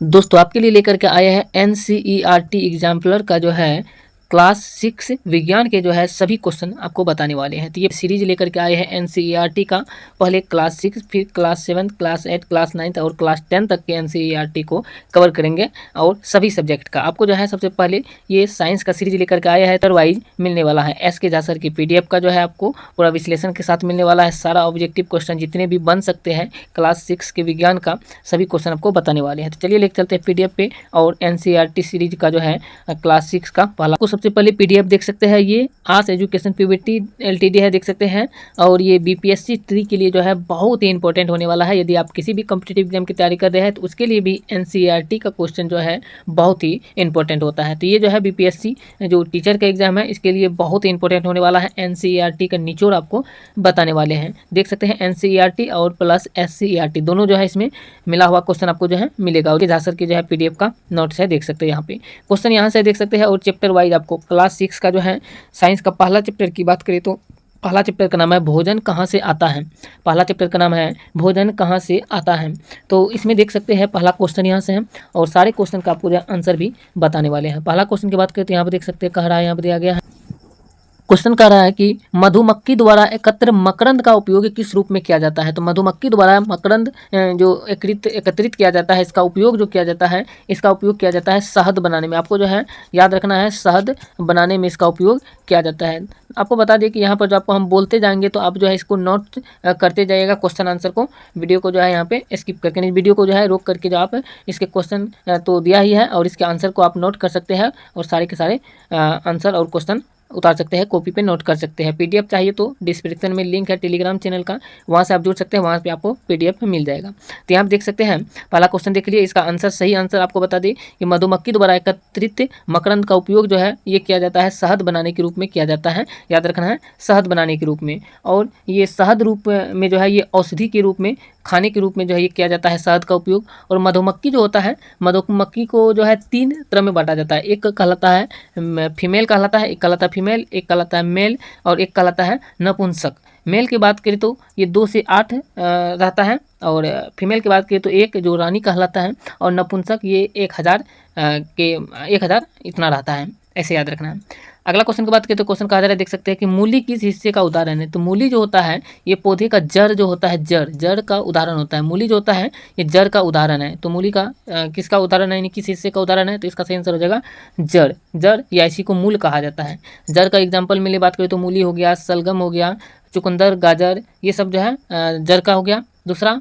दोस्तों आपके लिए लेकर के आए हैं एनसीईआरटी एग्जाम्पलर का जो है क्लास 6 विज्ञान के जो है सभी क्वेश्चन आपको बताने वाले हैं। तो ये सीरीज लेकर के आए हैं एनसीईआरटी का, पहले क्लास 6, फिर क्लास 7, क्लास 8, क्लास 9 और क्लास 10 तक के एनसीईआरटी को कवर करेंगे और सभी सब्जेक्ट का। आपको जो है सबसे पहले ये साइंस का सीरीज लेकर के आया है, अदरवाइज मिलने वाला है एस के जासर की पीडीएफ का जो है आपको पूरा विश्लेषण के साथ मिलने वाला है। सारा ऑब्जेक्टिव क्वेश्चन जितने भी बन सकते हैं क्लास 6 के विज्ञान का सभी क्वेश्चन आपको बताने वाले हैं। तो चलिए लेकर चलते हैं पीडीएफ पे और एनसीईआरटी सीरीज का जो है क्लास 6 का पहला सबसे पहले पीडीएफ देख सकते हैं। ये आस एजुकेशन पीवीटी एलटीडी है, देख सकते हैं। और ये बीपीएससी ट्री के लिए जो है बहुत ही इंपॉर्टेंट होने वाला है। यदि आप किसी भी कॉम्पिटिटिव एग्जाम की तैयारी कर रहे हैं तो उसके लिए भी एनसीईआरटी का क्वेश्चन जो है बहुत ही इंपॉर्टेंट होता है। तो ये जो है बीपीएससी जो टीचर का एग्जाम है इसके लिए बहुत ही इंपॉर्टेंट होने वाला है। एनसीईआरटी का निचोड़ आपको बताने वाले हैं, देख सकते हैं। एनसीईआरटी और प्लस एससीईआरटी दोनों जो है इसमें मिला हुआ क्वेश्चन आपको जो है मिलेगा। और झांसर की जो है पीडीएफ का नोट्स है, देख सकते हैं। यहाँ पे क्वेश्चन यहाँ से देख सकते हैं। और चैप्टर वाइज आपको क्लास 6 का जो है साइंस का पहला चैप्टर की बात करें तो पहला चैप्टर का नाम है भोजन कहाँ से आता है। पहला चैप्टर का नाम है भोजन कहाँ से आता है। तो इसमें देख सकते हैं पहला क्वेश्चन यहाँ से है और सारे क्वेश्चन का आपको जो आंसर भी बताने वाले हैं। पहला क्वेश्चन की बात करें तो यहाँ पर देख सकते हैं कह रहा है, यहाँ पर दिया गया है क्वेश्चन कह रहा है कि मधुमक्खी द्वारा एकत्र मकरंद का उपयोग किस रूप में किया जाता है। तो मधुमक्खी द्वारा मकरंद जो एकत्रित किया जाता है इसका उपयोग जो किया जाता है, इसका उपयोग किया जाता है शहद बनाने में। आपको जो है याद रखना है, शहद बनाने में इसका उपयोग किया जाता है। आपको बता दें कि यहाँ पर जो आपको हम बोलते जाएंगे तो आप जो है इसको नोट करते जाइएगा क्वेश्चन आंसर को। वीडियो को जो है यहाँ पे स्किप करके नहीं, वीडियो को जो है रोक करके जो आप इसके क्वेश्चन तो दिया ही है और इसके आंसर को आप नोट कर सकते हैं और सारे के सारे आंसर और क्वेश्चन उतार सकते हैं, कॉपी पे नोट कर सकते हैं। पीडीएफ चाहिए तो डिस्क्रिप्शन में लिंक है टेलीग्राम चैनल का, वहाँ से आप जुड़ सकते हैं, वहाँ पे आपको पीडीएफ मिल जाएगा। तो यहाँ आप देख सकते हैं पहला क्वेश्चन देख लीजिए। इसका आंसर सही आंसर आपको बता दें कि मधुमक्खी द्वारा एकत्रित मकरंद का उपयोग जो है ये किया जाता है शहद बनाने के रूप में किया जाता है। याद रखना है, शहद बनाने के रूप में। और ये शहद रूप में जो है ये औषधि के रूप में, खाने के रूप में जो है ये किया जाता है शहद का उपयोग। और मधुमक्खी जो होता है, मधुमक्खी को जो है 3 तरह में बांटा जाता है। एक कहलाता है फीमेल कहलाता है, एक कहलाता है फीमेल, एक कहलाता है मेल और एक कहलाता है नपुंसक। मेल की बात करें तो ये 2 से 8 रहता है और फीमेल की बात करें तो 1 जो रानी कहलाता है और नपुंसक ये 1000 इतना रहता है, ऐसे याद रखना है। अगला क्वेश्चन की बात करें तो क्वेश्चन कहा जा रहा है, देख सकते हैं कि मूली किस हिस्से का उदाहरण है। तो मूली जो होता है ये पौधे का जड़ जो होता है, जड़ का उदाहरण होता है। मूली जो होता है ये जड़ का उदाहरण है। तो मूली का किसका उदाहरण है, यानी किस हिस्से का उदाहरण है। तो इसका सही आंसर हो जाएगा जड़ या इसी को मूल कहा जाता है। जड़ का एग्जाम्पल में बात करें तो मूली हो गया, सलगम हो गया, चुकंदर, गाजर, ये सब जो है जड़ का हो गया। दूसरा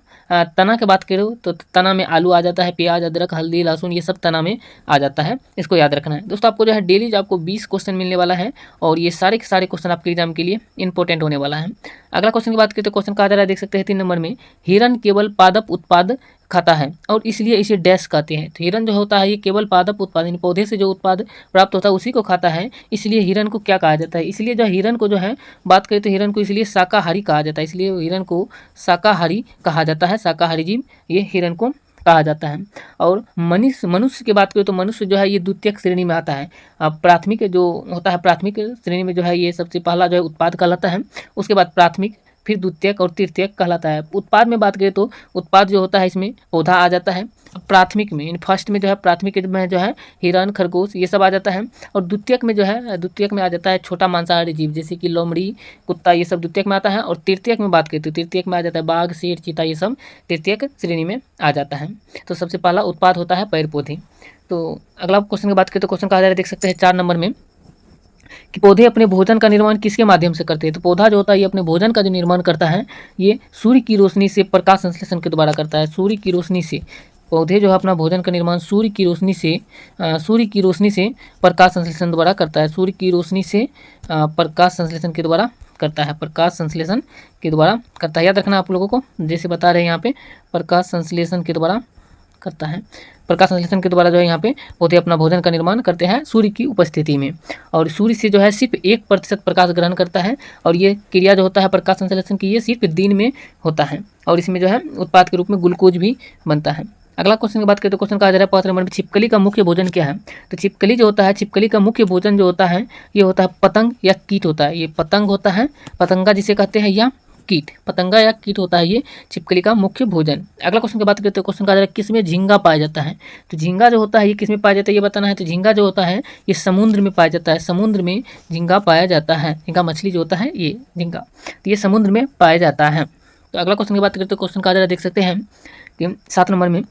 तना की बात करो तो तना में आलू आ जाता है, प्याज, अदरक, हल्दी, लहसुन, ये सब तना में आ जाता है। इसको याद रखना है दोस्तों। आपको जो है डेली जो आपको 20 क्वेश्चन मिलने वाला है और ये सारे के सारे क्वेश्चन आपके एग्जाम के लिए इंपॉर्टेंट होने वाला है। अगला क्वेश्चन की बात करें तो क्वेश्चन कहा जा रहा है, देख सकते हैं 3 नंबर में, हिरन केवल पादप उत्पाद खाता है और इसलिए इसे डैश कहते हैं। तो हिरन जो होता है ये केवल पादप उत्पाद यानी पौधे से जो उत्पाद प्राप्त होता है उसी को खाता है, इसलिए हिरन को क्या कहा जाता है। इसलिए जो हिरन को जो है बात करें तो हिरन को इसलिए शाकाहारी कहा जाता है, इसलिए हिरन को शाकाहारी कहा जाता है। शाकाहारी जीव ये हिरन को कहा जाता है। और मनुष्य की बात करें तो मनुष्य जो है ये द्वितीयक श्रेणी में आता है। प्राथमिक जो होता है, प्राथमिक श्रेणी में जो है ये सबसे पहला जो है उत्पाद कहलाता है, उसके बाद प्राथमिक, फिर द्वितीयक और तृतीयक कहलाता है। उत्पाद में बात करें तो उत्पाद जो होता है इसमें पौधा आ जाता है। प्राथमिक में फर्स्ट में जो है प्राथमिक में जो है हिरन, खरगोश ये सब आ जाता है। और द्वितीयक में जो है द्वितीयक में आ जाता है छोटा मांसाहारी जीव जैसे कि लोमड़ी, कुत्ता, ये सब द्वितीयक में आता है। और तृतीयक में बात करें तो तृतीयक में आ जाता है बाघ, शेर, चीता, ये सब तृतीयक श्रेणी में आ जाता है। तो सबसे पहला उत्पाद होता है पेड़ पौधे। तो अगला क्वेश्चन की बात करें तो क्वेश्चन कहा जा रहा है, देख सकते हैं 4 नंबर में, कि पौधे अपने भोजन का निर्माण किसके माध्यम से करते हैं। तो पौधा जो होता है ये अपने भोजन का जो निर्माण करता है ये सूर्य की रोशनी से, प्रकाश संश्लेषण के द्वारा करता है। सूर्य की रोशनी से पौधे जो है अपना भोजन का निर्माण सूर्य की रोशनी से प्रकाश संश्लेषण द्वारा करता है। सूर्य की रोशनी से प्रकाश संश्लेषण के द्वारा करता है, प्रकाश संश्लेषण के द्वारा करता है। याद रखना आप लोगों को, जैसे बता रहे हैं यहाँ पे प्रकाश संश्लेषण के द्वारा करता है। प्रकाश संश्लेषण के द्वारा जो है यहाँ पे पौधे अपना भोजन का निर्माण करते हैं सूर्य की उपस्थिति में। और सूर्य से जो है सिर्फ 1% प्रकाश ग्रहण करता है और ये क्रिया जो होता है प्रकाश संश्लेषण की ये सिर्फ दिन में होता है। और इसमें जो है उत्पाद के रूप में ग्लूकोज भी बनता है। अगला क्वेश्चन की बात करें तो क्वेश्चन कहा जा रहा है 5 नंबर में, छिपकली का मुख्य भोजन क्या है। तो छिपकली जो होता है, छिपकली का मुख्य भोजन जो होता है ये होता है पतंग या कीट होता है। ये पतंग होता है, पतंगा जिसे कहते हैं, या कीट, पतंगा या कीट होता है ये छिपकली का मुख्य भोजन। अगला क्वेश्चन की बात करते हैं, क्वेश्चन कहा जा रहा है किसमें झींगा पाया जाता है। तो झींगा जो होता है ये किसमें पाया जाता है ये बताना है। तो झींगा जो होता है ये समुद्र में पाया जाता है, समुद्र में झींगा पाया जाता है। झींगा मछली जो होता है ये झींगा, तो ये समुद्र में पाया जाता है। तो अगला क्वेश्चन की बात करते हैं, क्वेश्चन कहा जा रहा है देख सकते हैं कि 7 नंबर में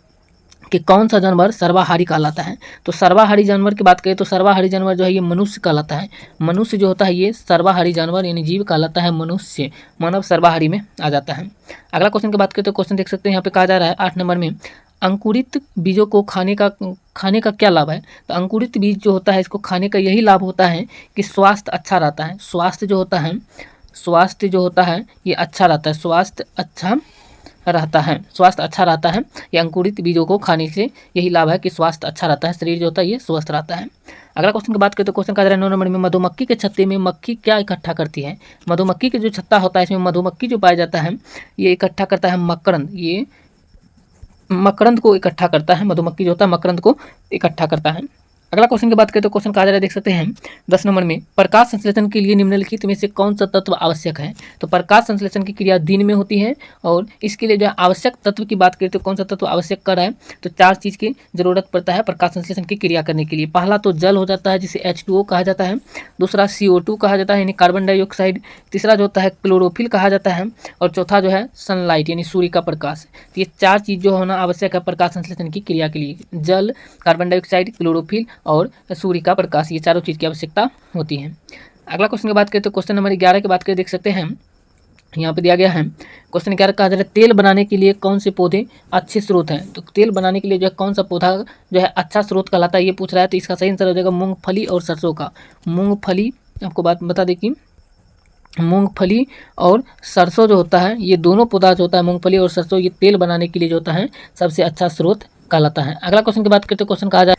कि कौन सा जानवर सर्वाहारी कहलाता है। तो सर्वाहारी जानवर की बात करें तो सर्वाहारी जानवर जो है ये मनुष्य कहलाता है। मनुष्य जो होता है ये सर्वाहारी जानवर यानी जीव कहलाता है, मनुष्य मानव सर्वाहारी में आ जाता है। अगला क्वेश्चन की बात करें तो क्वेश्चन देख सकते हैं यहाँ पे कहा जा रहा है 8 नंबर में अंकुरित बीजों को खाने का क्या लाभ है। तो अंकुरित बीज जो होता है इसको खाने का यही लाभ होता है कि स्वास्थ्य अच्छा रहता है। स्वास्थ्य जो होता है ये अच्छा रहता है, स्वास्थ्य अच्छा रहता है। ये अंकुरित बीजों को खाने से यही लाभ है कि स्वास्थ्य अच्छा रहता है, शरीर जो होता है ये स्वस्थ रहता है। अगला क्वेश्चन की बात करें तो क्वेश्चन कहा जा रहा है 9 नंबर में मधुमक्खी के छत्ते में मक्खी क्या इकट्ठा करती है। मधुमक्खी के जो छत्ता होता है इसमें मधुमक्खी जो पाया जाता है ये इकट्ठा करता है मकरंद, ये मकरंद को इकट्ठा करता है। मधुमक्खी जो होता है मकरंद को इकट्ठा करता है। अगला क्वेश्चन की बात करें तो क्वेश्चन कहा जा रहा है देख सकते हैं 10 नंबर में प्रकाश संश्लेषण के लिए निम्नलिखित में से कौन सा तत्व आवश्यक है। तो प्रकाश संश्लेषण की क्रिया दिन में होती है और इसके लिए जो आवश्यक तत्व की बात करें तो कौन सा तत्व आवश्यक कर रहा है। तो 4 चीज़ की जरूरत पड़ता है प्रकाश संश्लेषण की क्रिया करने के लिए। पहला तो जल हो जाता है जिसे H2O कहा जाता है, दूसरा CO2 कहा जाता है यानी कार्बन डाइऑक्साइड, तीसरा जो होता है क्लोरोफिल कहा जाता है और चौथा जो है सनलाइट यानी सूर्य का प्रकाश। तो ये 4 चीज़ जो होना आवश्यक है प्रकाश संश्लेषण की क्रिया के लिए, जल, कार्बन डाइऑक्साइड, क्लोरोफिल और सूर्य का प्रकाश, ये चारों चीज़ की आवश्यकता होती है। अगला क्वेश्चन की बात करें तो क्वेश्चन नंबर 11 की बात करें देख सकते हैं यहाँ पे दिया गया है क्वेश्चन 11 कहा जा रहा है तेल बनाने के लिए कौन से पौधे अच्छे स्रोत हैं। तो तेल बनाने के लिए जो है कौन सा पौधा जो है अच्छा स्रोत कहलाता है ये पूछ रहा है। तो इसका सही आंसर हो जाएगा मूंगफली और सरसों का। मूंगफली, आपको बात बता दें कि मूंगफली और सरसों जो होता है ये दोनों पौधा जो होता है मूंगफली और सरसों ये तेल बनाने के लिए जो होता है सबसे अच्छा स्रोत कहलाता है। अगला क्वेश्चन की बात करते हैं, क्वेश्चन कहा जा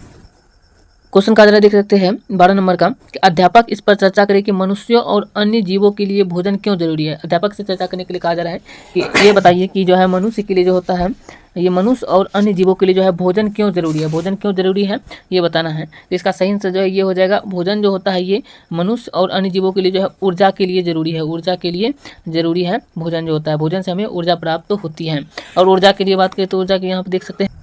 रहा है देख सकते हैं 12 नंबर का कि अध्यापक इस पर चर्चा करें कि मनुष्यों और अन्य जीवों के लिए भोजन क्यों जरूरी है। अध्यापक से चर्चा करने के लिए कहा जा रहा है कि ये बताइए कि जो है मनुष्य के लिए जो होता है ये मनुष्य और अन्य जीवों के लिए जो है भोजन क्यों जरूरी है, भोजन क्यों जरूरी है ये बताना है। तो इसका सही आंसर जो है ये हो जाएगा भोजन जो होता है ये मनुष्य और अन्य जीवों के लिए जो है ऊर्जा के लिए जरूरी है, ऊर्जा के लिए जरूरी है भोजन जो होता है। भोजन से हमें ऊर्जा प्राप्त होती है। और ऊर्जा के लिए बात करें तो ऊर्जा के यहाँ पर देख सकते हैं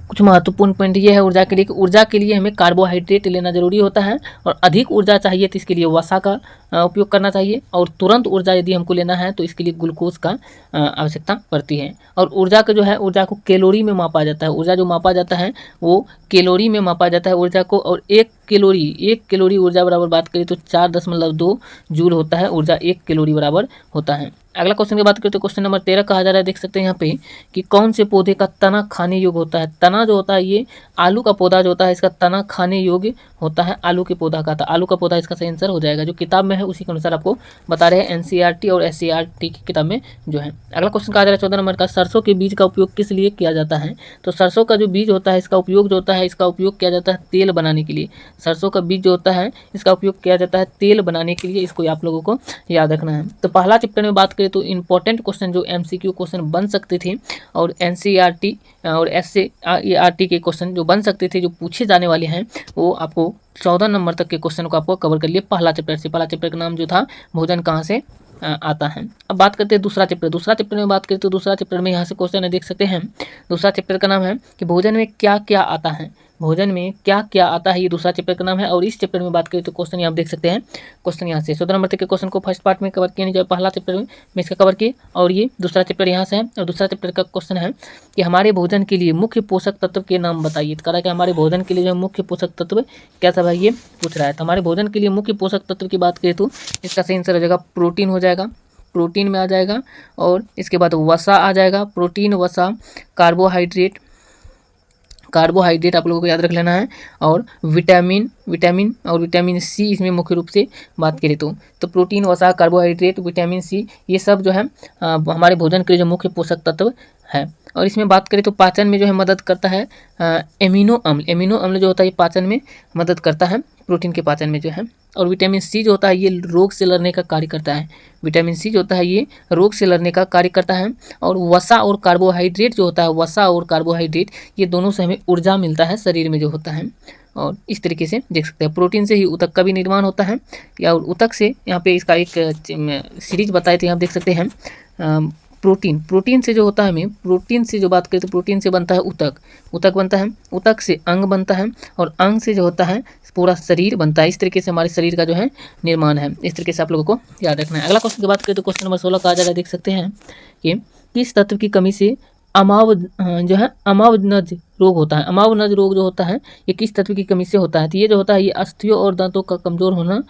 कुछ महत्वपूर्ण पॉइंट ये है ऊर्जा के लिए कि ऊर्जा के लिए हमें कार्बोहाइड्रेट लेना जरूरी होता है और अधिक ऊर्जा चाहिए तो इसके लिए वसा का उपयोग करना चाहिए और तुरंत ऊर्जा यदि हमको लेना है तो इसके लिए ग्लूकोज का आवश्यकता पड़ती है। और ऊर्जा का जो है ऊर्जा को कैलोरी में मापा जाता है। ऊर्जा जो मापा जाता है वो कैलोरी में मापा जाता है ऊर्जा को। और एक कैलोरी ऊर्जा बराबर बात करें तो 4.2 जूल होता है ऊर्जा 1 कैलोरी बराबर होता है। अगला क्वेश्चन की बात करें तो क्वेश्चन नंबर 13 कहा जा रहा है देख सकते हैं यहाँ पे कि कौन से पौधे का तना खाने योग्य होता है। तना जो होता है ये आलू का पौधा जो होता है इसका तना खाने योग्य होता है। आलू के पौधा का, आलू का पौधा इसका सही आंसर हो जाएगा। जो किताब में है उसी के अनुसार आपको बता रहे हैं NCERT और SCERT की किताब में जो है। अगला क्वेश्चन कहा जा रहा है 14 नंबर का सरसों के बीज का उपयोग किस लिए किया जाता है। तो सरसों का जो बीज होता है इसका उपयोग जो होता है इसका उपयोग किया जाता है तेल बनाने के लिए। सरसों का बीज जो होता है इसका उपयोग किया जाता है तेल बनाने के लिए, इसको आप लोगों को याद रखना है। तो पहला चैप्टर में बात करें तो इंपॉर्टेंट क्वेश्चन जो MCQ क्वेश्चन बन सकते थे और NCERT और SCERT के क्वेश्चन जो बन सकते थे जो पूछे जाने वाले हैं वो आपको 14 नंबर तक के क्वेश्चन को आपको कवर कर लिए पहला चैप्टर से। पहला चैप्टर का नाम जो था भोजन कहाँ से आता है। अब बात करते हैं दूसरा चैप्टर। दूसरा चैप्टर में बात करें तो दूसरा चैप्टर में यहाँ से क्वेश्चन है देख सकते हैं। दूसरा चैप्टर का नाम है कि भोजन में क्या क्या आता है। भोजन में क्या क्या आता है ये दूसरा चैप्टर का नाम है। और इस चैप्टर में बात करें तो क्वेश्चन यहाँ आप देख सकते हैं क्वेश्चन यहाँ से 14 नंबर तक के क्वेश्चन को फर्स्ट पार्ट में कवर किया नहीं जाए, पहला चैप्टर में इसका कवर किए और ये दूसरा चैप्टर यहाँ से है। और दूसरा चैप्टर का क्वेश्चन है कि हमारे भोजन के लिए मुख्य पोषक तत्व के नाम बताइए। तो कह रहा है कि हमारे भोजन के लिए जो मुख्य पोषक तत्व क्या सब है ये पूछ रहा है। तो हमारे भोजन के लिए मुख्य पोषक तत्व की बात करें तो इसका सही आंसर हो जाएगा प्रोटीन हो जाएगा, प्रोटीन में आ जाएगा। और इसके बाद वसा आ जाएगा, प्रोटीन, वसा, कार्बोहाइड्रेट आप लोगों को याद रख लेना है। और विटामिन और विटामिन सी इसमें मुख्य रूप से बात करें तो प्रोटीन, वसा, कार्बोहाइड्रेट, विटामिन सी ये सब जो है हमारे भोजन के लिए जो मुख्य पोषक तत्व है। और इसमें बात करें तो पाचन में जो है मदद करता है एमिनो अम्ल जो होता है ये पाचन में मदद करता है, प्रोटीन के पाचन में जो है। और विटामिन सी जो होता है ये रोग से लड़ने का कार्य करता है। विटामिन सी जो होता है ये रोग से लड़ने का कार्य करता है। और वसा और कार्बोहाइड्रेट जो होता है, वसा और कार्बोहाइड्रेट ये दोनों से हमें ऊर्जा मिलता है शरीर में जो होता है। और इस तरीके से देख सकते हैं प्रोटीन से ही ऊतक का भी निर्माण होता है या ऊतक से यहाँ पे इसका एक सीरीज बताए थे, आप देख सकते हैं प्रोटीन से जो होता है हमें, प्रोटीन से जो बात करें तो प्रोटीन से बनता है ऊतक बनता है, ऊतक से अंग बनता है, और अंग से जो होता है पूरा शरीर बनता है। इस तरीके से हमारे शरीर का जो है निर्माण है। इस तरीके से आप लोगों को याद रखना है। अगला क्वेश्चन की बात करें तो क्वेश्चन नंबर 16 कहा जा रहा है, देख सकते हैं कि किस तत्व की कमी से जो है अमावनज रोग होता है। अमावनज रोग जो होता है ये किस तत्व की कमी से होता है? तो ये जो होता है ये अस्थियों और दांतों का कमजोर होना।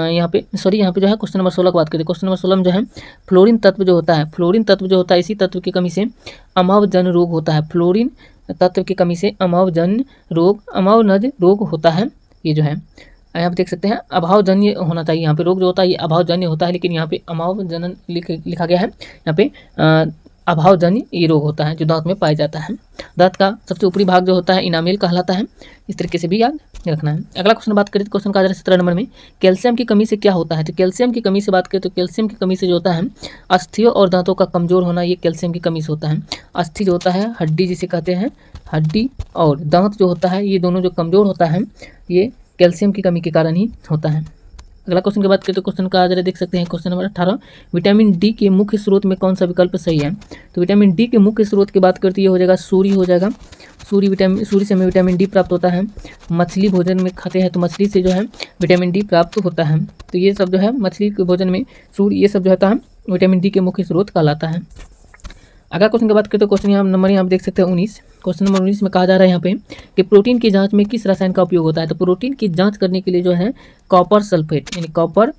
यहाँ पे जो है क्वेश्चन नंबर 16 की बात करें, क्वेश्चन नंबर 16 में जो है फ्लोरीन तत्व जो होता है, इसी तत्व की कमी से अमावजन रोग होता है। फ्लोरीन तत्व की कमी से अमावनज रोग होता है। ये जो है यहाँ पे देख सकते हैं अभावजन्य होना चाहिए। यहाँ पे रोग जो होता है ये अभावजन्य होता है, लेकिन यहाँ पे अमावजनन लिखा गया है। यहाँ पे अभावजन्य ये रोग होता है जो दांत में पाया जाता है। दांत का सबसे ऊपरी भाग जो होता है इनामेल कहलाता है। इस तरीके से भी याद रखना है। अगला क्वेश्चन बात करें तो क्वेश्चन का 17 नंबर में कैल्शियम की कमी से क्या होता है? तो कैल्शियम की कमी से बात करें तो कैल्शियम की कमी से जो होता है अस्थियों और दांतों का कमजोर होना, ये कैल्शियम की कमी से होता है। अस्थि जो होता है हड्डी जिसे कहते हैं, हड्डी और दांत जो होता है ये दोनों जो कमजोर होता है ये कैल्शियम की कमी के कारण ही होता है। अगला क्वेश्चन की बात करें तो क्वेश्चन का जरा देख सकते हैं क्वेश्चन नंबर 18, विटामिन डी के मुख्य स्रोत में कौन सा विकल्प सही है? तो विटामिन डी के मुख्य स्रोत की बात करते ये हो जाएगा सूर्य हो जाएगा। सूर्य से हमें विटामिन डी प्राप्त होता है। मछली भोजन में खाते हैं तो मछली से जो है विटामिन डी प्राप्त होता है। तो ये सब जो है मछली के भोजन में सूर्य, ये सब जो होता है विटामिन डी के मुख्य स्रोत कहलाता है। अगला क्वेश्चन की बात करें तो क्वेश्चन यहाँ देख सकते हैं 19। क्वेश्चन नंबर 19 में कहा जा रहा है यहाँ पे कि प्रोटीन की जांच में किस रसायन का उपयोग होता है? तो प्रोटीन की जांच करने के लिए जो है कॉपर सल्फेट यानी कॉपर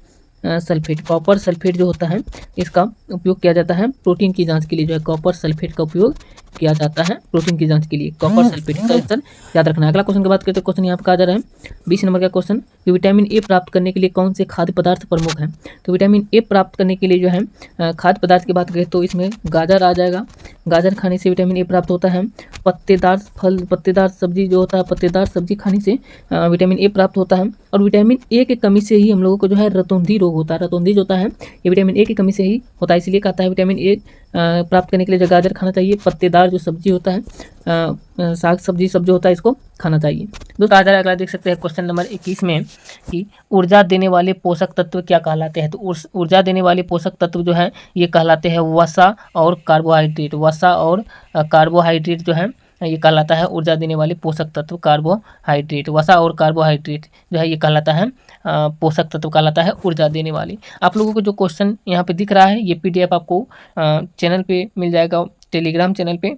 सल्फेट जो होता है इसका उपयोग किया जाता है। प्रोटीन की जांच के लिए जो है कॉपर सल्फेट का उपयोग किया जाता है। प्रोटीन की जांच के लिए कॉपर सल्फेट का आंसर याद रखना है। अगला क्वेश्चन की बात करें तो क्वेश्चन यहाँ पे कहा जा रहा है 20 नंबर का क्वेश्चन कि विटामिन ए प्राप्त करने के लिए कौन से खाद्य पदार्थ प्रमुख हैं? तो विटामिन ए प्राप्त करने के लिए जो है खाद्य पदार्थ की बात करें तो इसमें गाजर आ जाएगा। गाजर खाने से विटामिन ए प्राप्त होता है। पत्तेदार सब्जी जो होता है, पत्तेदार सब्जी खाने से विटामिन ए प्राप्त होता है। और विटामिन ए की कमी से ही हम लोगों को जो है रतौंधी रोग होता है। रतौंधी जो होता है ये विटामिन ए की कमी से ही होता है, इसलिए कहता है विटामिन ए प्राप्त करने के लिए जो गाजर खाना चाहिए। पत्तेदार जो सब्जी होता है, साग सब्जी सब जो होता है इसको खाना चाहिए। दोस्तों आज अगला देख सकते हैं क्वेश्चन नंबर 21 में कि ऊर्जा देने वाले पोषक तत्व क्या कहलाते हैं? तो ऊर्जा देने वाले पोषक तत्व जो है ये कहलाते हैं वसा और कार्बोहाइड्रेट। वसा और कार्बोहाइड्रेट जो है ये कहलाता है ऊर्जा देने वाले पोषक तत्व। कार्बोहाइड्रेट, वसा और कार्बोहाइड्रेट जो है ये कहलाता है पोषक तत्व कहलाता है ऊर्जा देने वाली। आप लोगों को जो क्वेश्चन यहाँ पे दिख रहा है ये पीडीएफ आपको चैनल पे मिल जाएगा, टेलीग्राम चैनल पे,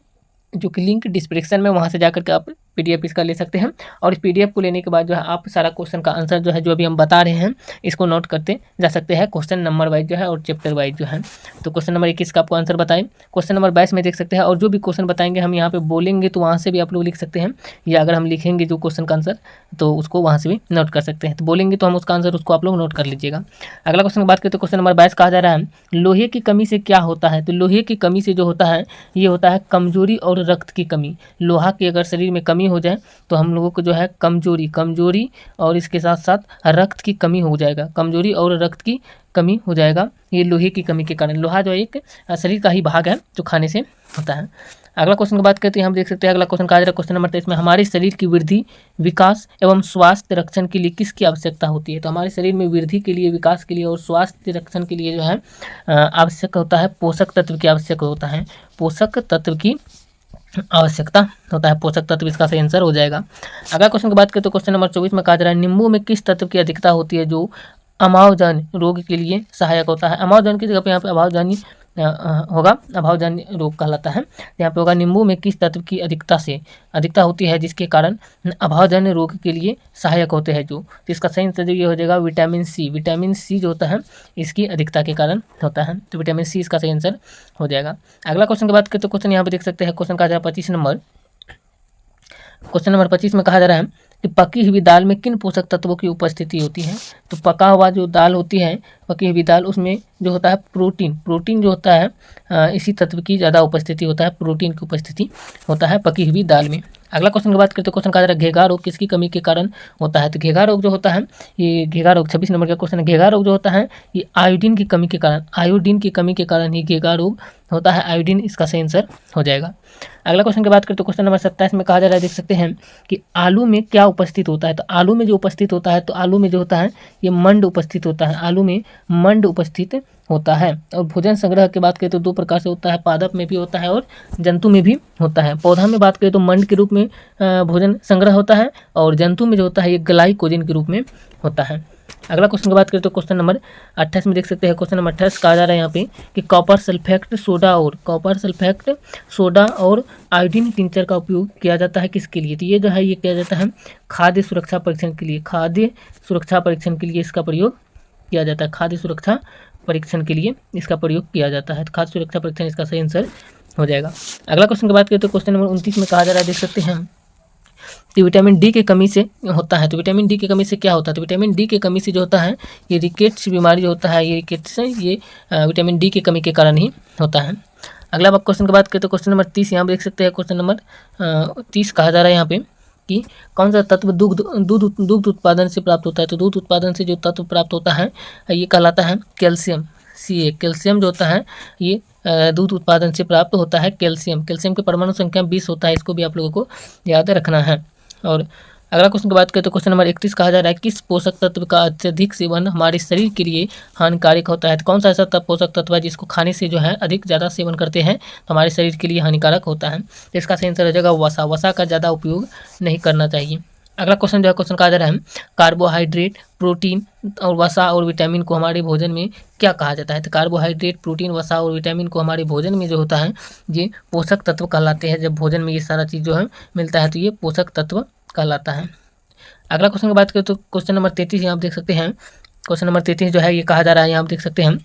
जो कि लिंक डिस्क्रिप्शन में, वहाँ से जाकर के आप पीडीएफ इसका ले सकते हैं। और इस पीडीएफ को लेने के बाद जो है आप सारा क्वेश्चन का आंसर जो है जो अभी हम बता रहे हैं इसको नोट करते जा सकते हैं, क्वेश्चन नंबर वाइज जो है और चैप्टर वाइज जो है। तो क्वेश्चन नंबर 21 का आपको आंसर बताएं। क्वेश्चन नंबर 22 में देख सकते हैं, और जो भी क्वेश्चन बताएंगे हम यहाँ पे बोलेंगे तो वहाँ से भी आप लोग लिख सकते हैं, या अगर हम लिखेंगे जो क्वेश्चन का आंसर तो उसको वहाँ से भी नोट कर सकते हैं। तो बोलेंगे तो हम उसका आंसर उसको आप लोग नोट कर लीजिएगा। अगला क्वेश्चन की बात करें तो क्वेश्चन नंबर 22 कहा जा रहा है लोहे की कमी से क्या होता है? तो लोहे की कमी से जो होता है ये होता है कमजोरी और रक्त की कमी। लोहा की अगर शरीर में कमी हो जाए तो हम लोगों को जो है कमजोरी और इसके साथ साथ रक्त की कमी हो जाएगा। कमजोरी और रक्त की कमी हो जाएगा ये लोहे की कमी के कारण। लोहा जो एक शरीर का ही भाग है जो खाने से होता है। अगला क्वेश्चन की बात करते हैं, हम देख सकते हैं अगला क्वेश्चन कहा जा रहा है क्वेश्चन नंबर 23 में हमारे शरीर की वृद्धि, विकास एवं स्वास्थ्य रक्षण के लिए किसकी आवश्यकता होती है? तो हमारे शरीर में वृद्धि के लिए, विकास के लिए और स्वास्थ्य रक्षण के लिए जो है आवश्यक होता है पोषक तत्व की आवश्यक होता है। पोषक तत्व की आवश्यकता होता है, पोषक तत्व इसका सही आंसर हो जाएगा। अगला क्वेश्चन की बात करें तो क्वेश्चन नंबर 24 में कहा जा रहा है नींबू में किस तत्व की अधिकता होती है जो अमावजन्य रोग के लिए सहायक होता है? अमावजन्य की जगह पे यहाँ पे अभावजन्य होगा, अभावजन्य रोग कहलाता है। यहाँ पे होगा नींबू में किस तत्व की अधिकता होती है जिसके कारण अभावजन्य रोग के लिए सहायक होते हैं जो। तो इसका सही आंसर ये हो जाएगा विटामिन सी। विटामिन सी जो होता है इसकी अधिकता के कारण होता है, तो विटामिन सी इसका सही आंसर हो जाएगा। अगला क्वेश्चन की बात करें तो क्वेश्चन यहाँ पे देख सकते हैं, क्वेश्चन कहा जा रहा है 25 नंबर। क्वेश्चन नंबर 25 में कहा जा रहा है कि पकी हुई दाल में किन पोषक तत्वों की उपस्थिति होती है? तो पका हुआ जो दाल होती है, पकी हुई दाल, उसमें जो होता है प्रोटीन जो होता है इसी तत्व की ज़्यादा उपस्थिति होता है, प्रोटीन की उपस्थिति होता है पकी हुई दाल में। अगला क्वेश्चन की बात करते हैं, क्वेश्चन कहा जा रहा है घेघा रोग किसकी कमी के कारण होता है? तो घेघा रोग जो होता है ये, घेघा रोग 26 नंबर का क्वेश्चन है, घेघा रोग जो होता है ये आयोडीन की कमी के कारण ही घेघा रोग होता है। आयोडीन इसका सही आंसर हो जाएगा। अगला क्वेश्चन की बात करते हैं, क्वेश्चन नंबर 27 में कहा जा रहा है, देख सकते हैं कि आलू में क्या उपस्थित होता है? तो आलू में जो उपस्थित होता है, तो आलू में जो होता है ये मंड उपस्थित होता है, आलू में मंड उपस्थित होता है। और भोजन संग्रह की बात करें तो दो प्रकार से होता है, पादप में भी होता है और जंतु में भी होता है। पौधा में बात करें तो मंड के रूप में भोजन संग्रह होता है, और जंतु में जो होता है ये ग्लाइकोजन के रूप में होता है। अगला क्वेश्चन की बात करें तो क्वेश्चन नंबर 28 में देख सकते हैं। क्वेश्चन नंबर 28 कहा जा रहा है यहाँ पे कि कॉपर सल्फेट सोडा और आयोडीन टिंचर का उपयोग किया जाता है किसके लिए? तो ये जो है ये किया जाता है खाद्य सुरक्षा परीक्षण के लिए, खाद्य सुरक्षा परीक्षण के लिए इसका प्रयोग किया जाता है, खाद्य सुरक्षा परीक्षण के लिए इसका प्रयोग किया जाता है। तो खाद्य सुरक्षा परीक्षण इसका सही आंसर हो जाएगा। अगला क्वेश्चन की बात करें तो क्वेश्चन नंबर 29 में कहा जा रहा है, देख सकते हैं तो विटामिन डी की कमी से होता है। तो विटामिन डी की कमी से क्या होता है? तो विटामिन डी की कमी से जो होता है ये रिकेट्स बीमारी जो होता है, ये रिकेट्स ये विटामिन डी की कमी के कारण ही होता है। अगला क्वेश्चन की बात करें तो क्वेश्चन नंबर 30 यहाँ पर देख सकते हैं। क्वेश्चन नंबर 30 कहा जा रहा है यहाँ पे कि कौन सा तत्व दुग्ध उत्पादन से प्राप्त होता है? तो दूध उत्पादन से जो तत्व प्राप्त होता है ये कहलाता है कैल्शियम। कैल्शियम जो होता है ये दूध उत्पादन से प्राप्त होता है कैल्शियम। कैल्शियम की परमाणु संख्या 20 होता है, इसको भी आप लोगों को याद रखना है। और अगला क्वेश्चन की बात करें तो क्वेश्चन नंबर 31 कहा जा रहा है किस पोषक तत्व का अत्यधिक सेवन हमारे शरीर के लिए हानिकारक होता है? तो कौन सा ऐसा पोषक तत्व है जिसको खाने से जो है अधिक ज़्यादा सेवन करते हैं तो हमारे शरीर के लिए हानिकारक होता है? तो इसका सही आंसर हो जाएगा वसा। वसा का ज़्यादा उपयोग नहीं करना चाहिए। अगला क्वेश्चन जो है क्वेश्चन कहा जा रहा है कार्बोहाइड्रेट, प्रोटीन और वसा और विटामिन को हमारे भोजन में क्या कहा जाता है? तो कार्बोहाइड्रेट, प्रोटीन, वसा और विटामिन को हमारे भोजन में जो होता है ये पोषक तत्व कहलाते हैं। जब भोजन में ये सारा चीज़ जो है मिलता है तो ये पोषक तत्व कहलाता है। अगला क्वेश्चन की बात करें तो क्वेश्चन नंबर 33 यहाँ आप देख सकते हैं। क्वेश्चन नंबर 33 जो है ये कहा जा रहा है, यहाँ आप देख सकते हैं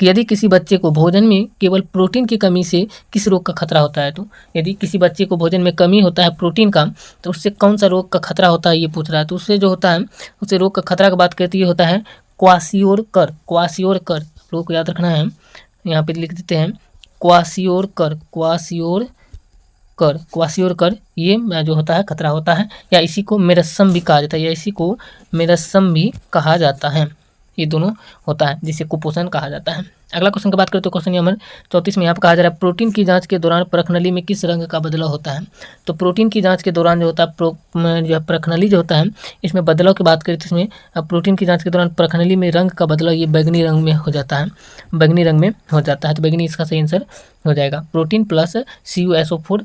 कि यदि किसी बच्चे को भोजन में केवल प्रोटीन की कमी से किस रोग का खतरा होता है? तो यदि किसी बच्चे को भोजन में कमी होता है प्रोटीन का तो उससे कौन सा रोग का खतरा होता है ये पूछ रहा है। तो उससे जो होता है उससे रोग का खतरा की बात करें तो ये होता है क्वासियोरकर। लोगों को याद रखना है, यहाँ पे लिख देते हैं क्वासियोरकर ये जो होता है खतरा होता है, या इसी को मेरस्सम भी कहा जाता है, ये दोनों होता है जिसे कुपोषण कहा जाता है। अगला क्वेश्चन की बात करें तो क्वेश्चन नंबर 34 में यहाँ पर कहा जा रहा है प्रोटीन की जांच के दौरान प्रखनली में किस रंग का बदलाव होता है? तो प्रोटीन की जांच के दौरान जो होता है जो प्रखनली जो होता है इसमें बदलाव की बात करें तो इसमें प्रोटीन की जांच के दौरान प्रखनली में रंग का बदलाव ये बैगनी रंग में हो जाता है, तो बैगनी इसका सही आंसर हो जाएगा। प्रोटीन प्लस CuSO4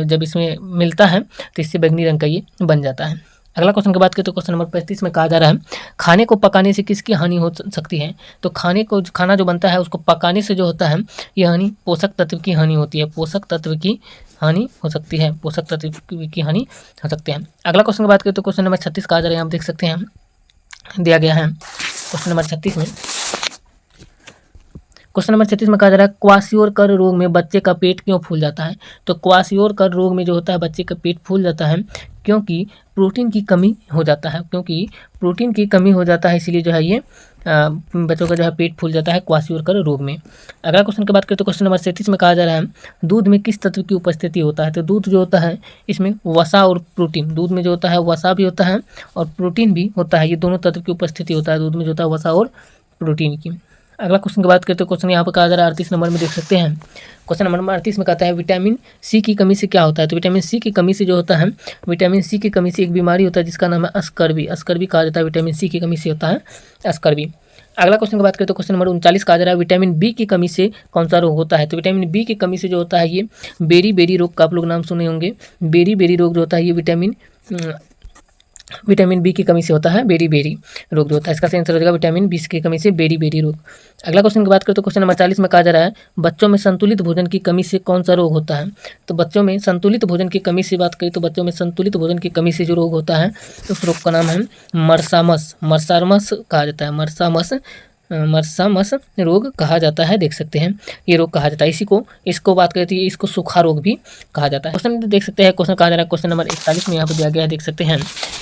जब इसमें मिलता है तो इससे बैगनी रंग का ये बन जाता है। अगला क्वेश्चन की बात करें तो क्वेश्चन नंबर 35 में कहा जा रहा है खाने को पकाने से किसकी हानि हो सकती है? तो खाना जो बनता है उसको पकाने से जो होता है ये हानि पोषक तत्व की हानि होती है, पोषक तत्व की हानि हो सकती है। अगला क्वेश्चन की बात करें तो क्वेश्चन नंबर 36 कहा जा रहा है, आप देख सकते हैं दिया गया है क्वेश्चन नंबर 36 में। क्वेश्चन नंबर 36 में कहा जा रहा है क्वासियोरकर रोग में बच्चे का पेट क्यों फूल जाता है? तो क्वासियोरकर रोग में जो होता है बच्चे का पेट फूल जाता है क्योंकि प्रोटीन की कमी हो जाता है, इसीलिए जो है ये बच्चों का जो है पेट फूल जाता है क्वासियोरकर रोग में। अगला क्वेश्चन की बात करें तो क्वेश्चन नंबर 37 में कहा जा रहा है दूध में किस तत्व की उपस्थिति होता है? तो दूध जो होता है इसमें वसा और प्रोटीन, दूध में जो होता है वसा भी होता है और प्रोटीन भी होता है, ये दोनों तत्व की उपस्थिति होता है दूध में जो होता है वसा और प्रोटीन की। अगला क्वेश्चन की बात करते हैं, क्वेश्चन यहाँ पर कहा जा रहा है 38 नंबर में देख सकते हैं। क्वेश्चन नंबर 38 में कहता है विटामिन सी की कमी से क्या होता है? तो विटामिन सी की कमी से जो होता है, विटामिन सी की कमी से एक बीमारी होता है जिसका नाम है अस्कर्वी कहा जाता है। विटामिन सी की कमी से होता है अस्कर्वी। अगला क्वेश्चन की बात करें तो क्वेश्चन नंबर 39 कहा जा रहा है विटामिन बी की कमी से कौन सा रोग होता है? तो विटामिन बी की कमी से जो होता है ये बेरी रोग का आप लोग नाम सुने होंगे। बेरी रोग जो होता है ये विटामिन बी की कमी से होता है बेरी रोग जो होता है, इसका सही आंसर हो जाएगा विटामिन बी की कमी से बेरी रोग। अगला क्वेश्चन की बात करें तो क्वेश्चन नंबर 40 में कहा जा रहा है बच्चों में संतुलित भोजन की कमी से कौन सा रोग होता है? तो बच्चों में संतुलित भोजन की कमी से बात करें तो बच्चों में संतुलित भोजन की कमी से जो रोग होता है उस रोग का नाम है मर्सामस कहा जाता है। मर्सामस रोग कहा जाता है, देख सकते हैं ये रोग कहा जाता है। इसको बात करें तो इसको सूखा रोग भी कहा जाता है। क्वेश्चन देख सकते हैं, क्वेश्चन कहा जा रहा है क्वेश्चन नंबर 41 में यहाँ पर दिया गया है, देख सकते हैं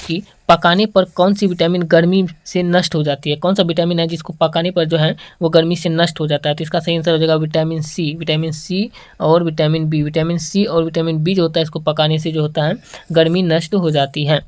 कि पकाने पर कौन सी विटामिन गर्मी से नष्ट हो जाती है? कौन सा विटामिन है जिसको पकाने पर जो है वो गर्मी से नष्ट हो जाता है? तो इसका सही आंसर हो जाएगा विटामिन सी और विटामिन बी। विटामिन सी और विटामिन बी जो होता है इसको पकाने से जो होता है गर्मी नष्ट हो जाती है।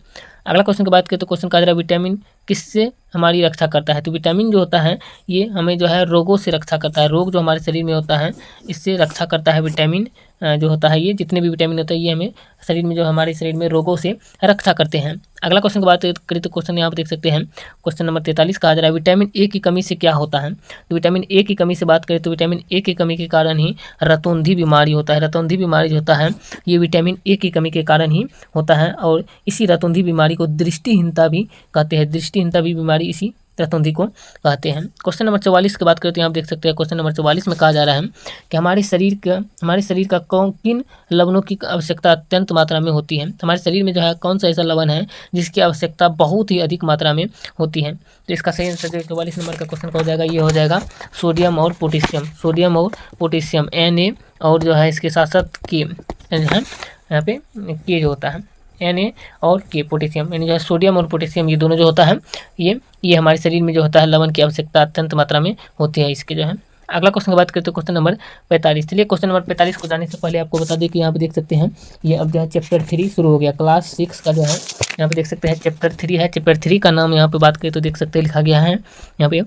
अगला क्वेश्चन की बात करें तो क्वेश्चन कहा जा रहा है विटामिन किससे हमारी रक्षा करता है? तो विटामिन जो होता है ये हमें जो है रोगों से रक्षा करता है। रोग जो हमारे शरीर में होता है इससे रक्षा करता है विटामिन जो होता है ये जितने भी विटामिन होता है ये हमें शरीर में जो हमारे शरीर में रोगों से रक्षा करते हैं। अगला क्वेश्चन की बात करें तो क्वेश्चन यहाँ पर देख सकते हैं, क्वेश्चन नंबर 43 कहा जा रहा है विटामिन ए की कमी से क्या होता है। तो विटामिन ए की कमी से बात करें तो विटामिन ए की कमी के कारण ही रतौंधी बीमारी होता है। रतौंधी बीमारी जो होता है ये विटामिन ए की कमी के कारण ही होता है, और इसी रतौंधी बीमारी को दृष्टिहीनता भी कहते हैं। दृष्टिहीनता भी बीमारी इसी रतौंधी को कहते हैं। क्वेश्चन नंबर 44 की बात करें तो यहाँ देख सकते हैं, क्वेश्चन नंबर 44 में कहा जा रहा है कि हमारे शरीर का किन लवणों की आवश्यकता अत्यंत मात्रा में होती है। हमारे शरीर में जो है कौन सा ऐसा लवण है जिसकी आवश्यकता बहुत ही अधिक मात्रा में होती है। तो इसका सही आंसर जो 44 नंबर का क्वेश्चन का हो जाएगा, ये हो जाएगा सोडियम और पोटेशियम। सोडियम और पोटेशियम Na और जो है इसके साथ साथ के यहाँ पे के जो होता है Na और के पोटेशियम, यानी जो है सोडियम और पोटेशियम ये दोनों जो होता है ये हमारे शरीर में जो होता है लवण की आवश्यकता अत्यंत मात्रा में होती है इसके जो है। अगला क्वेश्चन की बात करते हैं क्वेश्चन नंबर 45। चलिए क्वेश्चन नंबर 45 को जाने से पहले आपको बता दें कि यहाँ पे देख सकते हैं ये अब जो है चैप्टर 3 शुरू हो गया, क्लास 6 का जो है यहाँ पे देख सकते हैं चैप्टर 3 है। चैप्टर 3 का नाम यहाँ पे बात करें तो देख सकते हैं लिखा गया है यहाँ पे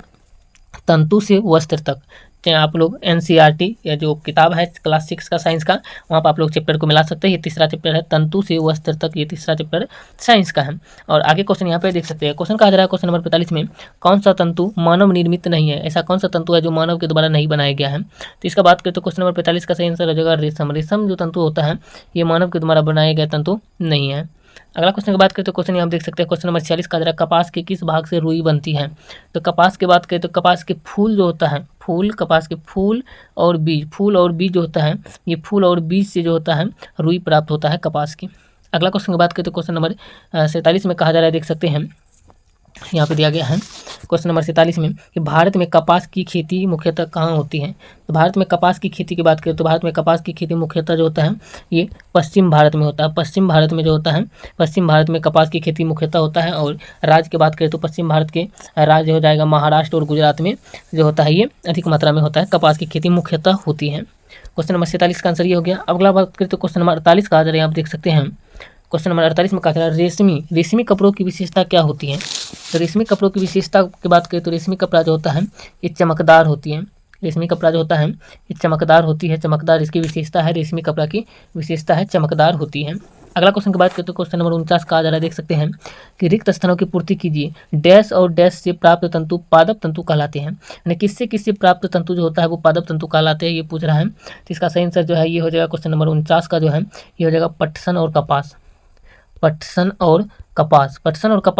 तंतु से वस्त्र तक। आप लोग NCERT या जो किताब है क्लास 6 का साइंस का वहाँ पर आप लोग चैप्टर को मिला सकते हैं। ये तीसरा चैप्टर है तंतु से वस्त्र तक, ये तीसरा चैप्टर साइंस का है। और आगे क्वेश्चन यहाँ पे देख सकते हैं, क्वेश्चन कहा जा रहा है क्वेश्चन नंबर 45 में कौन सा तंतु मानव निर्मित नहीं है। ऐसा कौन सा तंतु है जो मानव के द्वारा नहीं बनाया गया है। तो इसका बात करें तो क्वेश्चन नंबर 45 का सही आंसर हो जाएगा रेशम। रेशम जो तंतु होता है ये मानव के द्वारा बनाया गया तंतु नहीं है। अगला क्वेश्चन की बात करें तो क्वेश्चन यहाँ देख सकते हैं क्वेश्चन नंबर 46 का जरा कपास के किस भाग से रुई बनती है। तो कपास की बात करें तो कपास के फूल जो होता है कपास के फूल और बीज जो होता है ये फूल और बीज से जो होता है रुई प्राप्त होता है कपास की। अगला क्वेश्चन की बात करें तो क्वेश्चन नंबर 47 में कहा जा रहा है, देख सकते हैं यहाँ पे दिया गया है क्वेश्चन नंबर 47 में कि भारत में कपास की खेती मुख्यतः कहाँ होती है। तो भारत में कपास की खेती की बात करें तो भारत में कपास की खेती मुख्यतः जो होता है ये पश्चिम भारत में होता है। पश्चिम भारत में जो होता है पश्चिम भारत में कपास की खेती मुख्यतः होता है। और राज्य की बात करें तो पश्चिम भारत के राज्य हो जाएगा महाराष्ट्र और गुजरात में जो होता है ये अधिक मात्रा में होता है, कपास की खेती मुख्यतः होती है। क्वेश्चन नंबर 47 का आंसर ये हो गया। अगला बात करें तो क्वेश्चन नंबर 48 का आ जा रहा है, आप देख सकते हैं क्वेश्चन नंबर 48 में कहा जा रहा है रेशमी कपड़ों की विशेषता क्या होती है। तो रेशमी कपड़ों की विशेषता की बात करें तो रेशमी कपड़ा जो होता है ये चमकदार होती है। रेशमी कपड़ा जो होता है ये चमकदार होती है, चमकदार इसकी विशेषता है। रेशमी कपड़ा की विशेषता है चमकदार होती है। अगला क्वेश्चन की बात करें तो क्वेश्चन नंबर 49 का आ जा रहा है, देख सकते हैं कि रिक्त स्थानों की पूर्ति कीजिए। डैश और डैश से प्राप्त तंतु पादप तंतु कहलाते हैं। यानी किससे प्राप्त तंतु जो होता है वो पादप तंतु कहलाते हैं, ये पूछ रहा है। तो इसका सही आंसर जो है ये हो जाएगा क्वेश्चन नंबर 49 का जो है ये हो जाएगा पटसन और कपास। पटसन और कपास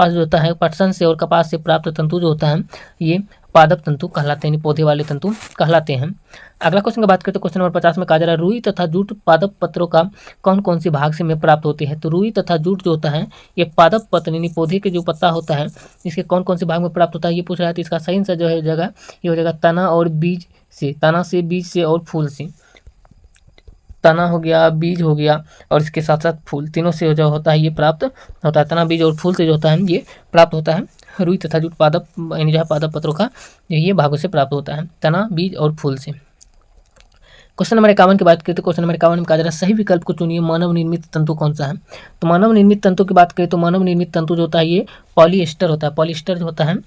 जो होता है पटसन से और कपास से प्राप्त तंतु जो होता है ये पादप तंतु कहलाते हैं, पौधे वाले तंतु कहलाते हैं। अगला क्वेश्चन की बात करें तो क्वेश्चन नंबर 50 में कहा जा रहा है रुई तथा जूट पादप पत्रों का कौन कौन से भाग से में प्राप्त होते हैं। तो रुई तथा जूट जो होता है ये पादप पत्र यानी पौधे के जो पत्ता होता है इसके कौन कौन से भाग में प्राप्त होता है ये पूछ रहा है। तो इसका सही आंसर जो है जगह ये हो जाएगा तना और बीज से, तना से, बीज से और फूल से। तना हो गया, बीज हो गया और इसके साथ साथ फूल, तीनों से जो होता है ये प्राप्त होता है। तना, बीज और फूल से जो होता है ये प्राप्त होता है। रुई तथा जूट पादप यानी जो है पादप पत्रों का ये भागों से प्राप्त होता है, तना, बीज और फूल से। क्वेश्चन नंबर 51 की बात करें तो क्वेश्चन नंबर 51 में कहा जा रहा है सही विकल्प को चुनिए, मानव निर्मित तंतु कौन सा है। तो मानव निर्मित तंतु की बात करें तो मानव निर्मित तंतु जो होता है ये पॉलिएस्टर होता है। पॉलिएस्टर जो होता है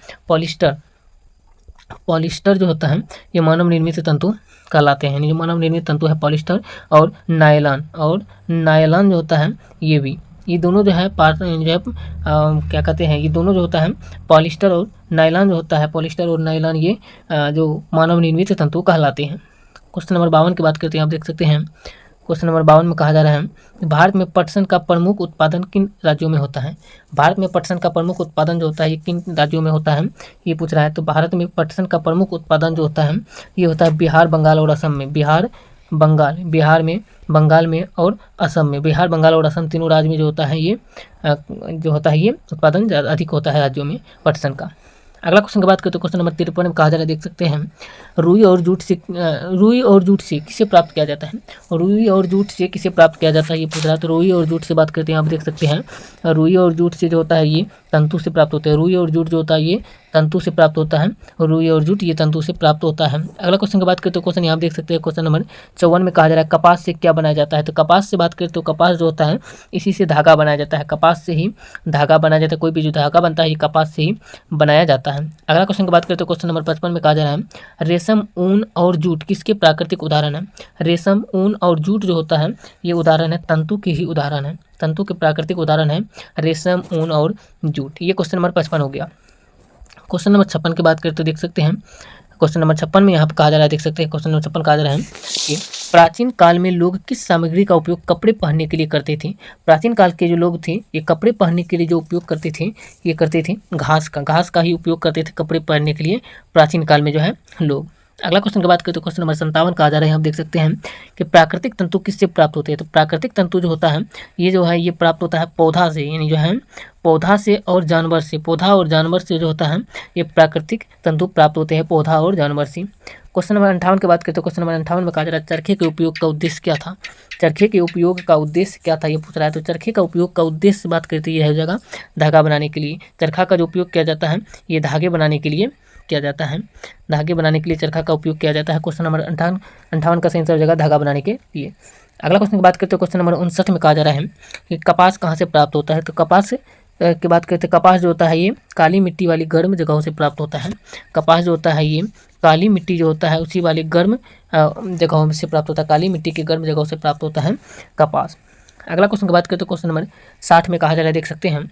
पॉलिएस्टर जो होता है ये मानव निर्मित तंतु कहलाते हैं। जो मानव निर्मित तंतु है पॉलिएस्टर और नायलॉन जो होता है ये दोनों जो है क्या कहते हैं, ये दोनों जो होता है पॉलिएस्टर और नायलॉन जो होता है, पॉलिएस्टर और नायलॉन ये जो मानव निर्मित तंतु कहलाते हैं। क्वेश्चन नंबर 52 की बात करते हैं, आप देख सकते हैं क्वेश्चन नंबर 52 में कहा जा रहा है भारत में पटसन का प्रमुख उत्पादन किन राज्यों में होता है। भारत में पटसन का प्रमुख उत्पादन जो होता है ये किन राज्यों में होता है ये पूछ रहा है। तो भारत में पटसन का प्रमुख उत्पादन जो होता है ये होता है बिहार, बंगाल और असम में। बंगाल में और असम में, बिहार, बंगाल और असम तीनों राज्य में जो होता है ये उत्पादन ज़्यादा अधिक होता है राज्यों में पटसन का। अगला क्वेश्चन की बात करें तो क्वेश्चन नंबर 53 में कहा जा रहा है, देख सकते हैं रुई और जूट से किसे प्राप्त किया जाता है। रुई और जूट से किसे प्राप्त किया जाता है ये पूछ रहा है। तो रुई और जूट से बात करते हैं, आप देख सकते हैं रुई और जूट से जो होता है ये तंतु से प्राप्त होते हैं। रुई और जूट जो होता है ये तंतु से प्राप्त होता है। रुई और जूट ये तंतु से प्राप्त होता है। अगला क्वेश्चन की बात करें तो क्वेश्चन यहाँ देख सकते हैं, क्वेश्चन नंबर 54 में कहा जा रहा है कपास से क्या बनाया जाता है। तो कपास से बात करें तो कपास जो होता है इसी से धागा बनाया जाता है। कपास से ही धागा बनाया जाता है। कोई भी जो धागा बनता है ये कपास से ही बनाया जाता है। अगला क्वेश्चन की बात करें तो क्वेश्चन नंबर 55 में कहा जा रहा है रेशम, ऊन और जूट किसके प्राकृतिक उदाहरण है। रेशम, ऊन और जूट जो होता है ये उदाहरण है तंतु के ही उदाहरण है। तंतु के प्राकृतिक उदाहरण है रेशम, ऊन और जूट। ये क्वेश्चन नंबर 55 हो गया। क्वेश्चन नंबर 56 की बात करें तो देख सकते हैं क्वेश्चन नंबर 56 में यहाँ पर कहा जा रहा है, देख सकते हैं क्वेश्चन नंबर 56 कहा जा रहा है कि प्राचीन काल में लोग किस सामग्री का उपयोग कपड़े पहनने के लिए करते थे। प्राचीन काल के जो लोग थे ये कपड़े पहनने के लिए जो उपयोग करते थे ये करते थे घास का ही उपयोग करते थे कपड़े पहनने के लिए प्राचीन काल में जो है लोग। अगला क्वेश्चन की बात करें तो क्वेश्चन नंबर 57 कहा जा रहा है, हम देख सकते हैं कि प्राकृतिक तंतु किससे प्राप्त होते हैं। तो प्राकृतिक तंतु जो होता है ये जो है ये प्राप्त होता है पौधा से, यानी जो है पौधा से और जानवर से। पौधा और जानवर से जो होता है ये प्राकृतिक तंतु प्राप्त होते हैं पौधा और जानवर से। क्वेश्चन नंबर 58 की बात करें तो क्वेश्चन नंबर 58 में कहा जा रहा है चरखे के उपयोग का उद्देश्य क्या था। चरखे के उपयोग का उद्देश्य क्या था ये पूछ रहा है। तो चरखे का उपयोग का उद्देश्य बात करते हैं ये हो जाएगा धागा बनाने के लिए। चरखा का जो उपयोग किया जाता है ये धागे बनाने के लिए किया जाता है। धागे बनाने के लिए चरखा का उपयोग किया जाता है। क्वेश्चन नंबर 58 का सही आंसर हो जाएगा धागा बनाने के लिए। अगला क्वेश्चन की बात करते हैं क्वेश्चन नंबर 59 में कहा जा रहा है कि कपास कहाँ से प्राप्त होता है। तो कपास की बात करते हैं कपास जो होता है ये काली मिट्टी वाली गर्म जगहों से प्राप्त होता है। कपास जो होता है ये काली मिट्टी जो होता है उसी वाली गर्म जगहों से प्राप्त होता है। काली मिट्टी की गर्म जगहों से प्राप्त होता है कपास। अगला क्वेश्चन की बात करते हैं क्वेश्चन नंबर 60 में कहा जा रहा है, देख सकते हैं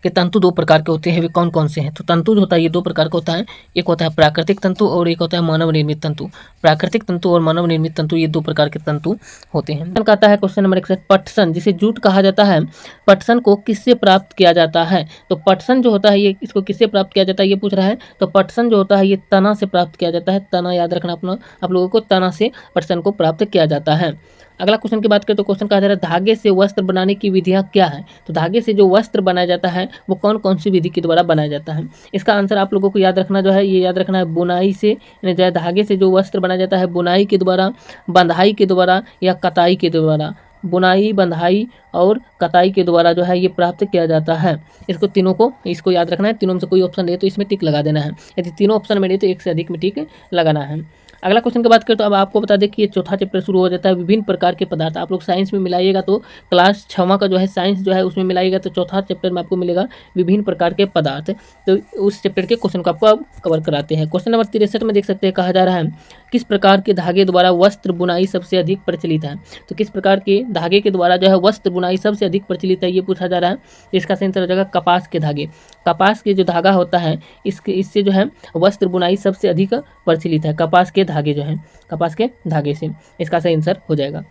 कि तंतु दो प्रकार के होते हैं, वे कौन कौन से हैं। तो तंतु जो होता है ये दो प्रकार का होता है, एक होता है प्राकृतिक तंतु और एक होता है मानव निर्मित तंतु। प्राकृतिक तंतु और मानव निर्मित तंतु ये दो प्रकार के तंतु होते हैं। कहता है क्वेश्चन नंबर 61 पटसन जिसे जूट कहा जाता है, पटसन को किससे प्राप्त किया जाता है। तो पटसन जो होता है ये इसको किससे प्राप्त किया जाता है ये पूछ रहा है। तो पटसन जो होता है ये तना से प्राप्त किया जाता है। तना याद रखना अपना आप लोगों को, तना से पटसन को प्राप्त किया जाता है। अगला क्वेश्चन की बात करें तो क्वेश्चन कहा जा रहा है धागे से वस्त्र बनाने की विधियां क्या है। तो धागे से जो वस्त्र बनाया जाता है वो कौन कौन सी विधि के द्वारा बनाया जाता है। इसका आंसर आप लोगों को याद रखना जो है ये याद रखना है बुनाई से, यानी जो है धागे से जो वस्त्र बनाया जाता है बुनाई के द्वारा, बंधाई के द्वारा या कताई के द्वारा। बुनाई, बंधाई और कताई के द्वारा जो है ये प्राप्त किया जाता है। इसको तीनों को इसको याद रखना है। तीनों में से कोई ऑप्शन ले तो इसमें टिक लगा देना है। यदि तीनों ऑप्शन में नहीं तो एक से अधिक में टिक लगाना है। अगला क्वेश्चन की बात करें तो अब आपको बता दें कि ये चौथा चैप्टर शुरू हो जाता है विभिन्न प्रकार के पदार्थ। आप लोग साइंस में मिलाइएगा तो क्लास 6वां का जो है साइंस जो है उसमें मिलाइएगा तो चौथा चैप्टर में आपको मिलेगा विभिन्न प्रकार के पदार्थ। तो उस चैप्टर के क्वेश्चन को आपको अब कवर कराते हैं। क्वेश्चन नंबर 63 में देख सकते हैं कहा जा रहा है किस प्रकार के धागे द्वारा वस्त्र बुनाई सबसे अधिक प्रचलित है। तो किस प्रकार के धागे के द्वारा जो है वस्त्र बुनाई सबसे अधिक प्रचलित है ये पूछा जा रहा है। इसका सही आंसर हो जाएगा कपास के धागे। कपास के जो धागा होता है इससे जो है वस्त्र बुनाई सबसे अधिक प्रचलित है। कपास के धागे जो है कपास के धागे से इसका सही आंसर हो जाएगा।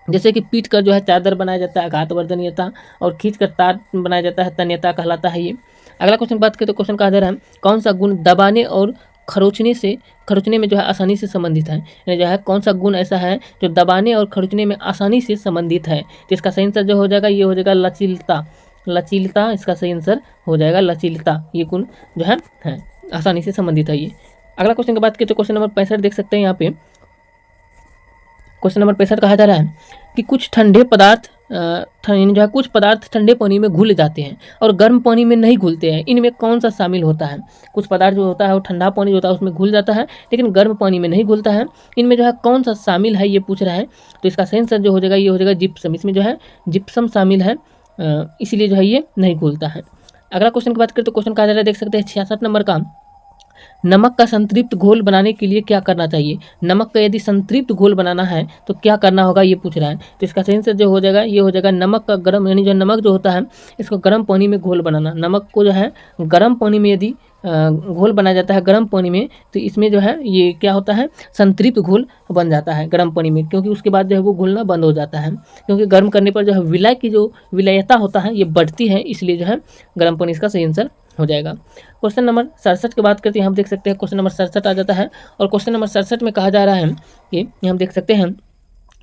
जैसे कि पीट कर जो है चादर बनाया जाता है घातवर्धनीयता और खींच कर तार बनाया जाता है तन्यता कहलाता है ये। अगला क्वेश्चन बात करें तो क्वेश्चन कहा जा रहा है कौन सा गुण दबाने और खरोचने में जो है आसानी से संबंधित है। यानी जो है कौन सा गुण ऐसा है जो दबाने और खरोचने में आसानी से संबंधित है। तो इसका सही आंसर जो हो जाएगा ये हो जाएगा लचीलता। लचीलता इसका सही आंसर हो जाएगा लचीलता। ये गुण जो है आसानी से संबंधित है ये। अगला क्वेश्चन की बात करें तो क्वेश्चन नंबर 65 देख सकते हैं यहाँ पे। क्वेश्चन नंबर 65 कहा जा रहा है कि कुछ ठंडे पदार्थ जो है कुछ पदार्थ ठंडे पानी में घुल जाते हैं और गर्म पानी में नहीं घुलते हैं, इनमें कौन सा शामिल होता है। कुछ पदार्थ जो होता है वो ठंडा पानी जो होता है उसमें घुल जाता है लेकिन गर्म पानी में नहीं घुलता है, इनमें जो है कौन सा शामिल है ये पूछ रहा है। तो इसका सही आंसर जो हो जाएगा ये हो जाएगा जिप्सम। इसमें जो है जिप्सम शामिल है, इसीलिए जो है ये नहीं घुलता है। अगला क्वेश्चन की बात करें तो क्वेश्चन कहा जा रहा है देख सकते हैं 66 नंबर का नमक का संतृप्त घोल बनाने के लिए क्या करना चाहिए। नमक का यदि संतृप्त घोल बनाना है तो क्या करना होगा ये पूछ रहा है। तो इसका सही आंसर जो हो जाएगा ये हो जाएगा नमक का गर्म, यानी जो नमक जो होता है इसको गर्म पानी में घोल बनाना। नमक को जो है गर्म पानी में यदि घोल बनाया जाता है गर्म पानी में तो इसमें जो है ये क्या होता है संतृप्त घोल बन जाता है गर्म पानी में, क्योंकि उसके बाद जो है वो घुलना बंद हो जाता है। क्योंकि गर्म करने पर जो है विलय की जो विलयता होता है ये बढ़ती है, इसलिए जो है गर्म पानी इसका सही आंसर हो जाएगा। क्वेश्चन नंबर 67 की बात करते हैं, हम देख सकते हैं क्वेश्चन नंबर 67 आ जाता है और क्वेश्चन नंबर 67 में कहा जा रहा है कि हम देख सकते हैं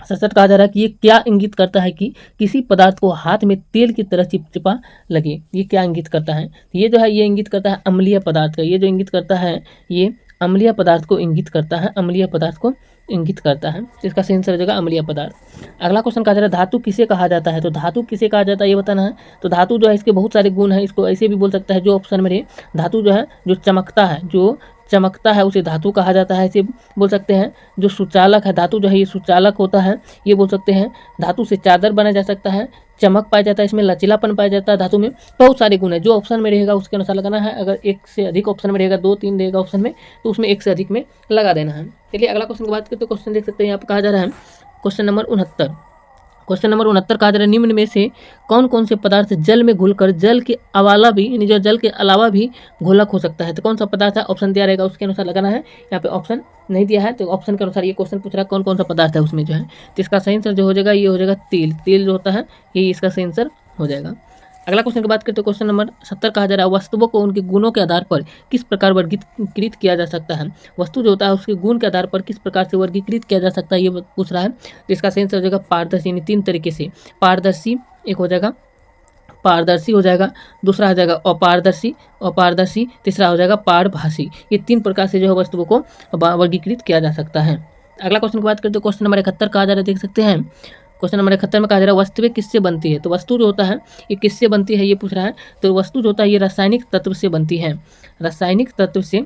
67 कहा जा रहा है कि ये क्या इंगित करता है कि किसी पदार्थ को हाथ में तेल की तरह चिपचिपा लगे। ये क्या इंगित करता है। ये जो है ये इंगित करता है अम्लीय पदार्थ का। ये जो इंगित करता है ये अम्लीय पदार्थ को इंगित करता है, अम्लीय पदार्थ को इंगित करता है। तो इसका सही आंसर हो जाएगा अम्लीय पदार्थ। अगला क्वेश्चन कहा जा रहा है धातु किसे कहा जाता है, तो धातु किसे कहा जाता है ये बताना है। तो धातु जो है इसके बहुत सारे गुण हैं, इसको ऐसे भी बोल सकता है जो ऑप्शन में रहे, धातु जो है जो चमकता है उसे धातु कहा जाता है, ऐसे बोल सकते हैं। जो सुचालक है, धातु जो है ये सुचालक होता है, ये बोल सकते हैं। धातु से चादर बनाया जा सकता है, चमक पाया जाता है, इसमें लचीलापन पाया जाता है। धातु में बहुत सारे गुण है, जो ऑप्शन में रहेगा उसके अनुसार लगाना है। अगर एक से अधिक ऑप्शन में रहेगा, 2 3 रहेगा ऑप्शन में, तो उसमें एक से अधिक में लगा देना है। चलिए अगला क्वेश्चन की बात करते हैं। क्वेश्चन देख सकते हैं यहाँ पर कहा जा रहा है क्वेश्चन नंबर 69। क्वेश्चन नंबर 69 कहा जा रहा है निम्न में से कौन कौन से पदार्थ जल में घुलकर जल के अलावा भी, यानी जो जल के अलावा भी घोलक हो सकता है। तो कौन सा पदार्थ है, ऑप्शन दिया रहेगा उसके अनुसार लगाना है। यहाँ पे ऑप्शन नहीं दिया है, तो ऑप्शन के अनुसार ये क्वेश्चन पूछ रहा है कौन कौन सा पदार्थ है उसमें जो है। तो इसका सही आंसर जो हो जाएगा ये हो जाएगा तेल। तेल जो होता है ये इसका सही आंसर हो जाएगा। अगला क्वेश्चन की बात करते हैं। क्वेश्चन नंबर 70 कहा जा रहा है वस्तुओं को उनके गुणों के आधार पर किस प्रकार वर्गीकृत किया जा सकता है। वस्तु जो होता है उसके गुण के आधार पर किस प्रकार से वर्गीकृत किया जा सकता है ये पूछ रहा है। तो इसका सही आंसर हो जाएगा पारदर्शी, यानी 3 तरीके से। पारदर्शी एक हो जाएगा, पारदर्शी हो जाएगा, दूसरा हो जाएगा अपारदर्शी, तीसरा हो जाएगा पारभासी। ये 3 प्रकार से जो है वस्तुओं को वर्गीकृत किया जा सकता है। अगला क्वेश्चन की बात करते हैं। क्वेश्चन नंबर 71 कहा जा रहा है, देख सकते हैं। क्वेश्चन नंबर 71 में कहा जा रहा है वस्तुएं किससे बनती है। तो वस्तु जो होता है ये किससे बनती है ये पूछ रहा है। तो वस्तु जो होता है ये रासायनिक तत्व से बनती है। रासायनिक तत्व से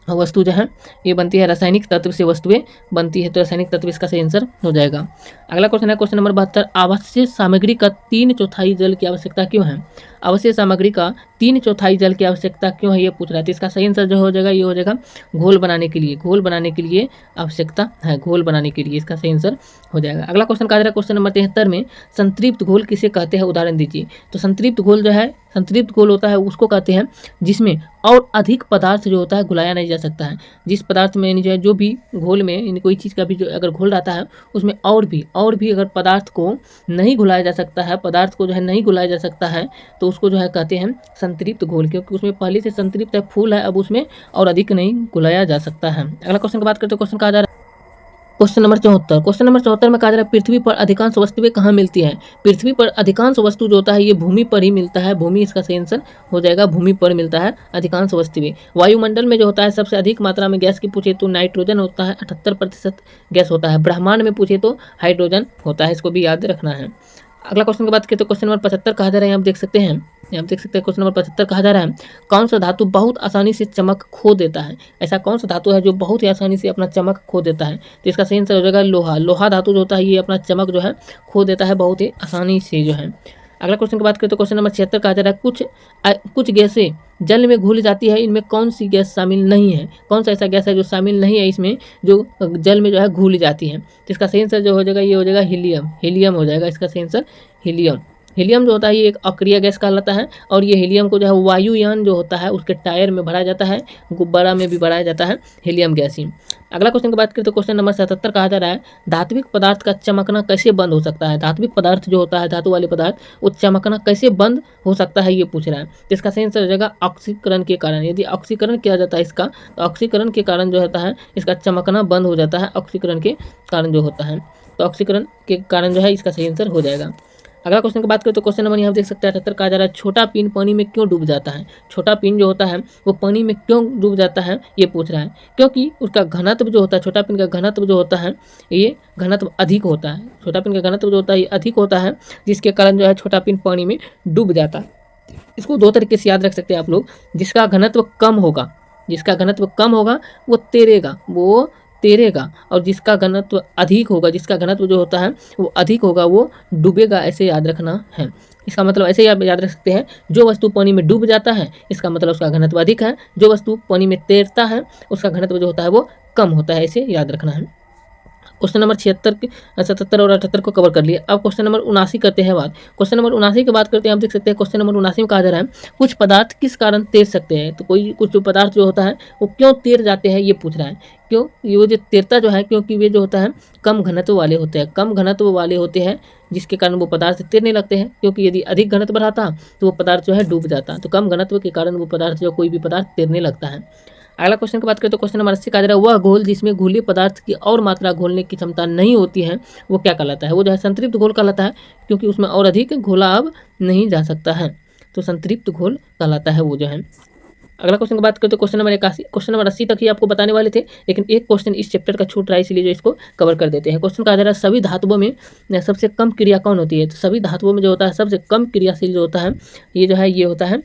वस्तु जो है ये बनती है, रासायनिक तत्व से वस्तुएं बनती है। तो रासायनिक तत्व इसका सही आंसर हो जाएगा। अगला क्वेश्चन है क्वेश्चन नंबर 72 आवश्यक सामग्री का 3/4 जल की आवश्यकता क्यों है। आवश्यक सामग्री का 3/4 जल की आवश्यकता क्यों है ये पूछ रहा है। तो इसका सही आंसर जो हो जाएगा ये हो जाएगा घोल बनाने के लिए। घोल बनाने के लिए आवश्यकता है, घोल बनाने के लिए इसका सही आंसर हो जाएगा। अगला क्वेश्चन कहा जा रहा है क्वेश्चन नंबर 73 में संतृप्त घोल किसे कहते हैं, उदाहरण दीजिए। तो संतृप्त घोल जो है, संतृप्त घोल होता है उसको कहते हैं जिसमें और अधिक पदार्थ जो होता है घुलाया नहीं जा सकता है। जिस पदार्थ में यानी जो है जो भी घोल में यानी कोई चीज़ का भी जो अगर घोल रहता है उसमें और भी अगर पदार्थ को नहीं घुलाया जा सकता है, पदार्थ को जो है नहीं घुलाया जा सकता है, तो उसको जो है कहते हैं संतृप्त घोल, क्योंकि उसमें पहले से संतृप्त है, फूल है, अब उसमें और अधिक नहीं घुलाया जा सकता है। अगला क्वेश्चन की बात करते हैं। क्वेश्चन कहा जा रहा है क्वेश्चन नंबर 74। क्वेश्चन नंबर 74 में कहा जा रहा है पृथ्वी पर अधिकांश वस्तुएं कहाँ मिलती हैं। पृथ्वी पर अधिकांश वस्तु जो होता है ये भूमि पर ही मिलता है। भूमि इसका सही आंसर हो जाएगा, भूमि पर मिलता है अधिकांश वस्तुएं। वायुमंडल में जो होता है सबसे अधिक मात्रा में गैस की पूछे तो नाइट्रोजन होता है, 78% गैस होता है। ब्रह्मांड में पूछे तो हाइड्रोजन होता है, इसको भी याद रखना है। अगला क्वेश्चन की बात करें तो क्वेश्चन नंबर 75 कहा जा रहा है, यहाँ देख सकते हैं, क्वेश्चन नंबर 75 कहा जा रहा है कौन सा धातु बहुत आसानी से चमक खो देता है। ऐसा कौन सा धातु है जो बहुत ही आसानी से अपना चमक खो देता है। तो इसका सही आंसर हो जाएगा लोहा। लोहा धातु जो होता है ये अपना चमक जो है खो देता है बहुत ही आसानी से जो है। अगला क्वेश्चन की बात करें तो क्वेश्चन नंबर 76 कहा जा रहा है कुछ गैसें जल में घुल जाती है, इनमें कौन सी गैस शामिल नहीं है। कौन सा ऐसा गैस है जो शामिल नहीं है इसमें, जो जल में जो है घुल जाती है। तो इसका सही आंसर जो हो जाएगा ये हो जाएगा हीलियम। हीलियम हो जाएगा इसका सही आंसर, हीलियम। हीलियम जो होता है ये एक अक्रिय गैस कहलाता है, और ये हीलियम को जो है वायुयान जो होता है उसके टायर में भरा जाता है, गुब्बारा में भी भराया जाता है हीलियम गैस ही। अगला क्वेश्चन की बात करें तो क्वेश्चन नंबर 77 कहा जा रहा है धात्विक पदार्थ का चमकना कैसे बंद हो सकता है। धात्विक पदार्थ जो होता है, धातु वाले पदार्थ, वो चमकना कैसे बंद हो सकता है ये पूछ रहा है। तो इसका सही आंसर हो जाएगा ऑक्सीकरण के कारण। यदि ऑक्सीकरण किया जाता है इसका, तो ऑक्सीकरण के कारण जो होता है इसका चमकना बंद हो जाता है, ऑक्सीकरण के कारण जो होता है। तो ऑक्सीकरण के कारण जो है इसका सही आंसर हो जाएगा। अगला क्वेश्चन की बात करें तो क्वेश्चन नंबर यहाँ देख सकते हैं 78 कहा जा रहा है छोटा पिन पानी में क्यों डूब जाता है। छोटा पिन जो होता है वो पानी में क्यों डूब जाता है ये पूछ रहा है। क्योंकि उसका घनत्व जो होता है, छोटा पिन का घनत्व जो होता है ये घनत्व अधिक होता है। छोटा पिन का घनत्व जो होता है ये अधिक होता है, जिसके कारण जो है छोटा पिन पानी में डूब जाता है। इसको 2 तरीके से याद रख सकते हैं आप लोग। जिसका घनत्व कम होगा, जिसका घनत्व कम होगा वो तैरेगा, और जिसका घनत्व अधिक होगा, जिसका घनत्व जो होता है वो अधिक होगा वो डूबेगा। ऐसे याद रखना है। इसका मतलब ऐसे आप याद रख सकते हैं, जो वस्तु पानी में डूब जाता है इसका मतलब उसका घनत्व अधिक है, जो वस्तु पानी में तैरता है उसका घनत्व जो होता है वो कम होता है। ऐसे याद रखना है। क्वेश्चन नंबर 76, 77 और 78 को कवर कर लिए। अब क्वेश्चन नंबर 79 करते हैं बात। क्वेश्चन नंबर 79 की बात करते हैं, आप देख सकते हैं क्वेश्चन नंबर 79 में कहा जा रहा है कुछ पदार्थ किस कारण तैर सकते हैं। तो कुछ जो पदार्थ जो होता है वो क्यों तैर जाते हैं ये पूछ रहा है। क्यों ये जो तैरता जो है, क्योंकि वे जो होता है कम घनत्व वाले होते हैं, कम घनत्व वाले होते हैं, जिसके कारण वो पदार्थ तैरने लगते हैं। क्योंकि यदि अधिक घनत्व रहता तो वो पदार्थ जो है डूब जाता, तो कम घनत्व के कारण वो पदार्थ जो कोई भी पदार्थ तैरने लगता है। अगला क्वेश्चन की बात करें तो क्वेश्चन नंबर 80 कहा जा रहा है वह घोल जिसमें घुले पदार्थ की और मात्रा घोलने की क्षमता नहीं होती है वो क्या कहलाता है। वो जो है संतृप्त घोल कहलाता है, क्योंकि उसमें और अधिक घोला अब नहीं जा सकता है, तो संतृप्त घोल कहलाता है वो जो है। अगला क्वेश्चन की बात करते हैं क्वेश्चन नंबर 81। क्वेश्चन नंबर 80 तक ही आपको बताने वाले थे, लेकिन एक क्वेश्चन इस चैप्टर का छूट रहा है, इसलिए जो इसको कवर कर देते हैं। क्वेश्चन कहा जा रहा है सभी धातुओं में सबसे कम क्रिया कौन होती है? तो सभी धातुओं में जो होता है सबसे कम क्रियाशील जो होता है ये जो है ये होता है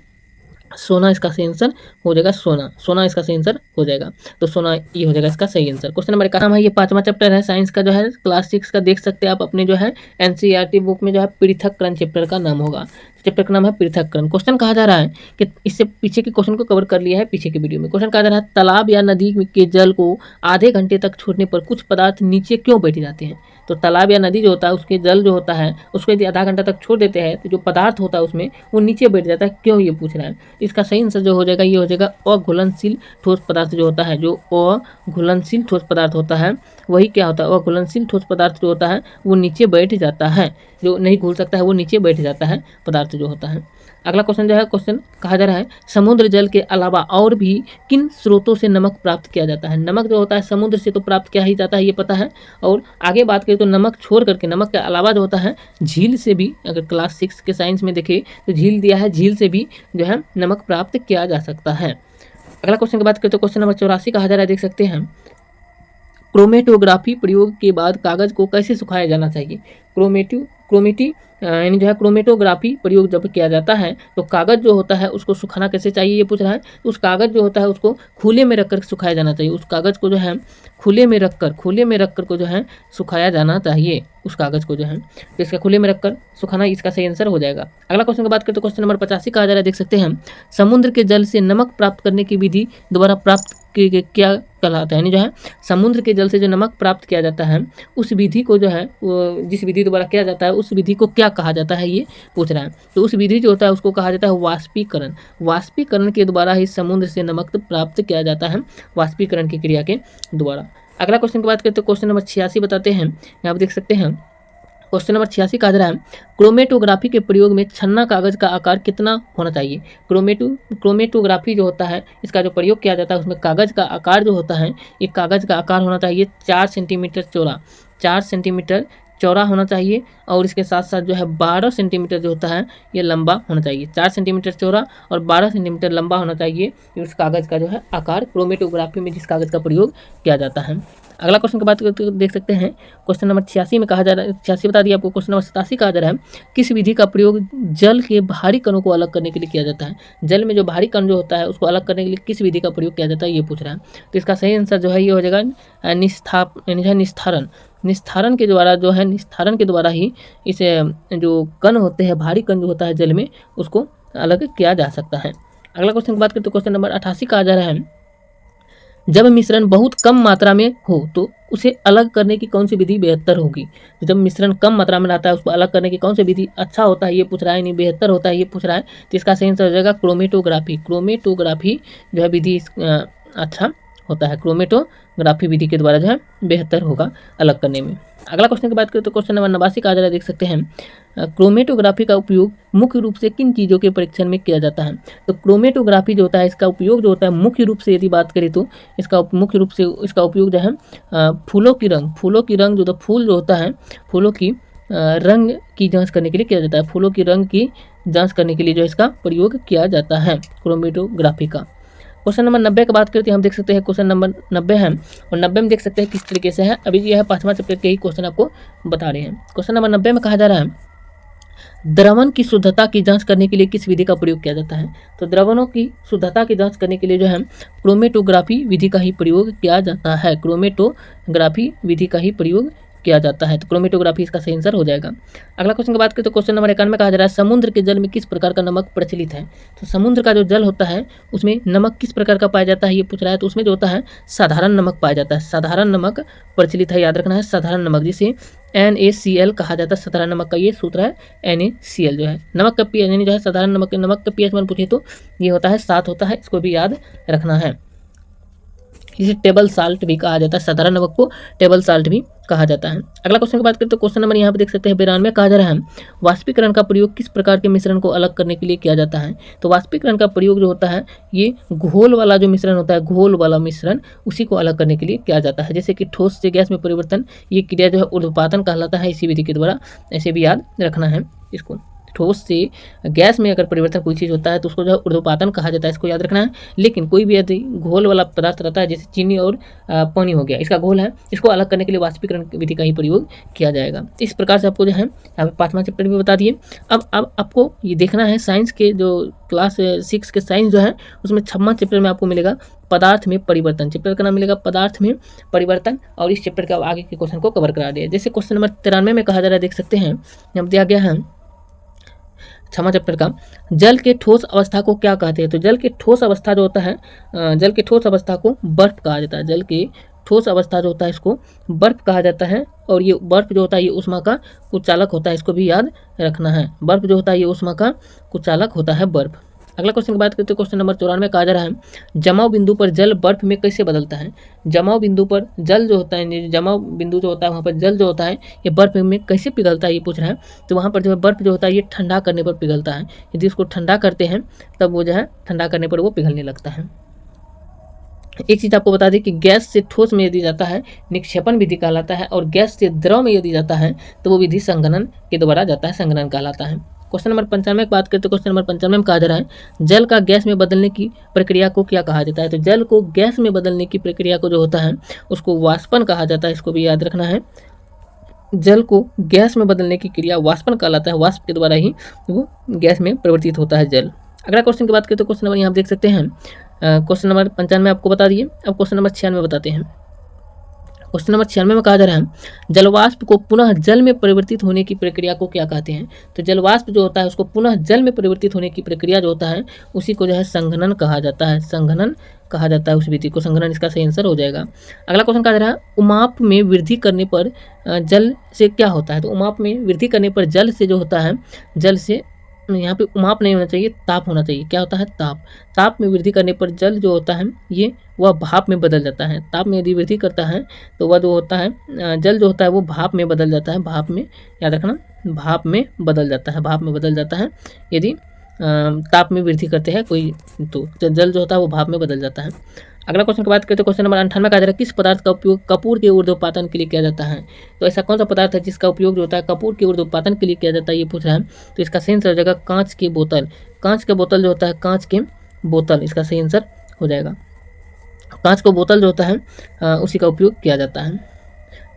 सोना। इसका सही आंसर हो जाएगा सोना। सोना इसका सही आंसर हो जाएगा, तो सोना ये हो जाएगा इसका सही आंसर। क्वेश्चन नंबर 91 है, ये 5वां चैप्टर है साइंस का जो है क्लास 6 का, देख सकते हैं आप अपने जो है एनसीईआरटी बुक में जो है पृथक्करण चैप्टर का नाम होगा। चैप्टर का नाम है पृथक्करण। क्वेश्चन कहा जा रहा है कि इससे पीछे के क्वेश्चन को कवर कर लिया है पीछे के वीडियो में। क्वेश्चन कहा जा रहा है तालाब या नदी के जल को आधे घंटे तक छोड़ने पर कुछ पदार्थ नीचे क्यों बैठ जाते हैं? तो तालाब या नदी जो होता है उसके जल जो होता है उसको यदि आधा घंटा तक छोड़ देते हैं तो जो पदार्थ होता है उसमें वो नीचे बैठ जाता है, क्यों ये पूछ रहा है। इसका सही आंसर जो हो जाएगा ये हो जाएगा अघुलनशील ठोस पदार्थ जो होता है, जो अघुलनशील ठोस पदार्थ होता है वही क्या होता है, अघुलनशील ठोस पदार्थ जो होता है वो नीचे बैठ जाता है, जो नहीं घुल सकता है वो नीचे बैठ जाता है पदार्थ जो होता है। अगला क्वेश्चन जो है क्वेश्चन कहा जा रहा है समुद्र जल के अलावा और भी किन स्रोतों से नमक प्राप्त किया जाता है? नमक जो होता है समुद्र से तो प्राप्त किया ही जाता है ये पता है, और आगे बात करें तो नमक छोड़ करके नमक के अलावा जो होता है झील से भी, अगर क्लास 6 के साइंस में देखें तो झील दिया है, झील से भी जो है नमक प्राप्त किया जा सकता है। अगला क्वेश्चन की बात करें तो क्वेश्चन नंबर 84 कहा जा रहा है, देख सकते हैं क्रोमेटोग्राफी प्रयोग के बाद कागज को कैसे सुखाया जाना चाहिए? यानी जो है क्रोमेटोग्राफी प्रयोग जब किया जाता है तो कागज जो होता है उसको सुखाना कैसे चाहिए ये पूछ रहा है। तो उस कागज जो होता है उसको खुले में रखकर सुखाया जाना चाहिए। उस कागज को जो है खुले में रखकर को जो है सुखाया जाना चाहिए उस कागज को जो है, तो इसका खुले में रखकर सुखाना इसका सही आंसर हो जाएगा। अगला क्वेश्चन की बात करें तो क्वेश्चन नंबर 85 कहा जा रहा है, देख सकते हैं समुद्र के जल से नमक प्राप्त करने की विधि द्वारा प्राप्त क्या कहलाता है? यानी जो है समुद्र के जल से जो नमक प्राप्त किया जाता है उस विधि को जो है जिस विधि द्वारा किया जाता है उस विधि को क्या कहा जाता है ये पूछ रहा है। तो उस विधि जो होता है उसको कहा जाता है वाष्पीकरण। वाष्पीकरण के द्वारा ही समुद्र से नमक प्राप्त किया जाता है, वाष्पीकरण की क्रिया के द्वारा। अगला क्वेश्चन की बात करते हैं क्वेश्चन नंबर 86 बताते हैं, यहाँ पर देख सकते हैं क्वेश्चन नंबर 86 कहा जा रहा है क्रोमेटोग्राफी के प्रयोग में छन्ना कागज का आकार कितना होना चाहिए? क्रोमेटोग्राफी जो होता है इसका जो प्रयोग किया जाता है उसमें कागज का आकार जो होता है ये कागज का आकार होना चाहिए 4 सेंटीमीटर चौड़ा, 4 सेंटीमीटर चौड़ा होना चाहिए, और इसके साथ साथ जो है 12 सेंटीमीटर जो होता है ये लंबा होना चाहिए। 4 सेंटीमीटर चौड़ा और 12 सेंटीमीटर लंबा होना चाहिए उस कागज़ का जो है आकार, क्रोमेटोग्राफी में जिस कागज़ का प्रयोग किया जाता है। अगला क्वेश्चन की बात करते देख सकते हैं क्वेश्चन नंबर 86 में कहा जा रहा है, 86 बता दिया आपको। क्वेश्चन नंबर 87 कहा जा रहा है किस विधि का प्रयोग जल के भारी कणों को अलग करने के लिए किया जाता है? जल में जो भारी कण जो होता है उसको अलग करने के लिए किस विधि का प्रयोग किया जाता है ये पूछ रहा है। तो इसका सही आंसर जो है ये हो जाएगा निस्तारण। निस्तारण के द्वारा जो है निस्तारण के द्वारा ही इस जो कण होते हैं भारी कण जो होता है जल में उसको अलग किया जा सकता है। अगला क्वेश्चन की बात करें तो क्वेश्चन नंबर 88 कहा जा रहा है जब मिश्रण बहुत कम मात्रा में हो तो उसे अलग करने की कौन सी विधि बेहतर होगी? जब मिश्रण कम मात्रा में रहता है उसको अलग करने की कौन सी विधि अच्छा होता है ये पूछ रहा है, नहीं बेहतर होता है ये पूछ रहा है। तो इसका सही आंसर हो जाएगा क्रोमेटोग्राफी। क्रोमेटोग्राफी जो है विधि अच्छा होता है, क्रोमेटोग्राफी विधि के द्वारा जो है बेहतर होगा अलग करने में। अगला क्वेश्चन की बात करें तो क्वेश्चन नंबर 89 का आ जा रहा है, देख सकते हैं क्रोमेटोग्राफी का उपयोग मुख्य रूप से किन चीज़ों के परीक्षण में किया जाता है? तो क्रोमेटोग्राफी जो होता है इसका उपयोग जो होता है मुख्य रूप से यदि बात करें तो इसका मुख्य रूप से इसका उपयोग जो है फूलों की रंग जो फूल जो होता है फूलों की रंग की जांच करने के लिए किया जाता है। फूलों की रंग की जांच करने के लिए जो इसका प्रयोग किया जाता है क्रोमेटोग्राफी का। क्वेश्चन नंबर 90 की बात करते हैं, हम देख सकते हैं क्वेश्चन नंबर 90 है और 90 में देख सकते हैं किस तरीके से है। अभी यह है 5वां चैप्टर के ही क्वेश्चन आपको बता रहे हैं। क्वेश्चन नंबर 90 में कहा जा रहा है द्रवण की शुद्धता की जांच करने के लिए किस विधि का प्रयोग किया जाता है? तो द्रवणों की शुद्धता की जांच करने के लिए जो है क्रोमेटोग्राफी विधि का ही प्रयोग किया जाता है। क्रोमेटोग्राफी विधि का ही प्रयोग किया जाता है, तो क्रोमेटोग्राफी इसका सही आंसर हो जाएगा। अगला क्वेश्चन की बात करें तो क्वेश्चन नंबर 91 में कहा जा रहा है समुद्र के जल में किस प्रकार का नमक प्रचलित है? तो समुद्र का जो जल होता है उसमें नमक किस प्रकार का पाया जाता है ये पूछ रहा है। तो उसमें जो होता है साधारण नमक पाया जाता है, साधारण नमक प्रचलित है, याद रखना है साधारण नमक, जिसे NaCl कहा जाता है। साधारण नमक का ये सूत्र है NaCl जो है। नमक का pH यानी जो है साधारण नमक का pH मान पूछे तो ये होता है 7 होता है, इसको भी याद रखना है। इसे टेबल साल्ट भी कहा जाता है, साधारण नमक को टेबल साल्ट भी कहा जाता है। अगला क्वेश्चन की बात करें तो क्वेश्चन नंबर यहाँ पे देख सकते हैं 92 कहा जा रहा है वाष्पीकरण का प्रयोग किस प्रकार के मिश्रण को अलग करने के लिए किया जाता है? तो वाष्पीकरण का प्रयोग जो होता है ये घोल वाला जो मिश्रण होता है, घोल वाला मिश्रण उसी को अलग करने के लिए किया जाता है। जैसे कि ठोस से गैस में परिवर्तन, ये क्रिया जो है ऊर्ध्वपातन कहलाता है, इसी विधि के द्वारा, ऐसे भी याद रखना है इसको। ठोस से गैस में अगर परिवर्तन कोई चीज़ होता है तो उसको जो है ऊर्ध्वपातन कहा जाता है, इसको याद रखना है। लेकिन कोई भी यदि घोल वाला पदार्थ रहता है, जैसे चीनी और पानी हो गया, इसका घोल है, इसको अलग करने के लिए वाष्पीकरण विधि का ही प्रयोग किया जाएगा। इस प्रकार से आपको जो है यहाँ पे 5वां चैप्टर भी बता दिए। अब आपको ये देखना है साइंस के जो क्लास 6 के साइंस जो है उसमें 6वां चैप्टर में आपको मिलेगा पदार्थ में परिवर्तन। चैप्टर का नाम मिलेगा पदार्थ में परिवर्तन, और इस चैप्टर का आगे के क्वेश्चन को कवर करा दिया। जैसे क्वेश्चन नंबर 93 में कहा जा रहा है, देख सकते हैं यहाँ दिया गया है 6वां चैप्टर का, जल के ठोस अवस्था को क्या कहते हैं। तो जल के ठोस अवस्था जो होता है, जल के ठोस अवस्था को बर्फ कहा जाता है। जल के ठोस अवस्था जो होता है इसको बर्फ कहा जाता है, और ये बर्फ जो होता है ये ऊष्मा का कुचालक होता है, इसको भी याद रखना है। बर्फ जो होता है ये ऊष्मा का कुचालक होता है बर्फ। अगला क्वेश्चन की बात करते हैं, क्वेश्चन नंबर 94 कहा जा रहा है, जमाव बिंदु पर जल बर्फ में कैसे बदलता है। जमाव बिंदु पर जल जो होता है, जमाव बिंदु जो होता है वहाँ पर जल जो होता है ये बर्फ में कैसे पिघलता है ये पूछ रहा है। तो वहाँ पर जो है बर्फ जो होता है ये ठंडा करने पर पिघलता है। यदि उसको ठंडा करते हैं तब वो जो है ठंडा करने पर वो पिघलने लगता है। एक चीज़ आपको बता दें कि गैस से ठोस में यदि जाता है निक्षेपण विधि कहलाता है, और गैस से द्रव में यदि जाता है तो वो विधि संघनन के द्वारा जाता है, संघनन कहलाता है। क्वेश्चन नंबर 95 की बात करते हैं। क्वेश्चन नंबर 95 में कहा जा रहा है, जल का गैस में बदलने की प्रक्रिया को क्या कहा जाता है। तो जल को गैस में बदलने की प्रक्रिया को जो होता है उसको वाष्पन कहा जाता है, इसको भी याद रखना है। जल को गैस में बदलने की क्रिया वाष्पन कहलाता है, वाष्प के द्वारा ही वो गैस में परिवर्तित होता है जल। अगला क्वेश्चन की बात करें तो क्वेश्चन नंबर यहाँ देख सकते हैं, क्वेश्चन नंबर 95 आपको बता दिए। अब क्वेश्चन नंबर 96 बताते हैं। क्वेश्चन नंबर 96 में कहा जा रहा है, जलवाष्प को पुनः जल में परिवर्तित होने की प्रक्रिया को क्या कहते हैं। तो जलवाष्प जो होता है उसको पुनः जल में परिवर्तित होने की प्रक्रिया जो होता है उसी को जो है संघनन कहा जाता है, संघनन कहा जाता है उस विधि को, संघनन इसका सही आंसर हो जाएगा। अगला क्वेश्चन कहा जा रहा है, उमाप में वृद्धि करने पर जल से क्या होता है। तो उमाप में वृद्धि करने पर जल से जो होता है, जल से यहाँ पे उमाप नहीं होना चाहिए, ताप होना चाहिए। क्या होता है, ताप। ताप में वृद्धि करने पर जल जो होता है ये वह भाप में बदल जाता है। ताप में यदि वृद्धि करता है तो वह जो होता है जल जो होता है वो भाप में बदल जाता है, भाप में, याद रखना, भाप में बदल जाता है, भाप में बदल जाता है। यदि ताप में वृद्धि करते हैं कोई तो जल जो होता है वो भाप में बदल जाता है। अगला क्वेश्चन की बात करते हैं, क्वेश्चन नंबर 98 का आ जा रहा है, किस पदार्थ का उपयोग कपूर के ऊर्ध्वपातन के लिए किया जाता है। तो ऐसा कौन सा पदार्थ है जिसका उपयोग जो होता है कपूर के ऊर्ध्वपातन के लिए किया जाता है ये पूछ रहा है। तो इसका सही आंसर हो जाएगा कांच की बोतल। कांच का बोतल जो होता है, कांच के बोतल, इसका सही आंसर हो जाएगा। कांच का बोतल जो होता है उसी का उपयोग किया जाता है।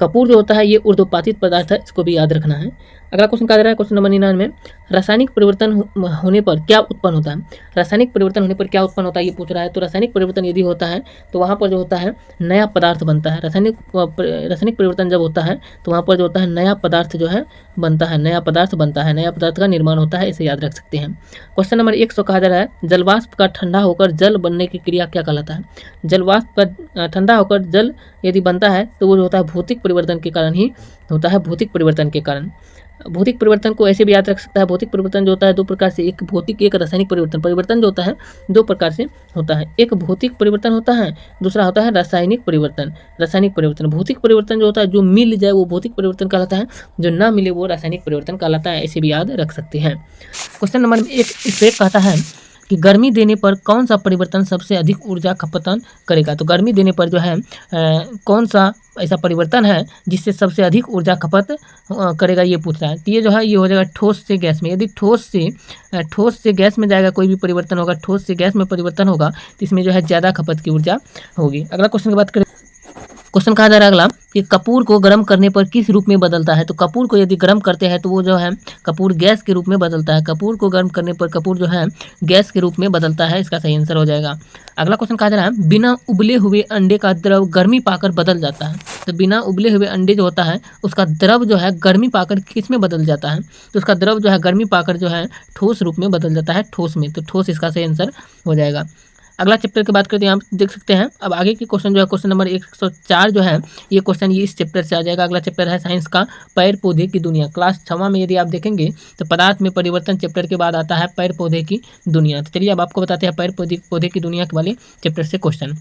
कपूर जो होता है ये ऊर्ध्वपातित पदार्थ है, इसको भी याद रखना है। अगला क्वेश्चन कहा जा रहा है, क्वेश्चन नंबर 99, रासायनिक परिवर्तन होने पर क्या उत्पन्न होता है। रासायनिक परिवर्तन होने पर क्या उत्पन्न होता है ये पूछ रहा है। तो रासायनिक परिवर्तन यदि होता है तो वहाँ पर जो होता है नया पदार्थ बनता है। रासायनिक परिवर्तन जब होता है तो वहाँ पर जो होता है नया पदार्थ जो है बनता है, नया पदार्थ बनता है, नया पदार्थ का निर्माण होता है, इसे याद रख सकते हैं। क्वेश्चन नंबर 100 कहा जा रहा है, जलवाष्प का ठंडा होकर जल बनने की क्रिया क्या कहलाता है। जलवाष्प का ठंडा होकर जल यदि बनता है तो वो जो होता है भौतिक परिवर्तन के कारण ही होता है, भौतिक परिवर्तन के कारण। भौतिक परिवर्तन को ऐसे भी याद रख सकता है, भौतिक परिवर्तन जो होता है दो प्रकार से, एक भौतिक एक रासायनिक परिवर्तन। परिवर्तन जो होता है दो प्रकार से होता है, एक भौतिक परिवर्तन होता है, दूसरा होता है रासायनिक परिवर्तन। रासायनिक परिवर्तन, भौतिक परिवर्तन जो होता है जो मिल जाए वो भौतिक परिवर्तन कहलाता है, जो ना मिले वो रासायनिक परिवर्तन कहलाता है, ऐसे भी याद रख सकते हैं। क्वेश्चन नंबर 1 कहता है कि गर्मी देने पर कौन सा परिवर्तन सबसे अधिक ऊर्जा खपत करेगा। तो गर्मी देने पर जो है कौन सा ऐसा परिवर्तन है जिससे सबसे अधिक ऊर्जा खपत करेगा ये पूछ रहा है। तो ये जो है ये हो जाएगा ठोस से गैस में। यदि ठोस से गैस में जाएगा कोई भी परिवर्तन होगा, ठोस से गैस में परिवर्तन होगा तो इसमें जो है ज़्यादा खपत की ऊर्जा होगी। अगला क्वेश्चन की बात करें, क्वेश्चन कहा जा रहा है अगला कि कपूर को गर्म करने पर किस रूप में बदलता है। तो कपूर को यदि गर्म करते हैं तो वो जो है कपूर गैस के रूप में बदलता है। कपूर को गर्म करने पर कपूर जो है गैस के रूप में बदलता है, इसका सही आंसर हो जाएगा। अगला क्वेश्चन कहा जा रहा है, बिना उबले हुए अंडे का द्रव गर्मी पाकर बदल जाता है। तो बिना उबले हुए अंडे जो होता है उसका द्रव जो है गर्मी पाकर किस में बदल जाता है। तो उसका द्रव जो है गर्मी पाकर जो है ठोस रूप में बदल जाता है, ठोस में। तो ठोस इसका सही आंसर हो जाएगा। अगला चैप्टर की बात करते हैं, यहाँ देख सकते हैं। अब आगे के क्वेश्चन जो है क्वेश्चन नंबर 104 जो है ये क्वेश्चन ये इस चैप्टर से आ जाएगा। अगला चैप्टर है साइंस का पेड़ पौधे की दुनिया। क्लास 6 में यदि आप देखेंगे तो पदार्थ में परिवर्तन चैप्टर के बाद आता है पेड़ पौधे की दुनिया। तो चलिए अब आपको बताते हैं पेड़ पौधे की दुनिया के वाले चैप्टर से क्वेश्चन।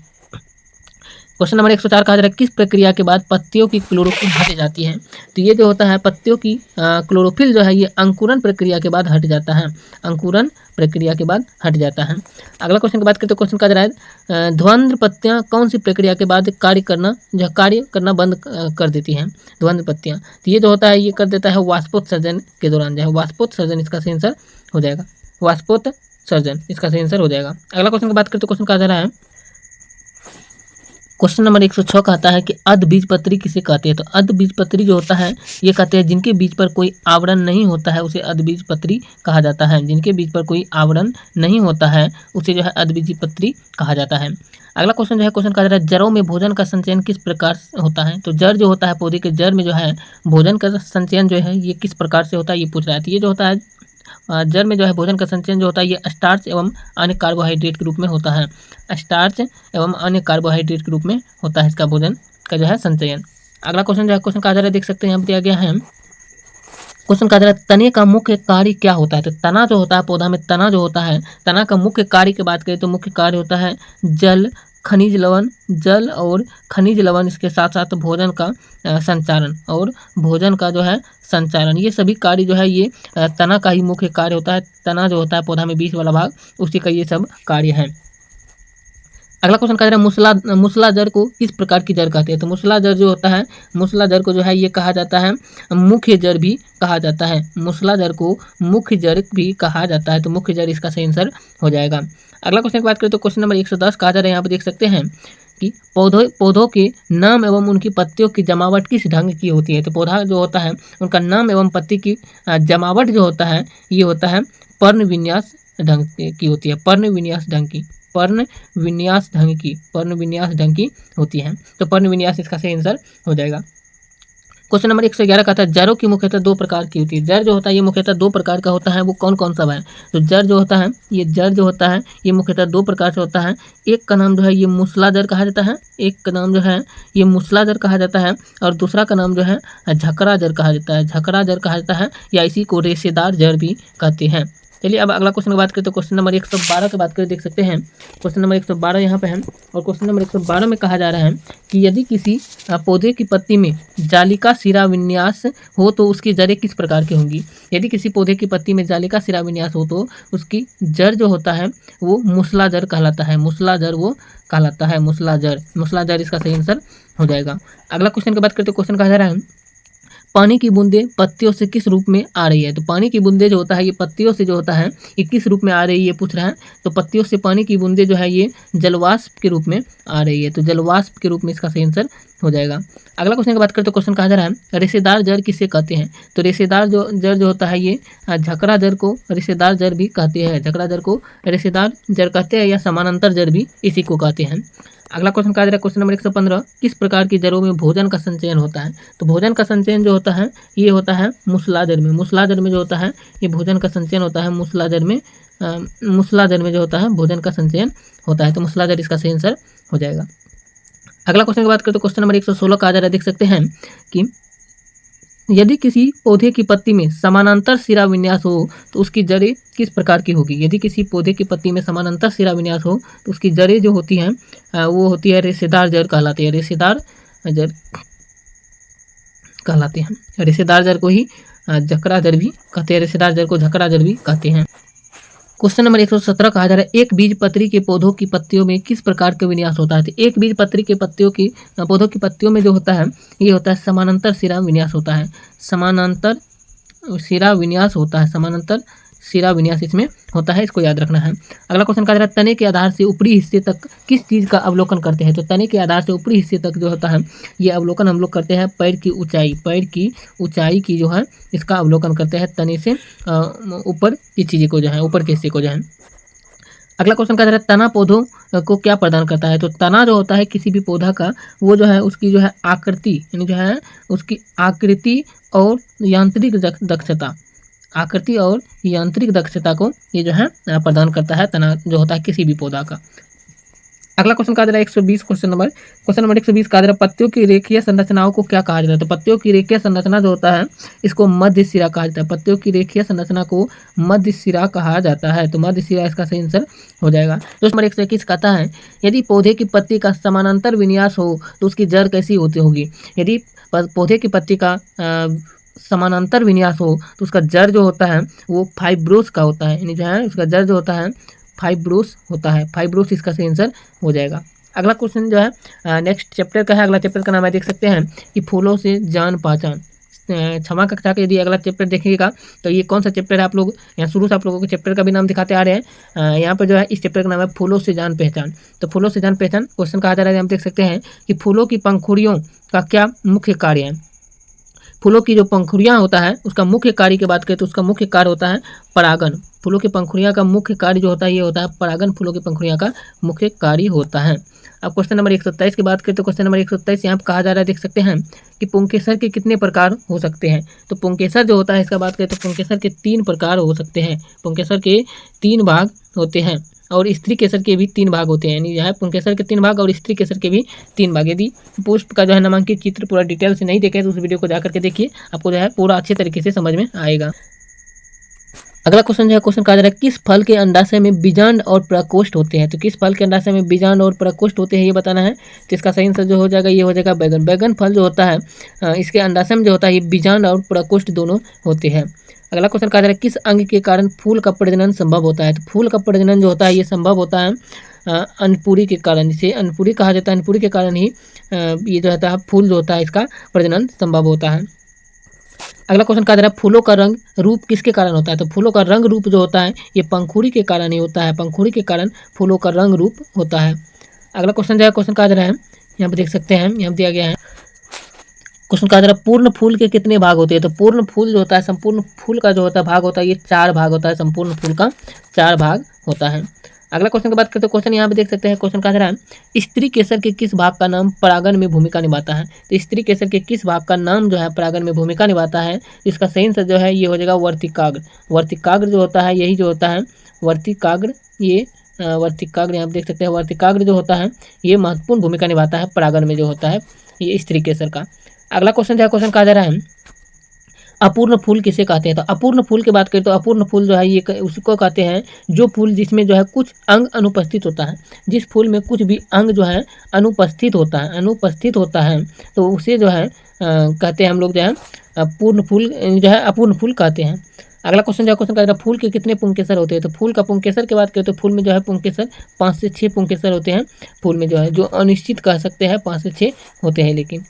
क्वेश्चन नंबर 104 कहा जा रहा है किस प्रक्रिया के बाद पत्तियों की क्लोरोफिल हट जाती है। तो ये जो होता है पत्तियों की क्लोरोफिल जो है ये अंकुरन प्रक्रिया के बाद हट जाता है, अंकुरन प्रक्रिया के बाद हट जाता है। अगला क्वेश्चन की बात करते हैं, क्वेश्चन कहा जा रहा है ध्वंद्र पत्तियां कौन सी प्रक्रिया के बाद कार्य करना बंद कर देती हैं। ध्वंद्र पत्तियां, तो ये जो होता है ये कर देता है वाष्पोत्सर्जन के दौरान, जो है वाष्पोत्सर्जन इसका सही आंसर हो जाएगा, वाष्पोत्सर्जन इसका सही आंसर हो जाएगा। अगला क्वेश्चन की बात करते हैं, क्वेश्चन कहा जा रहा है क्वेश्चन नंबर 106 कहता है कि अधबीजपत्री किसे कहते हैं। तो अधबीजपत्री जो होता है ये कहते हैं जिनके बीज पर कोई आवरण नहीं होता है उसे अधबीजपत्री कहा जाता है। जिनके बीज पर कोई आवरण नहीं होता है उसे जो है अधबीजपत्री कहा जाता है। अगला क्वेश्चन जो है क्वेश्चन कहा जा रहा है जड़ों में भोजन का संचयन किस प्रकार से होता है। तो जड़ जो होता है पौधे के जड़ में जो है भोजन का संचयन जो है ये किस प्रकार से होता है ये पूछ रहा है। तो ये जो होता है जड़ में जो है भोजन का संचयन जो होता है ये स्टार्च एवं अन्य कार्बोहाइड्रेट के रूप में होता है। स्टार्च एवं अन्य कार्बोहाइड्रेट के रूप में होता है इसका भोजन का जो है संचयन। अगला क्वेश्चन जो है क्वेश्चन कहा जा रहा है देख सकते हैं यहाँ पर दिया गया है, क्वेश्चन कहा जा रहा है तने का मुख्य कार्य क्या होता है। तो तना जो होता है पौधा में तना जो होता है तना का मुख्य कार्य की बात करें तो मुख्य कार्य होता है जल खनिज लवण, जल और खनिज लवण इसके साथ साथ भोजन का संचारण और भोजन का जो है संचारण, ये सभी कार्य जो है ये तना का ही मुख्य कार्य होता है। तना जो होता है पौधा में बीच वाला भाग उसी का ये सब कार्य है। अगला क्वेश्चन कह रहा है मूसला जड़ को किस प्रकार की जड़ कहते हैं। तो मूसला जड़ जो होता है मूसला जड़ को जो है ये कहा जाता है मुख्य जड़ भी कहा जाता है। मूसला जड़ को मुख्य जड़ भी कहा जाता है, तो मुख्य जड़ इसका सही आंसर हो जाएगा। अगला क्वेश्चन की बात करें तो क्वेश्चन नंबर 110 कहा जा रहा है यहाँ पर देख सकते हैं कि पौधों के नाम एवं उनकी पत्तियों की जमावट किस ढंग की होती है। तो पौधा जो होता है उनका नाम एवं पत्ती की जमावट जो होता है ये होता है पर्ण विन्यास ढंग की होती है, पर्ण विन्यास ढंग की, पर्ण विन्यास ढंग की होती है। तो पर्ण विन्यास इसका सही आंसर हो जाएगा। क्वेश्चन नंबर 111 कहता है जड़ों की मुख्यतः दो प्रकार की होती है। जड़ जो होता है ये मुख्यतः दो प्रकार का होता है, वो कौन कौन सा है। तो जड़ जो होता है ये मुख्यतः दो प्रकार से होता है। एक का नाम जो है ये मूसला जड़ कहा जाता है, एक का नाम जो है ये मूसला जड़ कहा जाता है और दूसरा का नाम जो है झकरा जड़ कहा जाता है, झकरा जड़ कहा जाता है या इसी को रेशेदार जड़ भी कहते हैं। चलिए अब अगला क्वेश्चन की बात करें तो क्वेश्चन नंबर 112 की बात करें देख सकते हैं। क्वेश्चन नंबर 112 यहाँ पे है और क्वेश्चन नंबर 112 में कहा जा रहा है कि यदि किसी पौधे की पत्ती में जालिका सिरा विन्यास हो तो उसकी जड़ें किस प्रकार की होंगी। यदि किसी पौधे की पत्ती में जालिका सिरा विन्यास हो तो उसकी जड़ जो होता है वो मूसला जड़ कहलाता है, मूसला जड़ वो कहलाता है, मूसला जड़ इसका सही आंसर हो जाएगा। अगला क्वेश्चन की बात करते क्वेश्चन कहा जा रहा है पानी की बूंदें पत्तियों से किस रूप में आ रही है। तो पानी की बूंदें जो होता है ये पत्तियों से जो होता है ये किस रूप में आ रही है ये पूछ रहा है। तो पत्तियों से पानी की बूंदें जो है ये जलवाष्प के रूप में आ रही है, तो जलवाष्प के रूप में इसका सही आंसर हो जाएगा। अगला क्वेश्चन की बात करते तो क्वेश्चन कहा जा रहा है रेशेदार जड़ किसे कहते हैं। तो रेशेदार जड़ जो होता है ये झकरा जड़ को रेशेदार जड़ भी कहते हैं, झकरा जड़ को रेशेदार जड़ कहते हैं या समानांतर जड़ भी इसी को कहते हैं। अगला क्वेश्चन कहा जा रहा है क्वेश्चन नंबर 115 किस प्रकार की जड़ों में भोजन का संचयन होता है। तो भोजन का संचयन जो होता है ये होता है मूसला जड़ में, मूसला जड़ में जो होता है ये भोजन का संचयन होता है, मूसला जड़ में जो होता है भोजन का संचयन होता है, तो मूसला जड़ इसका सही आंसर हो जाएगा। अगला क्वेश्चन की बात करें तो क्वेश्चन नंबर 116 कहा जा रहा है देख सकते हैं कि यदि किसी पौधे की पत्ती में समानांतर सिरा विन्यास हो तो उसकी जड़ें किस प्रकार की होगी। यदि किसी पौधे की पत्ती में समानांतर सिरा विन्यास हो तो उसकी जड़ें जो होती हैं वो होती है रेशेदार जड़ कहलाती है, रेशेदार जड़ कहलाते हैं। रेशेदार जड़ को ही झकरा जड़ भी कहते हैं, रेशेदार जड़ को झकरा जड़ भी कहते हैं। क्वेश्चन नंबर 117 कहा जा रहा है एक बीज पत्री के पौधों की पत्तियों में किस प्रकार का विन्यास होता है। तो एक बीज पत्री के पौधों की पत्तियों में जो होता है ये होता है समानांतर सिरा विन्यास होता है, समानांतर सिरा विन्यास होता है, समानांतर सिरा विन्यास इसमें होता है, इसको याद रखना है। अगला क्वेश्चन कहा जा रहा है तने के आधार से ऊपरी हिस्से तक किस चीज़ का अवलोकन करते हैं। तो तने के आधार से ऊपरी हिस्से तक जो होता है ये अवलोकन हम लोग करते हैं पैर की ऊंचाई की जो है इसका अवलोकन करते हैं तने से ऊपर की चीज़ें को जो है ऊपर के हिस्से को जो है। अगला क्वेश्चन कहा जा रहा है तना पौधों को क्या प्रदान करता है। तो तना जो होता है किसी भी पौधा का वो जो है उसकी जो है आकृति यानी जो है उसकी आकृति और यांत्रिक दक्षता, आकृति और यांत्रिक दक्षता को ये जो है प्रदान करता है तना जो होता है किसी भी पौधा का। अगला क्वेश्चन कहा जा रहा है 120 क्वेश्चन नंबर 120 कहा जा रहा है पत्तियों की रेखीय संरचनाओं को क्या कहा जाता है। तो पत्तियों की रेखीय संरचना जो होता है इसको मध्य सिरा कहा जाता है। पत्तियों की रेखीय संरचना को मध्य सिरा कहा जाता है। तो मध्य सिरा इसका सही आंसर हो जाएगा। तो नंबर 121 कहता है यदि पौधे की पत्ती का समानांतर विन्यास हो तो उसकी जड़ कैसी होती होगी। यदि पौधे की पत्ती का समानांतर विन्यास हो तो उसका जड़ जो होता है वो फाइब्रोस का होता है, यानी जो है उसका जड़ जो होता है फाइब्रोस होता है। फाइब्रोस इसका सही आंसर हो जाएगा। अगला क्वेश्चन जो है नेक्स्ट चैप्टर का है। अगला चैप्टर का नाम है, देख सकते हैं कि फूलों से जान पहचान। क्षमा कक्षा का यदि अगला चैप्टर देखिएगा तो ये कौन सा चैप्टर है, आप लोग यहाँ शुरू से आप लोगों को चैप्टर का भी नाम दिखाते आ रहे हैं। यहाँ पर जो है इस चैप्टर का नाम है फूलों से जान पहचान। तो फूलों से जान पहचान क्वेश्चन कहा जा रहा है, हम देख सकते हैं कि फूलों की पंखुड़ियों का क्या मुख्य कार्य है। फूलों की जो पंखुड़ियाँ होता है उसका मुख्य कार्य की बात करें तो उसका मुख्य कार्य होता है परागन। फूलों की पंखुड़ियाँ का मुख्य कार्य जो होता है ये होता है परागन। फूलों की पंखुड़ियाँ का मुख्य कार्य होता है। अब क्वेश्चन नंबर 127 की बात करें तो क्वेश्चन नंबर 127 यहाँ पर कहा जा रहा है, देख सकते हैं कि पुंकेसर के कितने प्रकार हो सकते हैं। तो पुंकेसर जो होता है इसका बात करें तो पुंकेसर के 3 प्रकार हो सकते हैं। पुंकेसर के 3 भाग होते हैं और स्त्री केसर के भी 3 भाग होते हैं, यानी जो है पुंकेसर के 3 भाग और स्त्री केसर के भी 3 भाग। यदि पुष्प का जो है नामांकित चित्र पूरा डिटेल से नहीं देखे तो उस वीडियो को जाकर के देखिए, आपको जो है पूरा अच्छे तरीके से समझ में आएगा। अगला क्वेश्चन जो है क्वेश्चन कहा जा रहा है किस फल के अंडाशय में बीजांड और प्रकोष्ठ होते हैं। तो किस फल के अंडाशय में बीजांड और प्रकोष्ठ होते हैं ये बताना है। तो इसका सही आंसर जो हो जाएगा ये हो जाएगा बैगन। बैगन फल जो होता है इसके अंडाशय में जो होता है ये बीजांड और प्रकोष्ठ दोनों होते हैं। अगला क्वेश्चन कहा जा रहा है किस अंग के कारण फूल का प्रजनन संभव होता है। तो फूल का प्रजनन जो होता है ये संभव होता है अनपुरी के कारण, जिसे अनपुरी कहा जाता है। अनपुरी के कारण ही ये जो होता है फूल जो होता है इसका प्रजनन संभव होता है। अगला क्वेश्चन कहा जा रहा है फूलों का रंग रूप किसके कारण होता है। तो फूलों का रंग रूप जो होता है ये पंखुड़ी के कारण ही होता है। पंखुड़ी के कारण फूलों का रंग रूप होता है। अगला क्वेश्चन जो है क्वेश्चन कहा जा रहा है, यहाँ पे देख सकते हैं यहाँ दिया गया है क्वेश्चन कहा जा रहा है पूर्ण फूल के कितने भाग होते हैं। तो पूर्ण फूल जो होता है संपूर्ण फूल का जो होता है भाग होता है ये 4 भाग होता है। संपूर्ण फूल का 4 भाग होता है। अगला क्वेश्चन की बात करते हैं, क्वेश्चन यहाँ पे देख सकते हैं क्वेश्चन कहा जा रहा है स्त्री केसर के किस भाग का नाम परागन में भूमिका निभाता है। तो स्त्री केसर के किस भाग का नाम जो है परागन में भूमिका निभाता है। इसका सही आंसर जो है ये हो जाएगा वर्तिकाग्र। वर्तिकाग्र जो होता है यही जो होता है वर्तिकाग्र, ये वर्तिकाग्र यहाँ पे देख सकते हैं वर्तिकाग्र जो होता है ये महत्वपूर्ण भूमिका निभाता है परागन में जो होता है ये स्त्री केसर का। अगला क्वेश्चन जो है क्वेश्चन कहा जा रहा है अपूर्ण फूल किसे कहते हैं। तो अपूर्ण फूल की बात करें तो अपूर्ण फूल जो है ये उसको कहते हैं जो फूल जिसमें जो है कुछ अंग अनुपस्थित होता है। जिस फूल में कुछ भी अंग जो है अनुपस्थित होता है तो उसे जो है कहते हैं हम लोग जो है पूर्ण फूल जो है अपूर्ण फूल कहते हैं। अगला क्वेश्चन जो है क्वेश्चन कह रहा है फूल के कितने पुंकेसर होते हैं। तो फूल का पुंकेसर की बात करें तो फूल में जो है पुंकेसर 5 से 6 पुंकेसर होते हैं। फूल में जो है जो अनिश्चित कह सकते हैं 5 से 6 होते हैं। लेकिन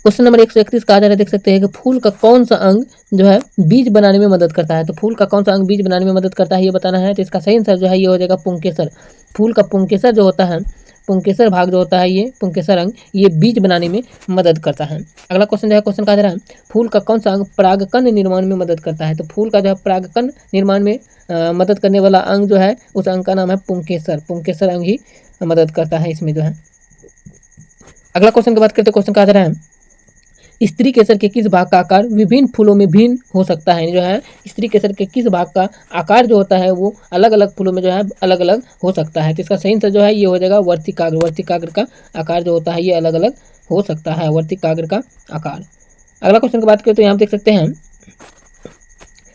क्वेश्चन नंबर 131 कहा जा रहा है, देख सकते हैं कि फूल का कौन सा अंग जो है बीज बनाने में मदद करता है। तो फूल का कौन सा अंग बीज बनाने में मदद करता है ये बताना है। तो इसका सही आंसर जो है ये हो जाएगा पुंकेसर। फूल का पुंकेसर जो होता है पुंकेसर भाग जो होता है ये पुंकेसर अंग ये बीज बनाने में मदद करता है। अगला क्वेश्चन जो है क्वेश्चन कहा जा रहा है फूल का कौन सा अंग परागकण निर्माण में मदद करता है। तो फूल का जो है परागकण निर्माण में मदद करने वाला अंग जो है उस अंग का नाम है पुंकेसर। पुंकेसर अंग ही मदद करता है इसमें जो है। अगला क्वेश्चन की बात करते क्वेश्चन कहा जा रहा है स्त्री केसर के किस भाग का आकार विभिन्न फूलों में भिन्न हो सकता है। जो है स्त्री केसर के किस भाग का आकार जो होता है वो अलग अलग फूलों में जो है अलग अलग हो सकता है। तो इसका सही आंसर जो है ये हो जाएगा वर्तिकाग्र। वर्तिकाग्र का आकार जो होता है ये अलग अलग हो सकता है, वर्तिकाग्र का आकार। अगला क्वेश्चन की बात करें तो यहाँ देख सकते हैं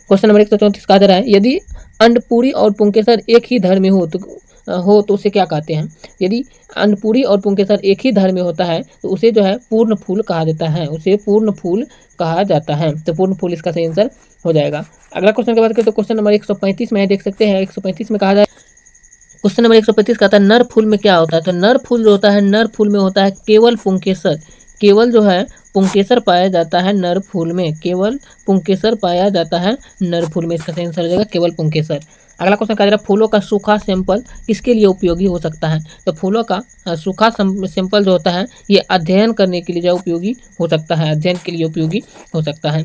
क्वेश्चन नंबर 134 कहा जा रहा है यदि अंडपुरी और पुंकेसर एक ही धर्म में हो तो उसे क्या कहते हैं। यदि अन्नपुरी और पुंकेसर एक ही धर्म में होता है तो उसे जो है पूर्ण फूल कहा जाता है, उसे पूर्ण फूल कहा जाता है। तो पूर्ण फूल इसका सही आंसर हो जाएगा। अगला क्वेश्चन की बात करें तो क्वेश्चन नंबर 135 में देख सकते हैं 135 में कहा जाए क्वेश्चन नंबर 135 कहता है नर फूल में क्या होता है। तो नर फूल जो होता है नर फूल में होता है केवल पुंकेसर। केवल जो है पुंकेसर पाया जाता है नर फूल में, केवल पुंकेसर पाया जाता है नर फूल में। इसका सही आंसर हो जाएगा केवल पुंकेसर। अगला क्वेश्चन कहा जा रहा है फूलों का सूखा सैंपल किसके लिए उपयोगी हो सकता है। तो फूलों का सूखा सैंपल जो होता है ये अध्ययन करने के लिए जो उपयोगी हो सकता है, अध्ययन के लिए उपयोगी हो सकता है।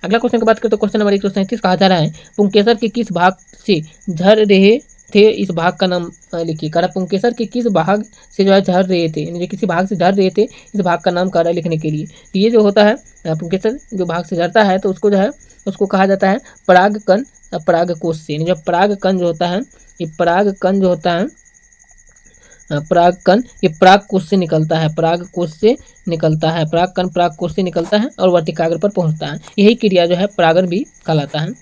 अगला क्वेश्चन की बात करें तो क्वेश्चन नंबर 137 कहा जा रहा है पुंकेसर के किस भाग से झड़ रहे थे, इस भाग का नाम लिखिए। कह रहा पुंकेसर के किस भाग से जो है झड़ रहे थे, यानी किसी भाग से झड़ रहे थे, इस भाग का नाम कह रहा है लिखने के लिए। तो ये जो होता है पुंकेसर जो भाग से झड़ता है तो उसको जो है उसको कहा जाता है परागकण परागकोश से। यानी जो परागकण जो होता है ये परागकण जो होता है परागकण, ये पराग कोश से निकलता है, पराग कोश से निकलता है, परागकण पराग कोश से निकलता है और वर्तिकाग्र पर पहुंचता है। यही क्रिया जो है परागण भी कहलाता है।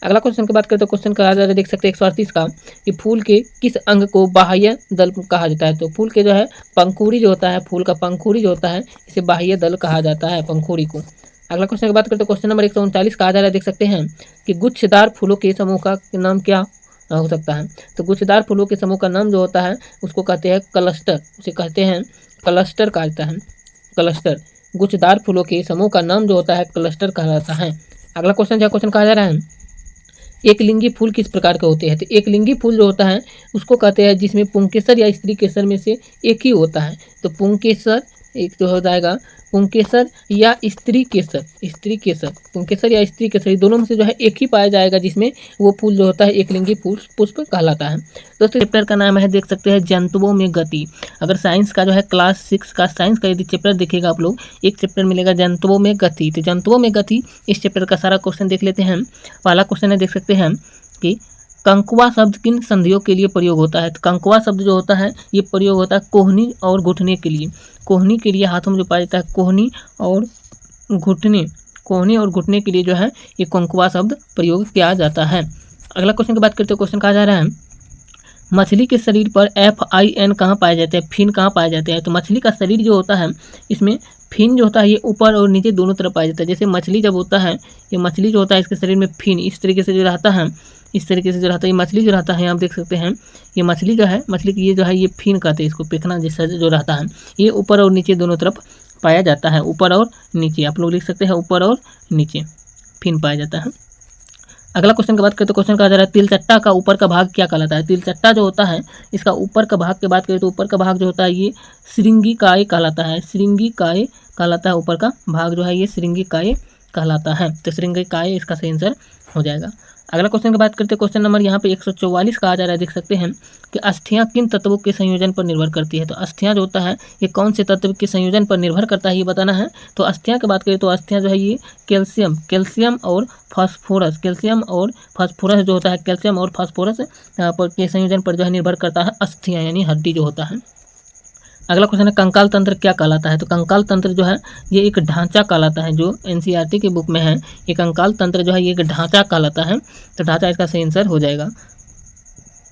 अगला क्वेश्चन की बात करें तो क्वेश्चन कहा जा रहा है, देख सकते हैं 138 का, कि फूल के किस अंग को बाह्य दल कहा जाता है। तो फूल के जो है पंखुड़ी जो होता है, फूल का पंखुड़ी जो होता है, इसे बाह्य दल कहा जाता है, पंखुड़ी को। अगला क्वेश्चन की बात करें तो क्वेश्चन नंबर 139 कहा जा रहा है, देख सकते हैं कि गुच्छदार फूलों के समूह का नाम क्या हो सकता है। तो गुच्छदार फूलों के समूह का नाम जो होता है उसको कहते हैं क्लस्टर, उसे कहते हैं क्लस्टर कहा जाता है, क्लस्टर। गुच्छदार फूलों के समूह का नाम जो होता है क्लस्टर कहलाता है। अगला क्वेश्चन जो क्वेश्चन कहा जा रहा है, एक लिंगी फूल किस प्रकार के होते हैं। तो एक लिंगी फूल जो होता है उसको कहते हैं जिसमें पुंकेसर या स्त्री केसर में से एक ही होता है। तो पुंकेसर एक जो हो जाएगा पुंकेसर या स्त्री केसर, स्त्री केसर, पुंकेसर या स्त्री केसर, ये दोनों में से जो है एक ही पाया जाएगा जिसमें वो फूल जो होता है एक लिंगी फूल पुष्प कहलाता है। दोस्तों चैप्टर का नाम है, देख सकते हैं, जंतुओं में गति। अगर साइंस का जो है क्लास 6 का साइंस का यदि चैप्टर देखिएगा आप लोग, एक चैप्टर मिलेगा जंतुओं में गति। तो जंतुओं में गति इस चैप्टर का सारा क्वेश्चन देख लेते हैं। पहला क्वेश्चन है, देख सकते हैं कि कंकुआ शब्द किन संधियों के लिए प्रयोग होता है। तो कंकुआ शब्द जो होता है ये प्रयोग होता है कोहनी और घुटने के लिए। कोहनी के लिए हाथों में जो पाया जाता है, कोहनी और घुटने, कोहनी और घुटने के लिए जो है ये कंकुआ शब्द प्रयोग किया जाता है। अगला क्वेश्चन की बात करते हैं, क्वेश्चन कहा जा रहा है, मछली के शरीर पर FIN कहाँ पाए जाते हैं, फिन कहाँ पाए जाते हैं। तो मछली का शरीर जो होता है इसमें फिन जो होता है ये ऊपर और नीचे दोनों तरफ पाया जाता है। जैसे मछली जब होता है, ये मछली जो होता है इसके शरीर में फिन इस तरीके से जो रहता है, इस तरीके से जो रहता है, ये मछली जो रहता है आप देख सकते हैं, ये मछली जो है, मछली की ये जो है ये फिन कहते हैं इसको, पेखना जैसा जो रहता है, ये ऊपर और नीचे दोनों तरफ पाया जाता है, ऊपर और नीचे, आप लोग लिख सकते हैं ऊपर और नीचे फिन पाया जाता है। अगला क्वेश्चन की बात करें तो क्वेश्चन कहा जा रहा है, तिलचट्टा का ऊपर का भाग क्या कहलाता है। तिलचट्टा जो होता है इसका ऊपर का भाग की बात करें तो ऊपर का भाग जो होता है ये श्रृंगिकाय कहलाता है, श्रृंगिकाय कहलाता है, ऊपर का भाग जो है ये श्रृंगिकाय कहलाता है। तो श्रृंगिकाय इसका सही आंसर हो जाएगा। अगला क्वेश्चन की बात करते हैं, क्वेश्चन नंबर यहाँ पे 144 कहा जा रहा है, देख सकते हैं कि अस्थियाँ किन तत्वों के संयोजन पर निर्भर करती है। तो अस्थियाँ जो होता है ये कौन से तत्व के संयोजन पर निर्भर करता है ये बताना है। तो अस्थियाँ की बात करें तो अस्थियाँ जो है ये कैल्शियम, कैल्शियम और फास्फोरस, कैल्शियम और फास्फोरस जो होता है, कैल्शियम और फास्फोरस के संयोजन पर जो है निर्भर करता है अस्थियाँ, यानी हड्डी जो होता है। अगला क्वेश्चन है, कंकाल तंत्र क्या कहलाता है। तो कंकाल तंत्र जो है ये एक ढांचा कहलाता है, जो NCERT के बुक में है, ये कंकाल तंत्र जो है ये एक ढांचा कहलाता है। तो ढांचा इसका सही आंसर हो जाएगा।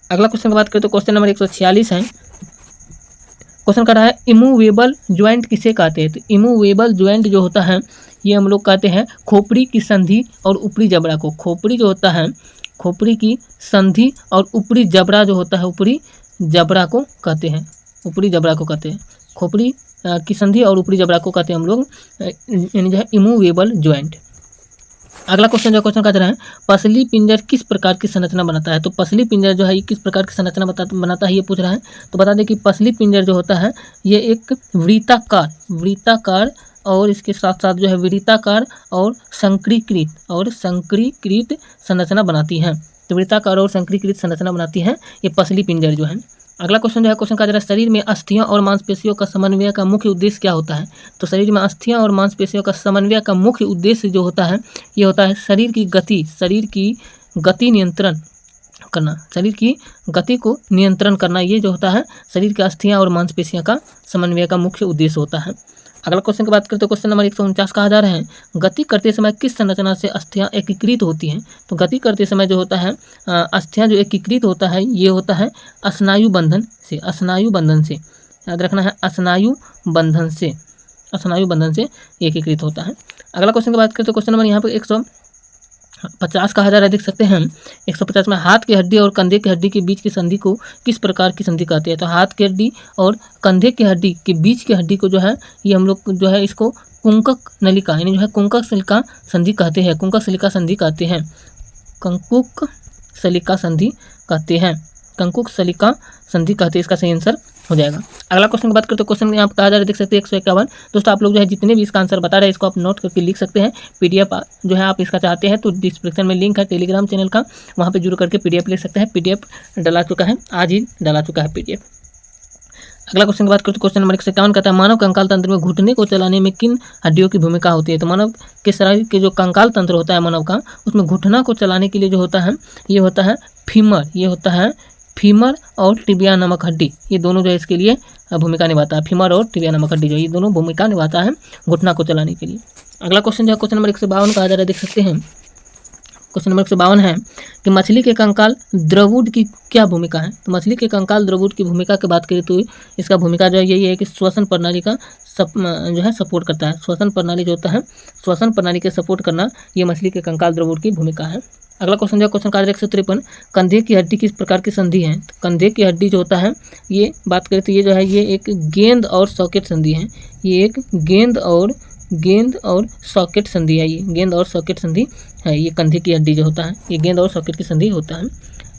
अगला क्वेश्चन की बात करें तो क्वेश्चन नंबर 146 है, क्वेश्चन कर रहा है, इमूवेबल ज्वाइंट किसे कहते हैं। तो इमूवेबल ज्वाइंट जो होता है ये हम लोग कहते हैं खोपड़ी की संधि और ऊपरी जबड़ा को। खोपड़ी जो होता है, खोपड़ी की संधि और ऊपरी जबड़ा जो होता है, ऊपरी जबड़ा को कहते हैं, ऊपरी जबड़ा को कहते हैं, खोपड़ी की संधि और ऊपरी जबड़ा को कहते हैं हम लोग, यानी जो है इमूवेबल ज्वाइंट। अगला क्वेश्चन जो क्वेश्चन कहते हैं, पसली पिंजर किस प्रकार की संरचना बनाता है। तो पसली पिंजर जो है ये किस प्रकार की संरचना बनाता है ये पूछ रहा है। तो बता दें कि पसली पिंजर जो होता है ये एक वृत्ताकार, वृत्ताकार और इसके साथ साथ जो है वृत्ताकार और संकीकृत संरचना बनाती है। तो वृत्ताकार और संकीकृत संरचना बनाती है ये पसली पिंजर जो है। अगला क्वेश्चन जो है क्वेश्चन कहा जा रहा है, शरीर में अस्थियों और मांसपेशियों का समन्वय का मुख्य उद्देश्य क्या होता है। तो शरीर में अस्थियों और मांसपेशियों का समन्वय का मुख्य उद्देश्य जो होता है ये होता है शरीर की गति नियंत्रण करना, शरीर की गति को नियंत्रण करना, ये जो होता है शरीर के अस्थियां और मांसपेशियों का समन्वय का मुख्य उद्देश्य होता है। अगला क्वेश्चन की बात करें तो क्वेश्चन नंबर 149 कहा जा रहा है, गति करते समय किस संरचना से अस्थियां एकीकृत होती हैं। तो गति करते समय जो होता है अस्थियां जो एकीकृत होता है ये होता है स्नायु बंधन से, स्नायु बंधन से, याद रखना है, स्नायु बंधन से, स्नायु बंधन से एकीकृत होता है। अगला क्वेश्चन की बात करें तो क्वेश्चन नंबर यहाँ पे 150 कहा जा रहा है, देख सकते हैं 150 में, हाथ की हड्डी और कंधे की हड्डी के बीच की संधि को किस प्रकार की संधि कहते हैं। तो हाथ की हड्डी और कंधे की हड्डी के बीच की हड्डी को जो है ये हम लोग जो है इसको कुंकक नलिका, यानी जो है कुंकक सलिका संधि कहते हैं, कुंकक सलिका संधि कहते हैं, कंकुक सलिका संधि कहते हैं, कंकुक सलिका संधि कहते हैं, इसका सही आंसर हो जाएगा। अगला क्वेश्चन की बात करें तो क्वेश्चन यहाँ कहा जा रहा है, देख सकते हैं 151। दोस्तों आप लोग जो है जितने भी इसका आंसर बता रहे हैं इसको आप नोट करके लिख सकते हैं। PDF जो है आप इसका चाहते हैं तो डिस्क्रिप्शन में लिंक है टेलीग्राम चैनल का, वहाँ पे जुड़ करके PDF लिख सकते हैं। PDF डला चुका है, आज ही डला चुका है PDF। अगला क्वेश्चन की बात करें तो क्वेश्चन नंबर 151 कहता है, मानव कंकाल तंत्र में घुटने को चलाने में किन हड्डियों की भूमिका होती है। तो मानव के शरीर के जो कंकाल तंत्र होता है मानव का, उसमें घुटना को चलाने के लिए जो होता है ये होता है फीमर, ये होता है फीमर और टिबिया नामक हड्डी, ये दोनों जो है इसके लिए भूमिका निभाता है। फीमर और टिबिया नामक हड्डी जो ये दोनों भूमिका निभाता है घुटना को चलाने के लिए। अगला क्वेश्चन जो है क्वेश्चन नंबर 152 कहा जा रहा है, देख सकते हैं। क्वेश्चन नंबर 152 है कि मछली के कंकाल द्रवुड की क्या भूमिका है। तो मछली के कंकाल द्रवुड की भूमिका की बात करें तो इसका भूमिका जो है यही है कि श्वसन प्रणाली का जो है सपोर्ट करता है। श्वसन प्रणाली जो होता है, श्वसन प्रणाली के सपोर्ट करना, ये मछली के कंकाल द्रवुड की भूमिका है। अगला क्वेश्चन जो है क्वेश्चन कार्य 153, कंधे की हड्डी किस प्रकार की संधि है। तो कंधे की हड्डी जो होता है, ये बात करें तो ये जो है ये एक गेंद और सॉकेट संधि है। ये एक गेंद और सॉकेट संधि है। ये गेंद और सॉकेट संधि है। ये कंधे की हड्डी जो होता है ये गेंद और सॉकेट की संधि होता है।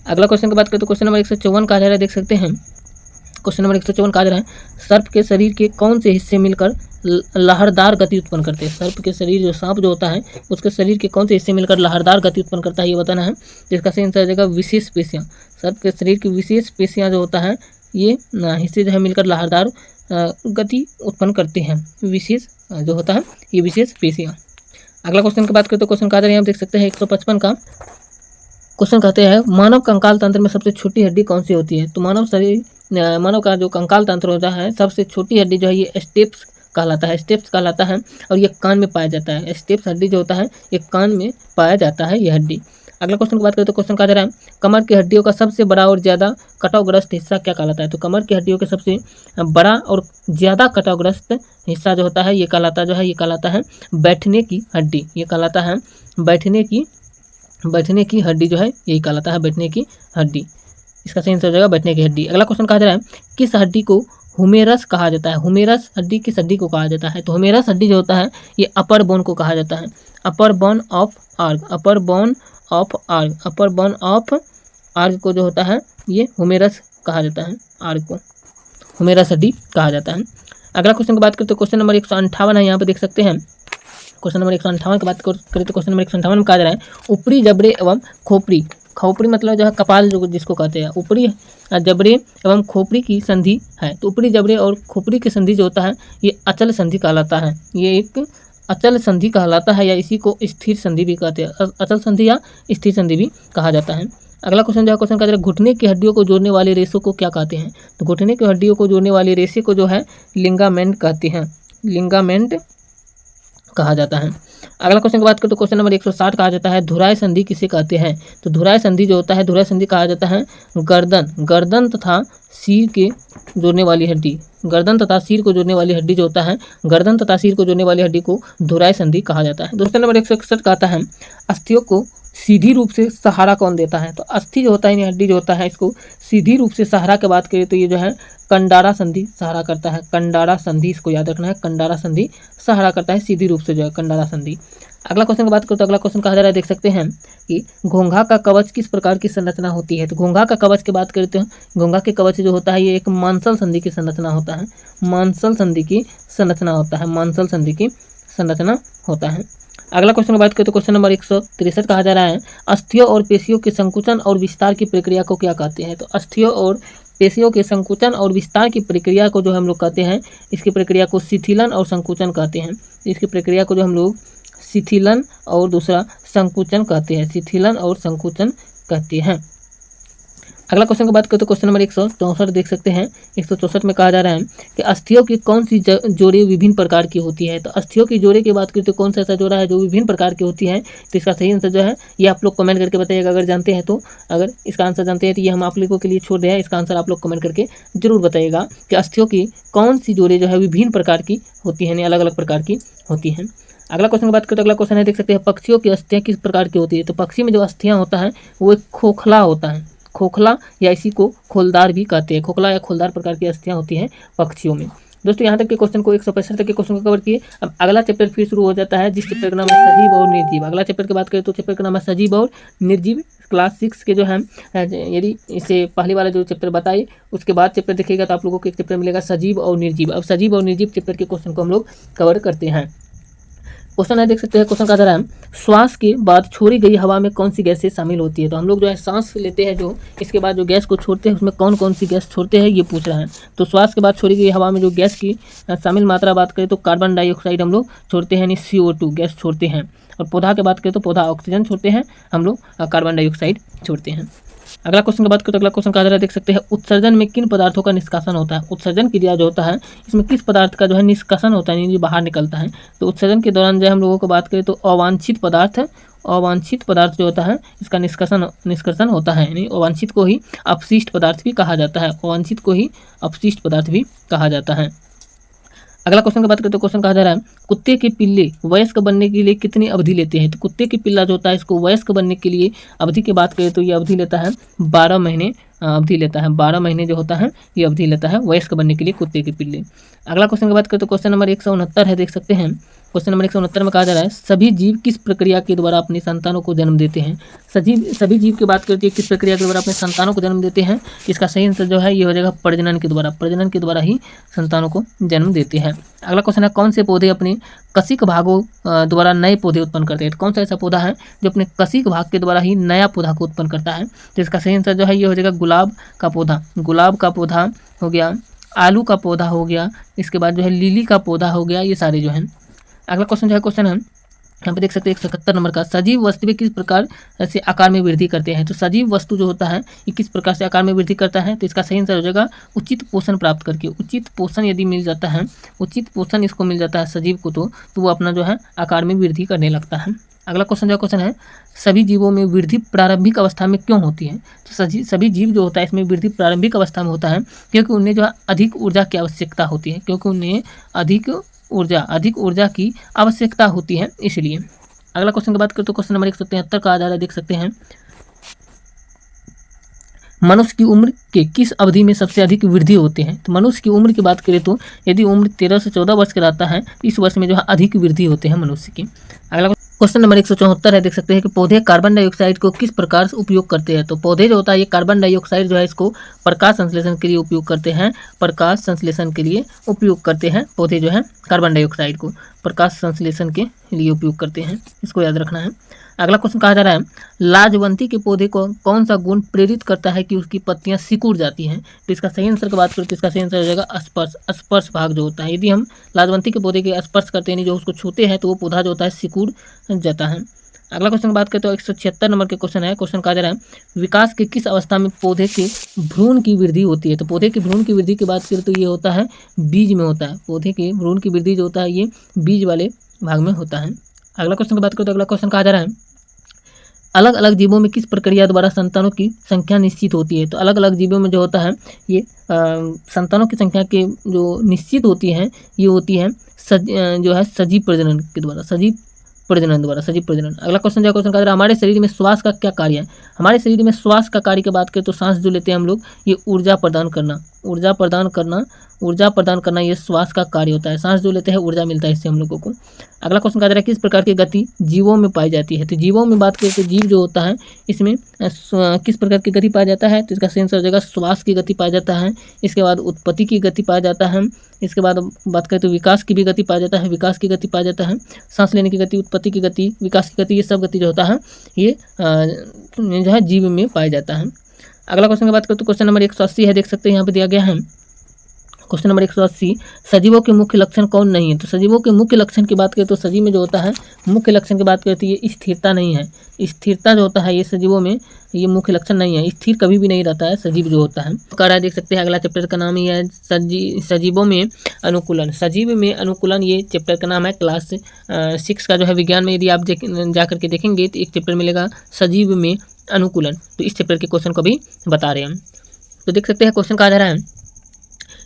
अगला क्वेश्चन की बात करें तो क्वेश्चन नंबर 154 कहा जा रहा है, देख सकते हैं। क्वेश्चन नंबर 154 कहा जा रहा है, सर्प के शरीर के कौन से हिस्से मिलकर लहरदार गति उत्पन्न करते हैं। सर्प के शरीर जो सांप जो होता है उसके शरीर के कौन से हिस्से मिलकर लहरदार गति उत्पन्न करता है, ये बताना है। जिसका सही आंसर हो जाएगा विशेष पेशियाँ। सर्प के शरीर की विशेष पेशियाँ जो होता है ये हिस्से जो है मिलकर लहरदार गति उत्पन्न करते हैं। विशेष जो होता है ये विशेष पेशियाँ। अगला क्वेश्चन की बात करें तो क्वेश्चन कहा जा रहा है, आप देख सकते हैं 155 का क्वेश्चन कहते हैं, मानव कंकाल तंत्र में सबसे छोटी हड्डी कौन सी होती है। तो मानव का जो कंकाल तंत्र होता है सबसे छोटी हड्डी जो है ये स्टेप्स कहलाता है। स्टेप्स कहलाता है और ये कान में पाया जाता है। स्टेप्स हड्डी जो होता है ये कान में पाया जाता है ये हड्डी। अगला क्वेश्चन की बात करें तो क्वेश्चन कहा जा रहा है, कमर की हड्डियों का सबसे बड़ा और ज़्यादा कटावग्रस्त हिस्सा क्या कहलाता है। तो कमर की हड्डियों के सबसे बड़ा और ज़्यादा कटावग्रस्त हिस्सा जो होता है ये कहलाता है बैठने की हड्डी। ये कहलाता है बैठने की हड्डी जो है यही कहलाता है बैठने की हड्डी। इसका सही आंसर हो जाएगा बैठने की हड्डी। अगला क्वेश्चन कहा जा रहा है, किस हड्डी को हुमेरस कहा जाता है। हुमेरस हड्डी किस हड्डी को कहा जाता है। तो हुमेरस हड्डी जो होता है ये अपर बोन को कहा जाता है। अपर बोन ऑफ आर्क को जो होता है ये हुमेरस कहा जाता है। आर्क को हुमेरस हड्डी कहा जाता है। अगला क्वेश्चन की बात करें तो क्वेश्चन नंबर 158 है, यहाँ पे देख सकते हैं। क्वेश्चन नंबर 158 की बात करें तो क्वेश्चन नंबर 158 में कहा जा रहा है, ऊपरी जबड़े एवं खोपड़ी मतलब जो है कपाल जो जिसको कहते हैं, ऊपरी जबड़े एवं खोपड़ी की संधि है। तो ऊपरी जबड़े और खोपड़ी की संधि जो होता है ये अचल संधि कहलाता है। ये एक अचल संधि कहलाता है या इसी को स्थिर संधि भी कहते हैं। अचल संधि या स्थिर संधि भी कहा जाता है। अगला क्वेश्चन जो है क्वेश्चन कहा जा रहा है, घुटने की हड्डियों को जोड़ने वाले रेशे को क्या कहते हैं। तो घुटने की हड्डियों को जोड़ने वाले रेशे को जो है लिंगामेंट कहते हैं। लिंगामेंट कहा जाता है। अगला क्वेश्चन की बात करें तो क्वेश्चन नंबर 160 कहा जाता है, धुराई संधि किसे कहते हैं। तो धुराई संधि जो होता है, धुराई संधि कहा जाता है गर्दन तथा सिर के जोड़ने वाली हड्डी। गर्दन तथा सिर को जोड़ने वाली हड्डी जो होता है, गर्दन तथा सिर को जोड़ने वाली हड्डी को धुराई संधि कहा जाता है। क्वेश्चन नंबर 161 कहता है, अस्थियों को सीधी रूप से सहारा कौन देता है। तो अस्थि जो होता है हड्डी जो होता है इसको सीधी रूप से सहारा की बात करें तो ये जो है कंडारा संधि सहारा करता है। कंडारा संधि इसको याद रखना है, कंडारा संधि सहारा करता है सीधी रूप से जो है कंडारा संधि। अगला क्वेश्चन की बात करें तो अगला क्वेश्चन कहा जा रहा है, देख सकते हैं कि घोंघा का कवच किस प्रकार की संरचना होती है। तो घोंघा का कवच की बात करते हैं, घोंघा के कवच जो होता है ये एक मांसल संधि की संरचना होता है। मांसल संधि की संरचना होता है। मांसल संधि की संरचना होता है। अगला क्वेश्चन की बात करें तो क्वेश्चन नंबर 163 कहा जा रहा है, अस्थियों और पेशियों के संकुचन और विस्तार की प्रक्रिया को क्या कहते हैं। तो अस्थियों और पेशियों के संकुचन और विस्तार की प्रक्रिया को जो हम लोग कहते हैं, इसकी प्रक्रिया को शिथिलन और संकुचन कहते हैं। इसकी प्रक्रिया को जो हम लोग शिथिलन और दूसरा संकुचन कहते हैं। शिथिलन और संकुचन कहते हैं। अगला क्वेश्चन की बात करें तो क्वेश्चन नंबर 164 देख सकते हैं। 164 में कहा जा रहा है कि अस्थियों की कौन सी जोड़े विभिन्न प्रकार की होती है। तो अस्थियों की जोड़े की बात करें तो कौन सा ऐसा जोड़ा है जो विभिन्न प्रकार की होती है। तो इसका सही आंसर जो है ये आप लोग कमेंट करके बताइएगा अगर जानते हैं तो। अगर इसका आंसर जानते हैं तो ये हम आप लोगों के लिए छोड़ रहे हैं। इसका आंसर आप लोग कमेंट करके जरूर बताइएगा कि अस्थियों की कौन सी जोड़े जो है विभिन्न प्रकार की होती है, अलग अलग प्रकार की होती हैं। अगला क्वेश्चन की बात करें तो अगला क्वेश्चन है, देख सकते हैं पक्षियों की अस्थियाँ किस प्रकार की होती है। तो पक्षी में जो अस्थियाँ होता है वो एक खोखला होता है। खोखला या इसी को खोलदार भी कहते हैं। खोखला या खोलदार प्रकार की अस्थियाँ होती हैं पक्षियों में। दोस्तों यहाँ तक के क्वेश्चन को 165 तक के क्वेश्चन को कवर किए। अब अगला चैप्टर फिर शुरू हो जाता है जिस चैप्टर का नाम है सजीव और निर्जीव। अगला चैप्टर की बात करें तो चैप्टर का नाम है सजीव और निर्जीव। क्लास 6 के जो है यदि इसे पहले वाला जो चैप्टर बताए उसके बाद चैप्टर देखिएगा तो आप लोगों को एक चैप्टर मिलेगा सजीव और निर्जीव। अब सजीव और निर्जीव चैप्टर के क्वेश्चन को हम लोग कवर करते हैं। क्वेश्चन है, देख सकते हैं क्वेश्चन का जरा श्वास के बाद छोड़ी गई हवा में कौन सी गैसें शामिल होती है। तो हम लोग जो है सांस लेते हैं जो इसके बाद जो गैस को छोड़ते हैं उसमें कौन कौन सी गैस छोड़ते हैं ये पूछ रहा है। तो श्वास के बाद छोड़ी गई हवा में जो गैस की शामिल मात्रा बात करें तो कार्बन डाइऑक्साइड हम लोग छोड़ते हैं यानी CO2 गैस छोड़ते हैं। और पौधा की बात करें तो पौधा ऑक्सीजन छोड़ते हैं, हम लोग कार्बन डाइऑक्साइड छोड़ते हैं। अगला क्वेश्चन की बात करें तो अगला क्वेश्चन का जरा देख सकते हैं, उत्सर्जन में किन पदार्थों का निष्कासन होता है। उत्सर्जन क्रिया जो होता है इसमें किस पदार्थ का जो है निष्कासन होता है, यानी बाहर निकलता है। तो उत्सर्जन के दौरान जो है हम लोगों को बात करें तो अवांछित पदार्थ जो होता है इसका निष्कर्षण होता है, यानी अवांछित को ही अपशिष्ट पदार्थ भी कहा जाता है। अवांछित को ही अपशिष्ट पदार्थ भी कहा जाता है। अगला क्वेश्चन की बात करें तो क्वेश्चन कहा जा रहा है, कुत्ते के पिल्ले वयस्क बनने के लिए कितनी अवधि लेते हैं। तो कुत्ते के पिल्ला जो होता है इसको वयस्क बनने के लिए अवधि की बात करें तो ये अवधि लेता है 12 महीने अवधि लेता है। 12 महीने जो होता है ये अवधि लेता है वयस्क बनने के लिए कुत्ते के पिल्ले। अगला क्वेश्चन की बात करें तो क्वेश्चन नंबर 169 है, देख सकते हैं। क्वेश्चन नंबर 169 में कहा जा रहा है, सभी जीव किस प्रक्रिया के द्वारा अपने संतानों को जन्म देते हैं। सभी जीव की बात करती है किस प्रक्रिया के द्वारा अपने संतानों को जन्म देते हैं। इसका सही आंसर जो है ये हो जाएगा प्रजनन के द्वारा ही संतानों को जन्म देते हैं। अगला क्वेश्चन है, कौन से पौधे अपने कशिक भागों द्वारा नए पौधे उत्पन्न करते हैं। तो कौन सा ऐसा पौधा है जो अपने कशिक भाग के द्वारा ही नया पौधा को उत्पन्न करता है। तो इसका सही आंसर जो है ये हो जाएगा गुलाब का पौधा हो गया, आलू का पौधा हो गया, इसके बाद जो है लिली का पौधा हो गया, ये सारे जो हैं। अगला क्वेश्चन जो है क्वेश्चन है यहाँ पे देख सकते हैं 171 नंबर का, सजीव वस्तुएं किस प्रकार से आकार में वृद्धि करते हैं। तो सजीव वस्तु जो होता है ये किस प्रकार से आकार में वृद्धि करता है। तो इसका सही आंसर हो जाएगा उचित पोषण प्राप्त करके। उचित पोषण यदि मिल जाता है, उचित पोषण इसको मिल जाता है सजीव को, तो वो अपना जो है आकार में वृद्धि करने लगता है। अगला क्वेश्चन है, सभी जीवों में वृद्धि प्रारंभिक अवस्था में क्यों होती है। तो सभी जीव जो होता है इसमें वृद्धि प्रारंभिक अवस्था में होता है क्योंकि उन्हें जो है अधिक ऊर्जा की आवश्यकता होती है, क्योंकि उन्हें अधिक ऊर्जा की आवश्यकता होती है, इसलिए। अगला क्वेश्चन की बात करें तो क्वेश्चन नंबर 173 का आधार देख सकते हैं, मनुष्य की उम्र के किस अवधि में सबसे अधिक वृद्धि होते हैं। तो मनुष्य की उम्र की बात करें तो यदि उम्र 13 से 14 वर्ष का रहता है तो इस वर्ष में जो है अधिक वृद्धि होते हैं मनुष्य की। अगला क्वेश्चन नंबर 174 है, देख सकते हैं कि पौधे कार्बन डाइऑक्साइड को किस प्रकार से उपयोग करते हैं। तो पौधे जो होता है ये कार्बन डाइऑक्साइड जो है इसको प्रकाश संश्लेषण के लिए उपयोग करते हैं। पौधे जो है कार्बन डाइऑक्साइड को प्रकाश संश्लेषण के लिए उपयोग करते हैं, इसको याद रखना है। अगला क्वेश्चन कहा जा रहा है, लाजवंती के पौधे को कौन सा गुण प्रेरित करता है कि उसकी पत्तियां सिकुड़ जाती हैं। तो इसका सही आंसर की बात करें तो इसका सही आंसर हो जाएगा स्पर्श भाग जो होता है। यदि हम लाजवंती के पौधे के स्पर्श करते हैं, जो उसको छूते हैं, तो वो पौधा जो होता है सिकुड़ जाता है। अगला क्वेश्चन की बात करें तो 176 नंबर के क्वेश्चन है। क्वेश्चन कहा जा रहा है, विकास के किस अवस्था में पौधे के भ्रूण की वृद्धि होती है। तो पौधे के भ्रूण की वृद्धि की बात करें तो ये होता है बीज में होता है। पौधे के भ्रूण की वृद्धि जो होता है ये बीज वाले भाग में होता है। अगला क्वेश्चन की बात करें तो अगला क्वेश्चन कहा जा रहा है, अलग अलग जीवों में किस प्रक्रिया द्वारा संतानों की संख्या निश्चित होती है। तो अलग अलग जीवों में जो होता है ये संतानों की संख्या के जो निश्चित होती है ये होती है सजीव प्रजनन द्वारा। अगला क्वेश्चन जो क्वेश्चन का हमारे शरीर में श्वास का क्या कार्य है। हमारे शरीर में श्वास का कार्य की बात करें तो सांस जो लेते हैं हम लोग ये ऊर्जा प्रदान करना ये श्वास का कार्य होता है। सांस जो लेते हैं ऊर्जा मिलता है इससे हम लोगों को। अगला क्वेश्चन कहा जा रहा है, किस प्रकार की गति जीवों में पाई जाती है। तो जीवों में बात करें तो जीव जो होता है इसमें किस प्रकार की गति पाया जाता है। तो इसका सही आंसर हो जाएगा श्वास की गति पाया जाता है। इसके बाद उत्पत्ति की गति पाया जाता है। इसके बाद बात करें तो विकास की भी गति पाया जाता है। सांस लेने की गति, उत्पत्ति की गति, विकास की गति, ये सब गति जो होता है ये जो है जीव में पाया जाता है। अगला क्वेश्चन की बात करें तो क्वेश्चन नंबर 180 है, देख सकते हैं यहाँ पे दिया गया है। क्वेश्चन नंबर 180, सजीवों के मुख्य लक्षण कौन नहीं है। तो सजीवों के मुख्य लक्षण की बात करें तो सजीव में जो होता है मुख्य लक्षण की बात करें तो ये स्थिरता नहीं है। स्थिरता जो होता है ये सजीवों में ये मुख्य लक्षण नहीं है, स्थिर कभी भी नहीं रहता है सजीव जो होता है। कह रहा है देख सकते हैं अगला चैप्टर का नाम ही है सजीवों में अनुकूलन। सजीव में अनुकूलन ये चैप्टर का नाम है। क्लास 6 का जो है विज्ञान में यदि आप जा करके देखेंगे तो एक चैप्टर मिलेगा सजीव में अनुकूलन, तो इस चैप्टर के क्वेश्चन को भी बता रहे हैं हम। तो देख सकते हैं क्वेश्चन कहा जा रहा है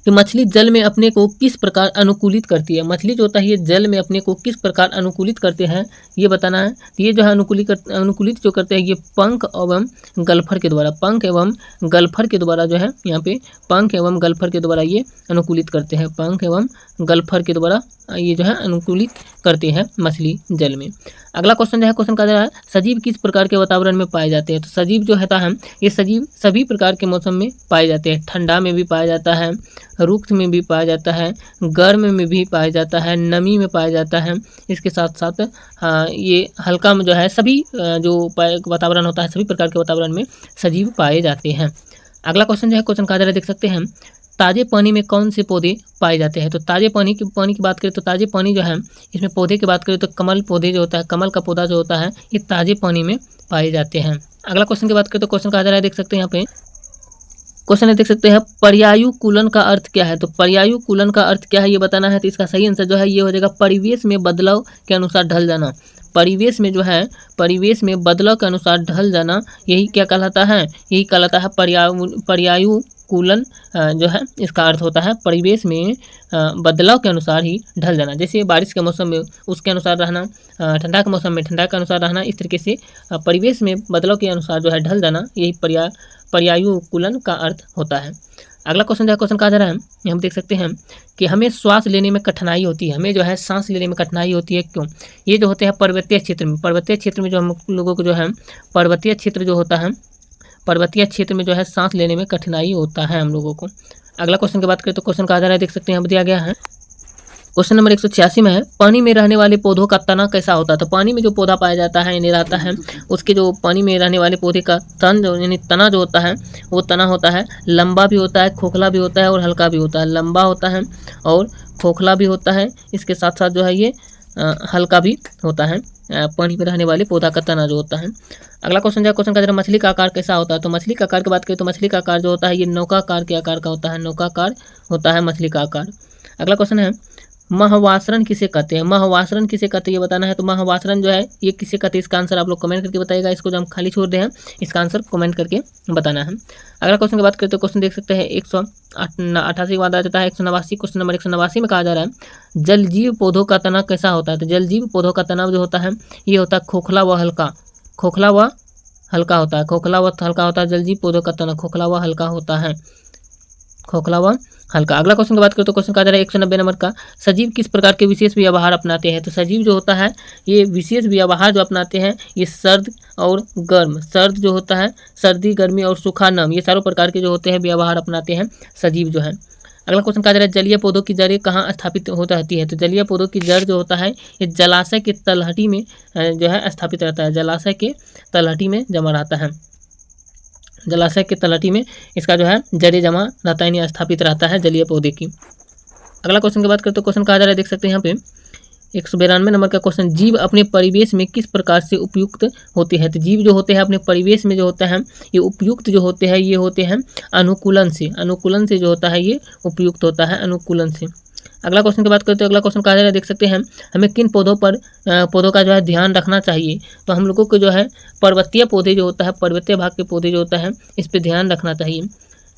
कि मछली जल में अपने को किस प्रकार अनुकूलित करती है। मछली जो होता है ये जल में अपने को किस प्रकार अनुकूलित करते हैं ये बताना है। तो ये जो है अनुकूलित जो करते हैं ये पंख एवं गल्फर के द्वारा जो है यहाँ पे पंख एवं गल्फर के द्वारा ये अनुकूलित करते हैं। पंख एवं गल्फर के द्वारा ये जो है अनुकूलित करते हैं मछली जल में। अगला क्वेश्चन जो है क्वेश्चन का जो है सजीव किस प्रकार के वातावरण में पाए जाते हैं। तो सजीव जो होता है ये सजीव सभी प्रकार के मौसम में पाए जाते हैं। ठंडा में भी पाया जाता है, रुक्ष में भी पाया जाता है, गर्म में भी पाया जाता है, नमी में पाया जाता है। इसके साथ साथ ये हल्का में जो है सभी जो वातावरण होता है सभी प्रकार के वातावरण में सजीव पाए जाते हैं। अगला क्वेश्चन जो है क्वेश्चन का देख सकते हैं ताजे पानी में कौन से पौधे पाए जाते हैं। तो ताजे पानी की बात करें तो ताजे पानी जो है इसमें पौधे की बात करें तो कमल पौधे जो होता है, कमल का पौधा जो होता है ये ताजे पानी में पाए जाते हैं। अगला क्वेश्चन की बात करें तो क्वेश्चन कहा जा रहा है, देख सकते हैं यहाँ पे क्वेश्चन है, देख सकते हैं पर्यायु कूलन का अर्थ क्या है। तो पर्यायु कूलन का अर्थ क्या है ये बताना है। तो इसका सही आंसर जो है ये हो जाएगा परिवेश में बदलाव के अनुसार ढल जाना। परिवेश में जो है, परिवेश में बदलाव के अनुसार ढल जाना, यही क्या कहलाता है, यही कहलाता है पर्यायु कूलन। जो है इसका अर्थ होता है परिवेश में बदलाव के अनुसार ही ढल जाना। जैसे बारिश के मौसम में उसके अनुसार रहना, ठंडा के मौसम में ठंडा के अनुसार रहना, इस तरीके से परिवेश में बदलाव के अनुसार जो है ढल जाना, यही पर्यायु कूलन का अर्थ होता है। अगला क्वेश्चन जो है, क्वेश्चन कहा जा रहा है, हम देख सकते हैं कि हमें श्वास लेने में कठिनाई होती है, हमें जो है सांस लेने में कठिनाई होती है, क्यों। ये जो होते हैं पर्वतीय क्षेत्र में, पर्वतीय क्षेत्र में जो हम लोगों को जो है पर्वतीय क्षेत्र जो होता है, पर्वतीय क्षेत्र में जो है सांस लेने में कठिनाई होता है हम लोगों को। अगला क्वेश्चन की बात करें तो क्वेश्चन कहा जा रहा है, देख सकते हैं यहाँ दिया गया है, क्वेश्चन नंबर 186 में है, पानी में रहने वाले पौधों का तना कैसा होता है। तो पानी में जो पौधा पाया जाता है यानी रहता है, उसके जो पानी में रहने वाले पौधे का तन जो यानी तना जो होता है, वो तना होता है लंबा भी होता है, खोखला भी होता है और हल्का भी होता है। लंबा होता है और खोखला भी होता है, इसके साथ साथ जो है ये हल्का भी होता है, पानी में रहने वाले पौधा का तना जो होता है। अगला क्वेश्चन जो है, क्वेश्चन का जरा मछली का आकार कैसा होता है। तो मछली का आकार की बात करें तो मछली का आकार जो होता है ये नौकाकार के आकार का होता है, नौकाकार होता है मछली का आकार। अगला क्वेश्चन है, महवासरण किसे कहते हैं। महवासरण किसे कहते हैं ये बताना है। तो महवासरण जो है ये किसे कहते हैं, इसका आंसर आप लोग कमेंट करके बताइएगा। इसको जो हम खाली छोड़ दे हैं, इसका आंसर कमेंट करके बताना है। अगला क्वेश्चन की बात करें तो क्वेश्चन देख सकते हैं 188 के बाद आ जाता है 189। क्वेश्चन नंबर 189 में कहा जा रहा है, जलजीव पौधों का तना कैसा होता है। तो जलजीव पौधों का तना जो होता है ये होता है खोखला व हल्का, खोखला व हल्का होता है, खोखला व हल्का होता है। जलजीव पौधों का तना खोखला व हल्का होता है, खोखला व हल्का। अगला क्वेश्चन की बात करें तो क्वेश्चन कहा जा रहा है 190 नंबर का, सजीव किस प्रकार के विशेष व्यवहार अपनाते हैं। तो सजीव जो होता है ये विशेष व्यवहार जो अपनाते हैं, ये सर्द और गर्म, सर्द जो होता है सर्दी गर्मी और सूखा नम, ये चारों प्रकार के जो होते हैं व्यवहार अपनाते हैं सजीव जो है। अगला क्वेश्चन कहा जा रहा है, जलीय पौधों की जड़ें कहाँ स्थापित होता रहती है। तो जलीय पौधों की जड़ जो होता है ये जलाशय के तलहटी में जो है स्थापित रहता है, जलाशय के तलहटी में जमा रहता है, जलाशय के तलहटी में इसका जो है जड़ें जमा रहता है, यानी स्थापित रहता है जलीय पौधे की। अगला क्वेश्चन की बात करें तो क्वेश्चन कहा जा रहा है, देख सकते हैं यहाँ पे 192 नंबर का क्वेश्चन, जीव अपने परिवेश में किस प्रकार से उपयुक्त होते हैं। तो जीव जो होते हैं अपने परिवेश में जो होता है ये उपयुक्त जो होते हैं, ये होते हैं अनुकूलन से, अनुकूलन से जो होता है ये उपयुक्त होता है, अनुकूलन से। अगला क्वेश्चन की बात करते हैं, अगला क्वेश्चन कहा जा रहा है, देख सकते हैं हमें किन पौधों का जो है ध्यान रखना चाहिए। तो हम लोगों को जो है पर्वतीय पौधे जो होता है, पर्वतीय भाग के पौधे जो होता है इस पर ध्यान रखना चाहिए।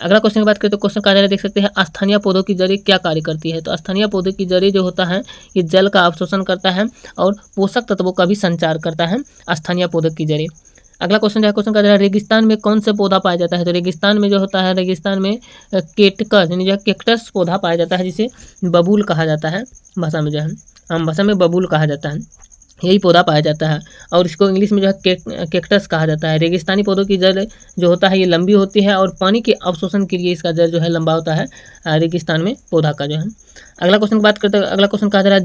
अगला क्वेश्चन की बात करें तो क्वेश्चन कहा जा रहा है, देख सकते हैं स्थानीय पौधों की जड़ें क्या कार्य करती है। तो स्थानीय पौधों की जड़ें जो होता है ये जल का अवशोषण करता है और पोषक तत्वों का भी संचार करता है स्थानीय पौधों की जड़ें। अगला क्वेश्चन जो है, क्वेश्चन कहा जा रहा है, रेगिस्तान में कौन सा पौधा पाया जाता है। तो रेगिस्तान में जो होता है, रेगिस्तान में केटकस यानी जो है केक्टस पौधा पाया जाता है, जिसे बबूल कहा जाता है भाषा में, जो है आम भाषा में बबूल कहा जाता है, यही पौधा पाया जाता है और इसको इंग्लिश में जो है केक्टस कहा जाता है। रेगिस्तानी पौधों की जड़ जो होता है ये लंबी होती है और पानी के अवशोषण के लिए इसका जड़ जो है लंबा होता है रेगिस्तान में पौधा का जो है। अगला क्वेश्चन की बात करते हैं, अगला क्वेश्चन कहा जा रहा है,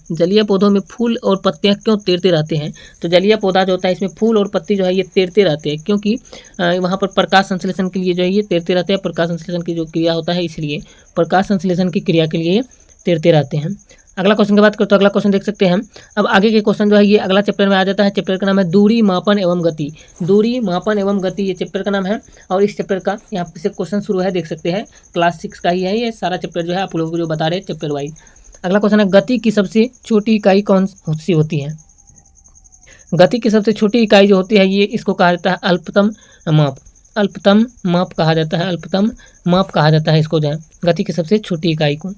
जलीय पौधों में फूल और पत्तियां क्यों तैरते रहते हैं। तो जलीय पौधा जो होता है इसमें फूल और पत्ती जो है ये तैरते रहते हैं, क्योंकि वहाँ पर प्रकाश संश्लेषण के लिए जो है ये तैरते रहते हैं, प्रकाश संश्लेषण की जो क्रिया होता है इसलिए प्रकाश संश्लेषण की क्रिया के लिए तैरते रहते हैं। अगला क्वेश्चन की बात करें तो अगला क्वेश्चन देख सकते हैं, अब आगे के क्वेश्चन जो है ये अगला चैप्टर में आ जाता है। चैप्टर का नाम है दूरी मापन एवं गति, दूरी मापन एवं गति ये चैप्टर का नाम है और इस चैप्टर का यहाँ से क्वेश्चन शुरू है, देख सकते हैं क्लास 6 का ही है ये सारा चैप्टर जो है, आप लोगों को जो बता रहे हैं चैप्टर वाइज। अगला क्वेश्चन है, गति की सबसे छोटी इकाई कौन सी होती है। गति की सबसे छोटी इकाई जो होती है ये इसको कहा जाता है अल्पतम माप, अल्पतम माप कहा जाता है, अल्पतम माप कहा जाता है इसको जो है गति की सबसे छोटी इकाई को।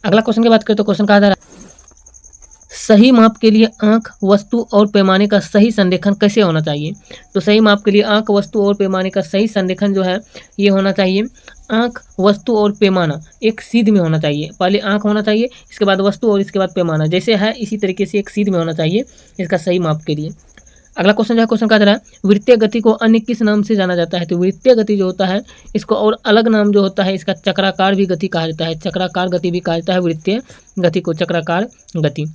अगला क्वेश्चन की बात करें तो क्वेश्चन कहा जा रहा है, सही माप के लिए आंक, वस्तु और पैमाने का सही संरेखन कैसे होना चाहिए। तो सही माप के लिए आंक, वस्तु और पैमाने का सही संरेखन जो है ये होना चाहिए, आंक, वस्तु और पैमाना एक सीध में होना चाहिए। पहले आंक होना चाहिए, इसके बाद वस्तु और इसके बाद पैमाना, जैसे है इसी तरीके से एक सीध में होना चाहिए इसका सही माप के लिए। अगला क्वेश्चन जो है, क्वेश्चन कहा जा रहा है, वृत्तीय गति को अन्य किस नाम से जाना जाता है। तो वृत्तीय गति जो होता है इसको और अलग नाम जो होता है इसका चक्राकार भी गति कहा जाता है, चक्राकार गति भी कहा जाता है, वृत्तीय गति को चक्राकार गति।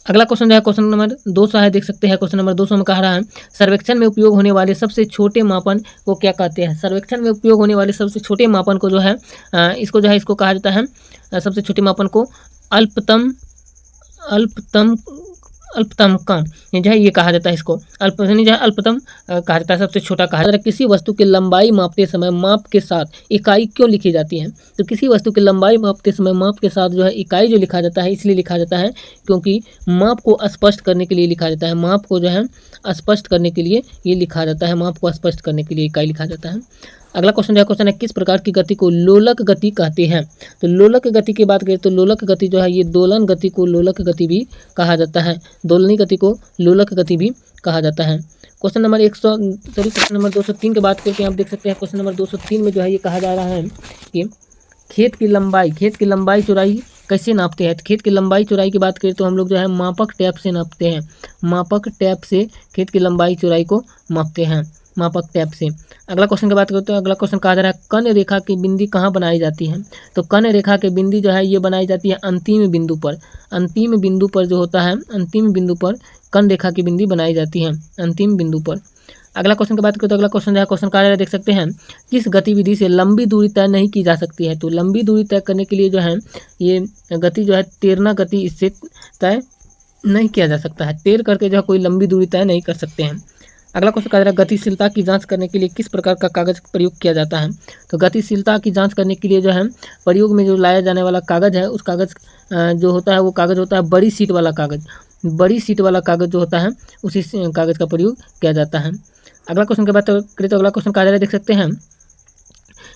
अगला क्वेश्चन जो है क्वेश्चन नंबर 200 है, देख सकते हैं क्वेश्चन नंबर 200 में कहा रहा है, सर्वेक्षण में उपयोग होने वाले सबसे छोटे मापन को क्या कहते हैं। सर्वेक्षण में उपयोग होने वाले सबसे छोटे मापन को जो है इसको जो है इसको कहा जाता है, सबसे छोटे मापन को अल्पतम अल्पतम कण जो है ये कहा जाता है, इसको अल्पतम जो है अल्पतम कहा जाता है, सबसे छोटा कहा जाता है। किसी वस्तु की लंबाई मापते समय माप के साथ इकाई क्यों लिखी जाती है? तो किसी वस्तु की लंबाई मापते समय माप के साथ जो है इकाई जो लिखा जाता है, इसलिए लिखा जाता है क्योंकि माप को स्पष्ट करने के लिए लिखा जाता है। माप को जो है स्पष्ट करने के लिए ये लिखा जाता है, माप को स्पष्ट करने के लिए इकाई लिखा जाता है। अगला क्वेश्चन जो है क्वेश्चन है किस प्रकार की गति को लोलक गति कहते हैं? तो लोलक गति की बात करें तो लोलक गति जो है ये दोलन गति को लोलक गति भी कहा जाता है, दोलनी गति को लोलक गति भी कहा जाता है। क्वेश्चन नंबर 203 की बात करके आप देख सकते हैं क्वेश्चन नंबर 203 में जो है ये कहा जा रहा है कि खेत की लंबाई चौड़ाई कैसे नापते हैं? तो खेत की लंबाई चौड़ाई की बात करें तो हम लोग जो है मापक टैप से नापते हैं, मापक टैप से खेत की लंबाई चौड़ाई को मापते हैं, मापक टैप से। अगला क्वेश्चन की बात करते हैं, अगला क्वेश्चन कहा जा रहा है कर्ण रेखा की बिंदी कहाँ बनाई जाती है? तो कर्ण रेखा की बिंदी जो है ये बनाई जाती है अंतिम बिंदु पर, अंतिम बिंदु पर जो होता है, अंतिम बिंदु पर कर्ण रेखा की बिंदी बनाई जाती है, अंतिम बिंदु पर। अगला क्वेश्चन की बात करें तो अगला क्वेश्चन जो है क्वेश्चन कहा जा रहा है देख सकते हैं किस गतिविधि से लंबी दूरी तय नहीं की जा सकती है? तो लंबी दूरी तय करने के लिए जो है ये गति जो है तैरना गति, इससे तय नहीं किया जा सकता है, तैर करके जो है कोई लंबी दूरी तय नहीं कर सकते हैं। अगला क्वेश्चन कहा जा रहा है गतिशीलता की जांच करने के लिए किस प्रकार का कागज प्रयोग किया जाता है? तो गतिशीलता की जांच करने के लिए जो है प्रयोग में जो लाया जाने वाला कागज है, उस कागज जो होता है वो कागज होता है बड़ी सीट वाला कागज, बड़ी सीट वाला कागज जो होता है उसी कागज का प्रयोग किया जाता है। अगला क्वेश्चन की बात करें तो अगला क्वेश्चन कहा जा रहा है देख सकते हैं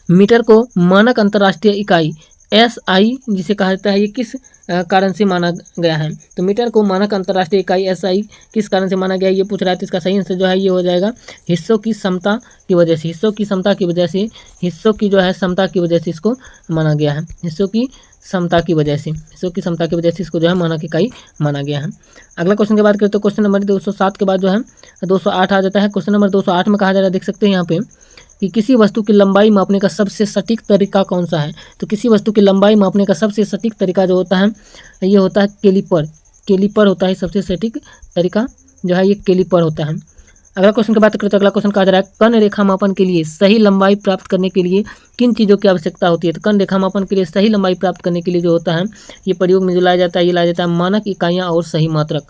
मीटर को मानक अंतर्राष्ट्रीय इकाई SI जिसे कहा जाता है ये किस कारण से माना गया है? तो मीटर को मानक अंतर्राष्ट्रीय इकाई SI किस कारण से माना गया है ये पूछ रहा है। तो इसका सही आंसर जो है ये हो जाएगा हिस्सों की समता की वजह से, हिस्सों की समता की वजह से, हिस्सों की जो है समता की वजह से इसको माना गया है, हिस्सों की समता की वजह से, हिस्सों की समता की वजह से इसको जो है मानक इकाई माना गया है। अगला क्वेश्चन की बात करें तो क्वेश्चन नंबर 207 के बाद जो है 208 आ जाता है। क्वेश्चन नंबर 208 में कहा जा रहा है देख सकते हैं यहाँ पे कि किसी वस्तु की लंबाई मापने का सबसे सटीक तरीका कौन सा है? तो किसी वस्तु की लंबाई मापने का सबसे सटीक तरीका जो होता है ये होता है कैलिपर, कैलिपर होता है सबसे सटीक तरीका जो है ये कैलिपर होता है। अगला क्वेश्चन की बात करें तो अगला क्वेश्चन कहा जा रहा है कर्ण रेखा मापन के लिए सही लंबाई प्राप्त करने के लिए किन चीज़ों की आवश्यकता होती है? तो कर्ण रेखा मापन के लिए सही लंबाई प्राप्त करने के लिए जो होता है ये प्रयोग में जो लाया जाता है ये लाया जाता है मानक इकाइयाँ और सही मात्रक,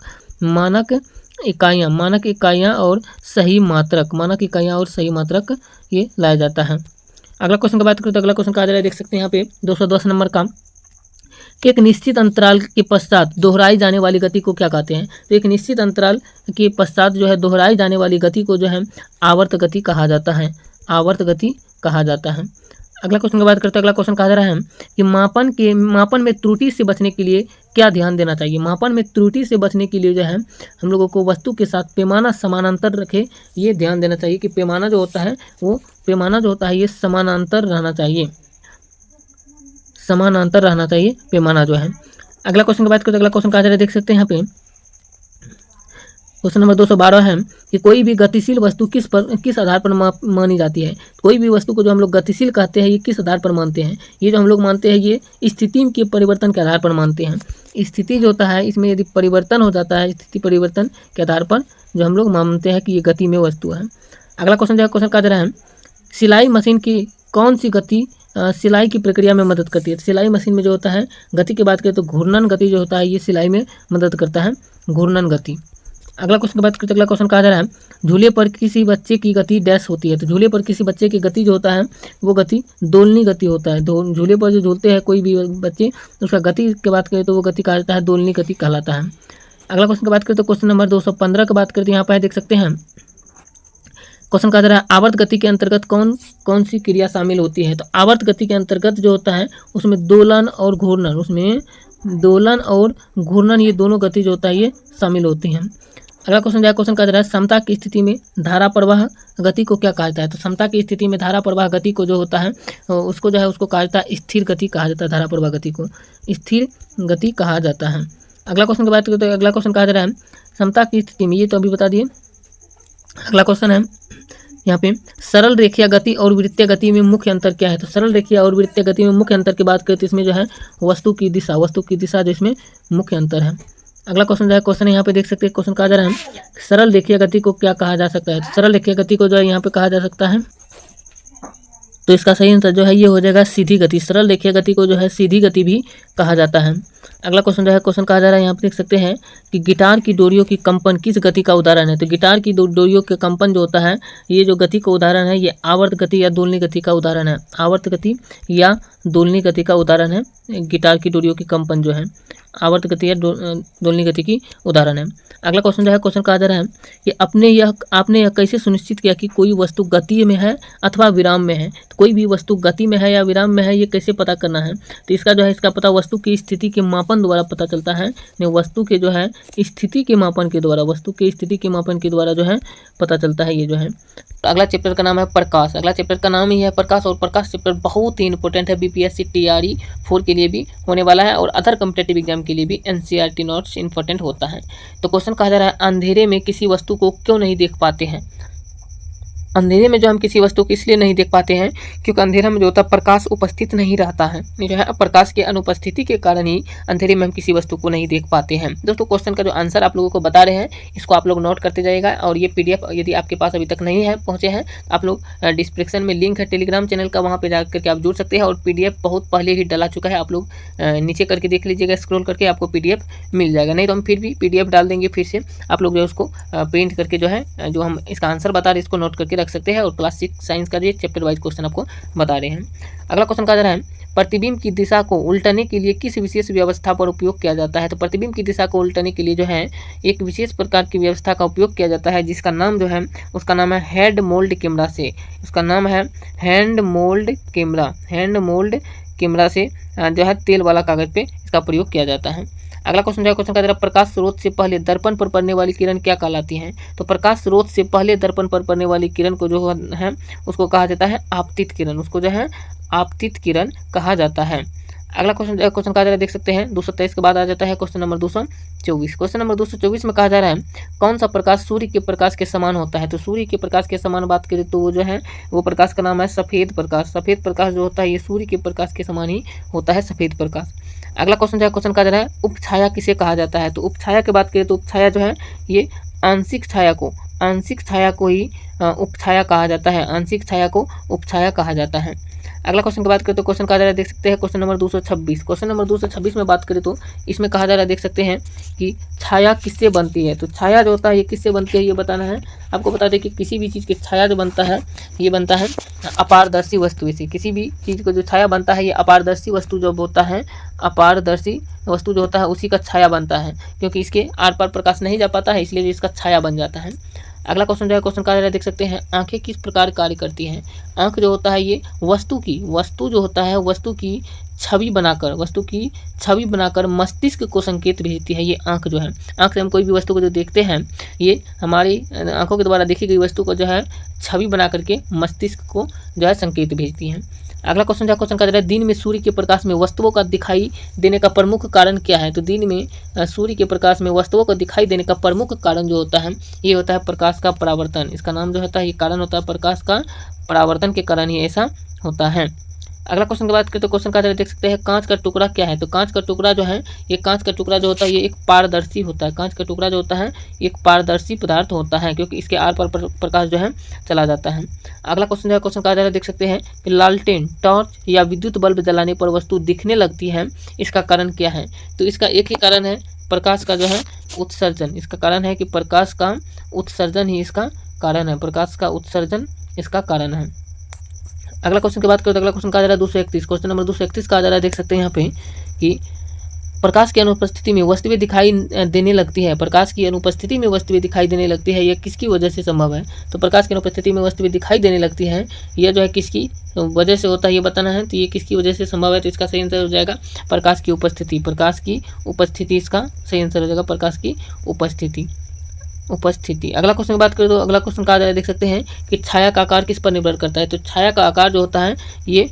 मानक इकाइयाँ और सही मात्रक, मानक इकाइयाँ और सही मात्रक ये लाया जाता है। अगला क्वेश्चन की बात करें तो अगला क्वेश्चन कहा जा रहा है देख सकते हैं यहाँ पे 210 नंबर का एक निश्चित अंतराल के पश्चात दोहराई जाने वाली गति को क्या कहते हैं? तो एक निश्चित अंतराल के पश्चात जो है दोहराई जाने वाली गति को जो है आवर्त गति कहा जाता है, आवर्त गति कहा जाता है। अगला क्वेश्चन की बात करते हैं, अगला क्वेश्चन कहा जा रहा है कि मापन में त्रुटि से बचने के लिए क्या ध्यान देना चाहिए? मापन में त्रुटि से बचने के लिए जो है हम लोगों को वस्तु के साथ पैमाना समानांतर रखे, ये ध्यान देना चाहिए कि पैमाना जो होता है वो पैमाना जो होता है ये समानांतर रहना चाहिए, समानांतर रहना चाहिए पैमाना जो है। अगला क्वेश्चन की बात करते हैं, अगला क्वेश्चन कहा जा रहा है देख सकते हैं यहाँ पे क्वेश्चन नंबर 212 है कि कोई भी गतिशील वस्तु किस आधार पर मानी जाती है? कोई भी वस्तु को जो हम लोग गतिशील कहते हैं ये किस आधार पर मानते हैं? ये जो हम लोग मानते हैं ये स्थिति के परिवर्तन के आधार पर मानते हैं। स्थिति जो होता है इसमें यदि परिवर्तन हो जाता है, स्थिति परिवर्तन के आधार पर जो हम लोग मानते हैं कि ये गति में वस्तु है। अगला क्वेश्चन जो है क्वेश्चन कहा जा रहा है सिलाई मशीन की कौन सी गति सिलाई की प्रक्रिया में मदद करती है? तो सिलाई मशीन में जो होता है गति की बात करें तो घूर्णन गति जो होता है ये सिलाई में मदद करता है, घूर्णन गति। अगला क्वेश्चन की बात करते हैं, अगला क्वेश्चन कहा जा रहा है झूले पर किसी बच्चे की गति डैश होती है? तो झूले पर किसी बच्चे की गति जो होता है वो गति दोलनी गति होता है। झूले पर जो झूलते हैं कोई भी बच्चे उसका गति की बात करें तो वो गति कहा जाता है दोलनी गति कहलाता है। अगला क्वेश्चन की बात करें तो क्वेश्चन नंबर 215 की बात करते हैं, यहाँ पर देख सकते हैं क्वेश्चन कहा जा रहा है आवर्त गति के अंतर्गत कौन सी क्रिया शामिल होती है? तो आवर्त गति के अंतर्गत जो होता है उसमें दोलन और घूर्णन, उसमें दोलन और घूर्णन ये दोनों गति जो होता है ये शामिल होती हैं। अगला क्वेश्चन जो क्वेश्चन कहा जा रहा है समता की स्थिति में धारा प्रवाह गति को क्या कहा जाता है? तो समता की स्थिति में धारा प्रवाह गति को जो होता है उसको जो है उसको कहा जाता है स्थिर गति कहा जाता है, धारा प्रवाह गति को स्थिर गति कहा जाता है। अगला क्वेश्चन की बात करें तो अगला क्वेश्चन कहा जा रहा है समता की स्थिति में, ये तो अभी बता दिए। अगला क्वेश्चन है यहाँ पे सरल रेखीय गति और वृत्तीय गति में मुख्य अंतर क्या है? तो सरल रेखीय और वृत्तीय गति में मुख्य अंतर की बात करें तो इसमें जो है वस्तु की दिशा जो इसमें मुख्य अंतर है। अगला क्वेश्चन जो है क्वेश्चन यहाँ पे देख सकते हैं क्वेश्चन कहा जा रहा है सरल रेखीय गति को क्या कहा जा सकता है? तो सरल रेखीय गति को जो है यहाँ पे कहा जा सकता है तो इसका सही आंसर जो है ये हो जाएगा सीधी गति। सरल रेखीय गति को जो है सीधी गति भी कहा जाता है। अगला क्वेश्चन जो है, क्वेश्चन कहा जा रहा है, यहाँ पे देख सकते हैं कि गिटार की डोरियों की कंपन किस गति का उदाहरण है। तो गिटार की डोरियों के कंपन जो होता है, ये जो गति का उदाहरण है, ये आवर्त गति या दोलनी गति का उदाहरण है। आवर्त गति या दोलनी गति का उदाहरण है गिटार की डोरियों की कंपन जो है, आवर्त गति या दोलनी गति की उदाहरण है। अगला क्वेश्चन जो है, क्वेश्चन कहा जा रहा है कि आपने यह कैसे सुनिश्चित किया कि कोई वस्तु गति में है अथवा विराम में है। तो कोई भी वस्तु गति में है या विराम में है, ये कैसे पता करना है। तो इसका जो है, इसका पता वस्तु की स्थिति के मापन द्वारा पता चलता है। वस्तु के जो है स्थिति के मापन के द्वारा, वस्तु के स्थिति के मापन के द्वारा जो है पता चलता है ये जो है। तो अगला चैप्टर का नाम है प्रकाश। अगला चैप्टर का नाम ही है प्रकाश, और प्रकाश चैप्टर बहुत ही इंपॉर्टेंट है। बीपीएससी टीआरई 4 के लिए भी होने वाला है और अदर कॉम्पिटेटिव एग्जाम के लिए भी एनसीईआरटी नोट्स इंपॉर्टेंट होता है। तो क्वेश्चन कहा जा रहा है, अंधेरे में किसी वस्तु को क्यों नहीं देख पाते हैं। अंधेरे में जो हम किसी वस्तु को इसलिए नहीं देख पाते हैं क्योंकि अंधेरा में जो होता है प्रकाश उपस्थित नहीं रहता है। ये जो है प्रकाश के अनुपस्थिति के कारण ही अंधेरे में हम किसी वस्तु को नहीं देख पाते हैं। दोस्तों क्वेश्चन का जो आंसर आप लोगों को बता रहे हैं, इसको आप लोग नोट करते जाइएगा। और ये पीडीएफ यदि आपके पास अभी तक नहीं है पहुँचे हैं, तो आप लोग डिस्क्रिप्शन में लिंक है टेलीग्राम चैनल का, वहाँ पर जाकर के आप जुड़ सकते हैं। और पीडीएफ बहुत पहले ही डला चुका है, आप लोग नीचे करके देख लीजिएगा, स्क्रॉल करके आपको पीडीएफ मिल जाएगा। नहीं तो हम फिर भी पीडीएफ डाल देंगे फिर से, आप लोग जो है उसको प्रिंट करके जो है, जो हम इसका आंसर बता रहे हैं इसको नोट करके रख सकते हैं। और क्लास 6 साइंस का जो चैप्टर वाइज क्वेश्चन आपको बता रहे हैं। अगला क्वेश्चन कहा जा रहा है, प्रतिबिंब की दिशा को उल्टने के लिए किस विशेष व्यवस्था पर उपयोग किया जाता है। तो प्रतिबिंब की दिशा को उल्टने के लिए जो है एक विशेष प्रकार की व्यवस्था का उपयोग किया जाता है, जिसका नाम जो है उसका नाम है हैंड मोल्ड कैमरा से। उसका नाम है hand mould camera. Hand mould camera से जो है तेल वाला कागज पे इसका प्रयोग किया जाता है। अगला क्वेश्चन जो है, क्वेश्चन का जरा, प्रकाश स्रोत से पहले दर्पण पर पड़ने वाली किरण क्या कहलाती हैं। तो प्रकाश स्रोत से पहले दर्पण पर पड़ने वाली किरण को जो है उसको कहा जाता है आपतित किरण। उसको जो है आपतित किरण कहा जाता है। अगला क्वेश्चन जो है, क्वेश्चन कहा जा रहा है, देख सकते हैं 223 के बाद आ जाता है क्वेश्चन नंबर 224। क्वेश्चन नंबर 224 में कहा जा रहा है, कौन सा प्रकाश सूर्य के प्रकाश के समान होता है। तो सूर्य के प्रकाश के समान बात करें तो वो जो है वो प्रकाश का नाम है सफ़ेद प्रकाश। सफ़ेद प्रकाश जो होता है ये सूर्य के प्रकाश के समान ही होता है, सफ़ेद प्रकाश। अगला क्वेश्चन जो है, क्वेश्चन कहा जा रहा है, उपछाया किसे कहा जाता है। तो उपछाया की बात करें तो उपछाया जो है ये आंशिक छाया को ही उपछाया कहा जाता है। आंशिक छाया को उपछाया कहा जाता है। अगला क्वेश्चन की बात करें तो क्वेश्चन कहा जा रहा है, देख सकते हैं क्वेश्चन नंबर 226। क्वेश्चन नंबर 226 में बात करें तो इसमें कहा जा रहा है, देख सकते हैं कि छाया किससे बनती है। तो छाया जो होता है ये किससे बनती है ये बताना है आपको। बता दें कि किसी भी चीज़ की छाया जो बनता है ये बनता है अपारदर्शी वस्तु से। किसी भी चीज़ को जो छाया बनता है ये अपारदर्शी वस्तु जो होता है, अपारदर्शी वस्तु जो होता है उसी का छाया बनता है, क्योंकि इसके आर पार प्रकाश नहीं जा पाता है, इसलिए इसका छाया बन जाता है। अगला क्वेश्चन जो है, क्वेश्चन कहा जा रहा है, देख सकते हैं आंखें किस प्रकार कार्य करती हैं। आंख जो होता है ये वस्तु जो होता है वस्तु की छवि बनाकर मस्तिष्क को संकेत भेजती है। ये आंख जो है, आंख से हम कोई भी वस्तु को जो देखते हैं ये हमारी आंखों के द्वारा देखी गई वस्तु को जो है छवि बना करके मस्तिष्क को जो है संकेत भेजती है। अगला क्वेश्चन जो है, क्वेश्चन कहा जा रहा है, दिन में सूर्य के प्रकाश में वस्तुओं का दिखाई देने का प्रमुख कारण क्या है। तो दिन में सूर्य के प्रकाश में वस्तुओं को दिखाई देने का प्रमुख कारण जो होता है ये होता है प्रकाश का परावर्तन। इसका नाम जो होता है ये कारण होता है प्रकाश का परावर्तन के कारण ही ऐसा होता है। अगला क्वेश्चन की बात करें तो क्वेश्चन का देख सकते हैं कांच का टुकड़ा क्या है। तो कांच का टुकड़ा जो है ये कांच का टुकड़ा जो होता है ये एक पारदर्शी होता है। कांच का टुकड़ा जो होता है एक पारदर्शी पदार्थ होता है, क्योंकि इसके आर पार प्रकाश जो है चला जाता है। अगला क्वेश्चन जो है, क्वेश्चन कहा जा रहा है, देख सकते हैं कि लालटेन, टॉर्च या विद्युत बल्ब जलाने पर वस्तु दिखने लगती है, इसका कारण क्या है। तो इसका एक ही कारण है प्रकाश का जो है उत्सर्जन। इसका कारण है कि प्रकाश का उत्सर्जन ही इसका कारण है। प्रकाश का उत्सर्जन इसका कारण है। अगला क्वेश्चन की बात करें तो अगला क्वेश्चन कहा जा रहा है 231। क्वेश्चन नंबर 231 कहा जा रहा है, देख सकते हैं यहाँ पे कि प्रकाश की अनुपस्थिति में वस्तुएं दिखाई देने लगती है। प्रकाश की अनुपस्थिति में वस्तुएं दिखाई देने लगती है, यह किसकी वजह से संभव है। तो प्रकाश की अनुपस्थिति में वस्तुएं दिखाई देने लगती हैं, यह जो है किसकी वजह से होता है ये बताना है। तो ये किसकी वजह से संभव है, तो इसका सही आंसर हो जाएगा प्रकाश की उपस्थिति। प्रकाश की उपस्थिति इसका सही आंसर हो जाएगा, प्रकाश की उपस्थिति। अगला क्वेश्चन की बात करें तो अगला क्वेश्चन कहा जा रहा है, देख सकते हैं कि छाया का आकार किस पर निर्भर करता है। तो छाया का आकार जो होता है ये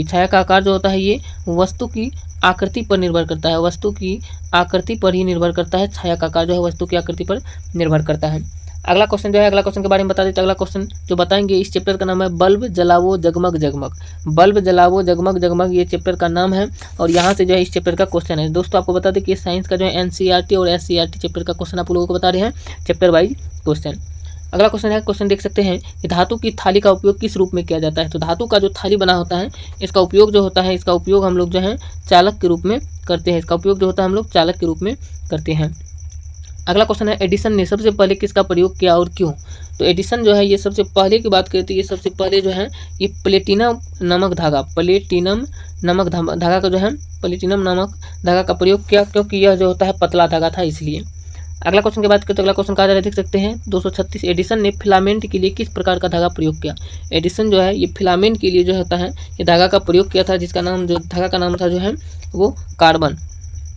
छाया का आकार जो होता है ये वस्तु की आकृति पर निर्भर करता है। वस्तु की आकृति पर ही निर्भर करता है। छाया का आकार जो है वस्तु की आकृति पर निर्भर करता है। अगला क्वेश्चन जो है, अगला क्वेश्चन के बारे में बता देते हैं। अगला क्वेश्चन जो बताएंगे इस चैप्टर का नाम है बल्ब जलावो जगमग जगमग। बल्ब जलावो जगमग जगमग ये चैप्टर का नाम है, और यहाँ से जो है इस चैप्टर का क्वेश्चन है। दोस्तों आपको बता दें कि साइंस का जो है एनसीईआरटी और एससीईआरटी चैप्टर का क्वेश्चन आप लोगों को बता रहे हैं, चैप्टर वाइज क्वेश्चन। अगला क्वेश्चन है, क्वेश्चन देख सकते हैं कि धातु की थाली का उपयोग किस रूप में किया जाता है। तो धातु का जो थाली बना होता है इसका उपयोग जो होता है, इसका उपयोग हम लोग जो है चालक के रूप में करते हैं। इसका उपयोग जो होता है हम लोग चालक के रूप में करते हैं। अगला क्वेश्चन है, एडिसन ने सबसे पहले किसका प्रयोग किया और क्यों। तो एडिसन जो है ये सबसे पहले की बात करते हैं, ये सबसे पहले जो है ये प्लेटिनम नामक धागा, प्लेटिनम नामक धागा का जो है प्लेटिनम नामक धागा का प्रयोग किया, क्योंकि यह जो होता है पतला धागा था इसलिए। अगला क्वेश्चन की बात करते हैं, अगला क्वेश्चन कहा जा रहा है, देख सकते हैं 236, एडिसन ने फिलामेंट के लिए किस प्रकार का धागा प्रयोग किया। एडिसन जो है ये फिलामेंट के लिए जो होता है ये धागा का प्रयोग किया था, जिसका नाम, जो धागा का नाम था जो है वो कार्बन।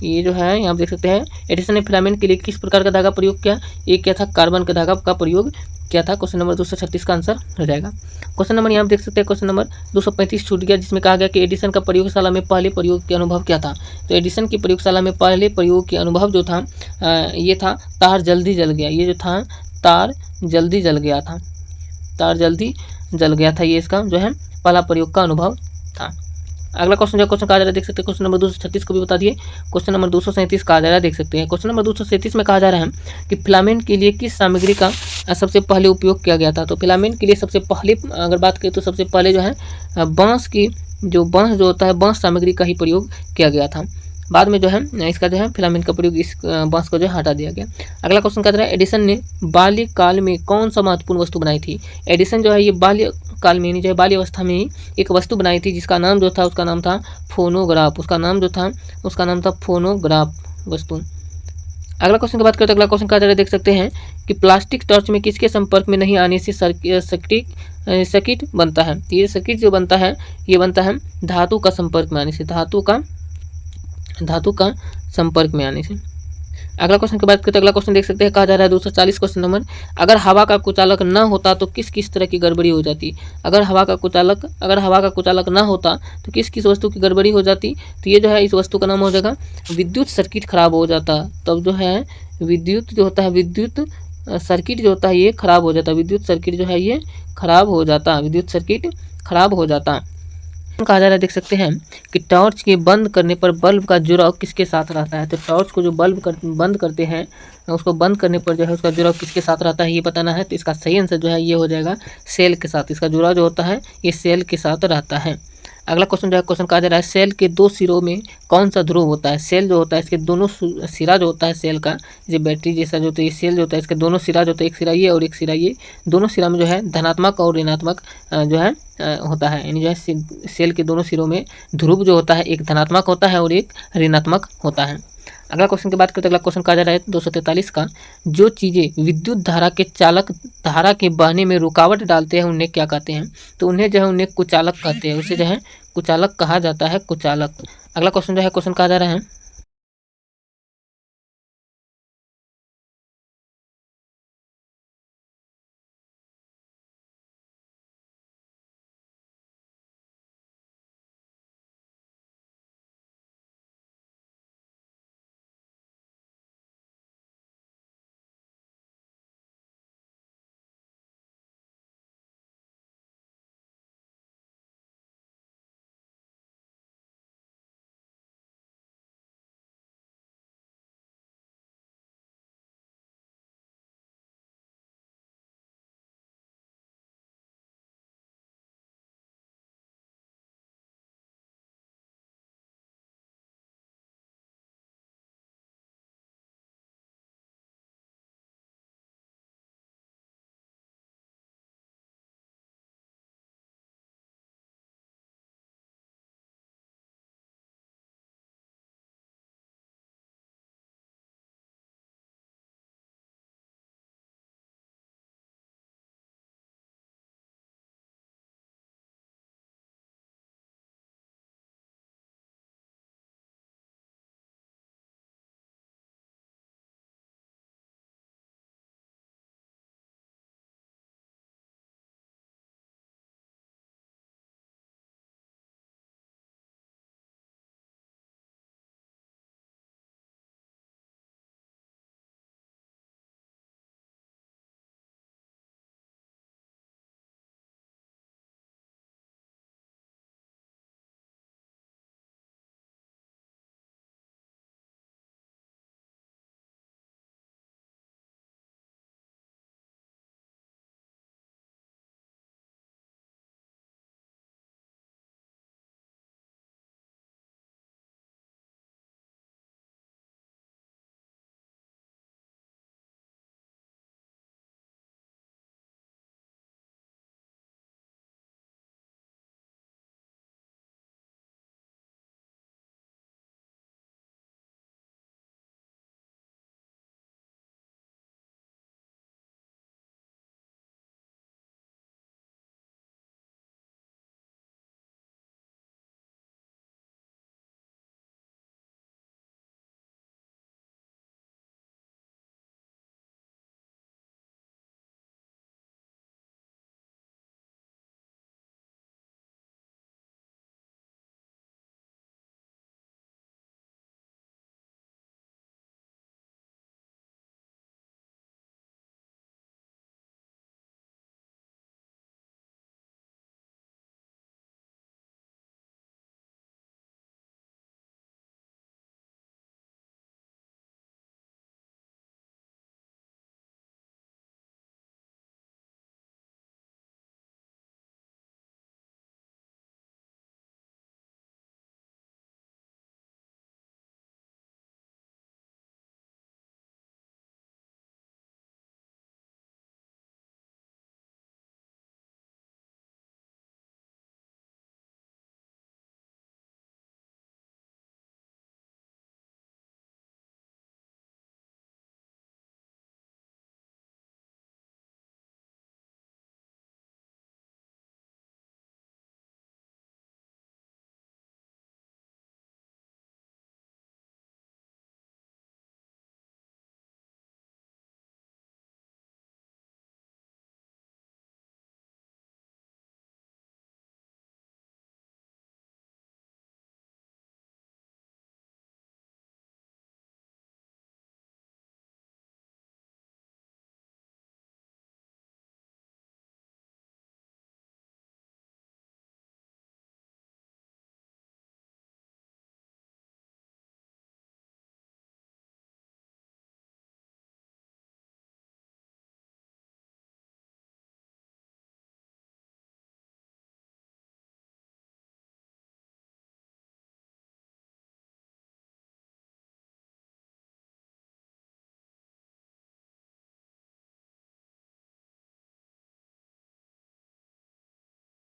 ये जो है यहाँ देख सकते हैं, एडिसन ने फिलामेंट के लिए किस प्रकार का धागा प्रयोग किया, ये क्या था, कार्बन का धागा का प्रयोग किया था। क्वेश्चन नंबर 236 का आंसर हो जाएगा। क्वेश्चन नंबर यहाँ देख सकते हैं, क्वेश्चन नंबर 235 छूट गया, जिसमें कहा गया कि एडिसन का प्रयोगशाला में पहले प्रयोग के अनुभव क्या था। तो एडिसन की प्रयोगशाला में पहले प्रयोग के अनुभव जो था ये था तार जल्दी जल गया। ये जो था तार जल्दी जल गया था, तार जल्दी जल गया था, ये इसका जो है पहला प्रयोग का अनुभव था। अगला क्वेश्चन जो क्वेश्चन कहा जा रहा है, देख सकते हैं क्वेश्चन नंबर 236 को भी बता दिए। क्वेश्चन नंबर 237 कहा जा रहा है, देख सकते हैं क्वेश्चन नंबर 237 में कहा जा रहा है कि फिलामेंट के लिए किस सामग्री का सबसे पहले उपयोग किया गया था। तो फिलामेंट के लिए सबसे पहले अगर बात करें तो सबसे पहले जो है बांस की, जो बांस जो होता है बांस सामग्री का ही प्रयोग किया गया था। बाद में जो है इसका जो है फिलामेंट का प्रयोग, इस बांस को जो है हटा दिया गया। अगला क्वेश्चन कह रहा है, एडिसन ने बाल्यकाल में कौन सा महत्वपूर्ण वस्तु बनाई थी। एडिसन जो है ये बाल्यकाल में, जो है बाल्य अवस्था में ही एक वस्तु बनाई थी, जिसका नाम जो था उसका नाम था फोनोग्राफ। उसका नाम जो था उसका नाम था फोनोग्राफ वस्तु। अगला क्वेश्चन की बात करते हैं, अगला क्वेश्चन कहा जा रहा है, देख सकते हैं कि प्लास्टिक टॉर्च में किसके संपर्क में नहीं आने से सर्किट बनता है। ये सर्किट जो बनता है ये बनता है धातु का संपर्क में आने से, धातु का संपर्क में आने से। अगला क्वेश्चन की बात करते हैं, अगला क्वेश्चन देख सकते हैं, कहा जा रहा है 240 क्वेश्चन नंबर, अगर हवा का कुचालक न होता तो किस किस तरह की गड़बड़ी हो जाती। अगर हवा का कुचालक ना होता तो किस किस वस्तु की गड़बड़ी हो जाती। तो ये जो है इस वस्तु का नाम हो जाएगा विद्युत सर्किट खराब हो जाता। तब जो है विद्युत जो होता है, विद्युत सर्किट जो होता है ये खराब हो जाता, विद्युत सर्किट जो है ये खराब हो जाता, विद्युत सर्किट खराब हो जाता। कहा जा रहा है, देख सकते हैं कि टॉर्च के बंद करने पर बल्ब का जुड़ाव किसके साथ रहता है। तो टॉर्च को जो बंद करते हैं, उसको बंद करने पर जो है उसका जुड़ाव किसके साथ रहता है ये बताना है। तो इसका सही आंसर जो है ये हो जाएगा सेल के साथ। इसका जुड़ाव जो होता है ये सेल के साथ रहता है। अगला क्वेश्चन जो है, क्वेश्चन कहा जा रहा है, सेल के दो सिरों में कौन सा ध्रुव होता है। सेल जो होता है इसके दोनों सिरा जो होता है सेल का, जैसे बैटरी जैसा जो होता है ये सेल जो होता है, इसके दोनों सिरा जो होता है, एक सिरा ये और एक सिरा ये, दोनों सिरा में जो है धनात्मक और ऋणात्मक जो है होता है। यानी जो है सेल के दोनों सिरों में ध्रुव जो होता है एक धनात्मक होता है और एक ऋणात्मक होता है। अगला क्वेश्चन की बात करते हैं, अगला क्वेश्चन कहा जा रहा है 243 का, जो चीज़ें विद्युत धारा के चालक धारा के बहने में रुकावट डालते हैं उन्हें क्या कहते हैं। तो उन्हें जो है उन्हें कुचालक कहते हैं, उसे जो है कुचालक कहा जाता है, कुचालक। अगला क्वेश्चन जो है, क्वेश्चन कहा जा रहा है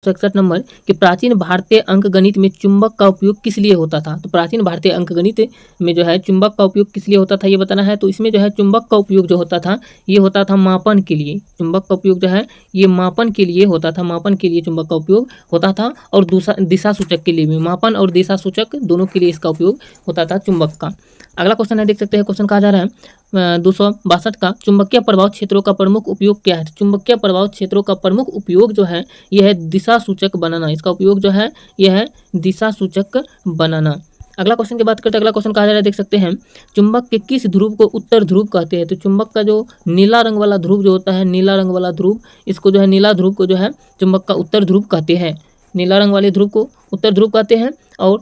61 नंबर कि प्राचीन भारतीय अंकगणित में चुंबक का उपयोग किस लिए होता था। तो प्राचीन भारतीय अंकगणित में जो है चुंबक का उपयोग किस लिए होता था ये बताना है। तो इसमें जो है चुंबक का उपयोग जो होता था ये होता था मापन के लिए। चुंबक का उपयोग जो है ये मापन के लिए होता था, मापन के लिए चुंबक का उपयोग होता था। और दूसरा दिशा सूचक के लिए भी, मापन और दिशा सूचक दोनों के लिए इसका उपयोग होता था चुंबक का। अगला क्वेश्चन है, देख सकते हैं क्वेश्चन कहा जा रहा है 262 का चुंबकीय प्रभाव क्षेत्रों का प्रमुख उपयोग क्या है। तो चुंबकीय प्रभाव क्षेत्रों का प्रमुख उपयोग जो है यह है दिशा सूचक बनाना। इसका उपयोग जो है यह है दिशा सूचक बनाना। अगला क्वेश्चन की बात करते हैं, अगला क्वेश्चन कहा जा रहा है, देख सकते हैं चुंबक के किस ध्रुव को उत्तर ध्रुव कहते हैं। तो चुंबक का जो नीला रंग वाला ध्रुव जो होता है, नीला रंग वाला ध्रुव, इसको जो है नीला ध्रुव को जो है चुंबक का उत्तर ध्रुव कहते हैं। नीला रंग वाले ध्रुव को उत्तर ध्रुव कहते हैं और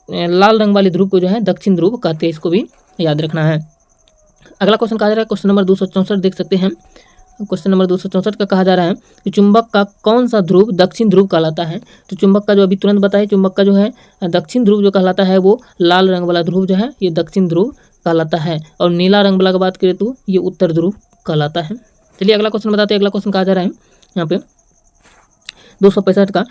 लाल रंग वाले ध्रुव को जो है दक्षिण ध्रुव कहते हैं। इसको भी याद रखना है। अगला क्वेश्चन कहा जा रहा है क्वेश्चन नंबर 264, देख सकते हैं क्वेश्चन नंबर 264 का कहा जा रहा है कि चुंबक का कौन सा ध्रुव दक्षिण ध्रुव कहलाता है। तो चुंबक का जो अभी तुरंत बताए, चुंबक का जो है दक्षिण ध्रुव जो कहलाता है वो लाल रंग वाला ध्रुव जो है ये दक्षिण ध्रुव कहलाता है। और नीला रंग वाला की बात करें तो ये उत्तर ध्रुव कहलाता है। चलिए अगला क्वेश्चन बताते हैं। अगला क्वेश्चन कहा जा रहा है यहाँ पे 265 का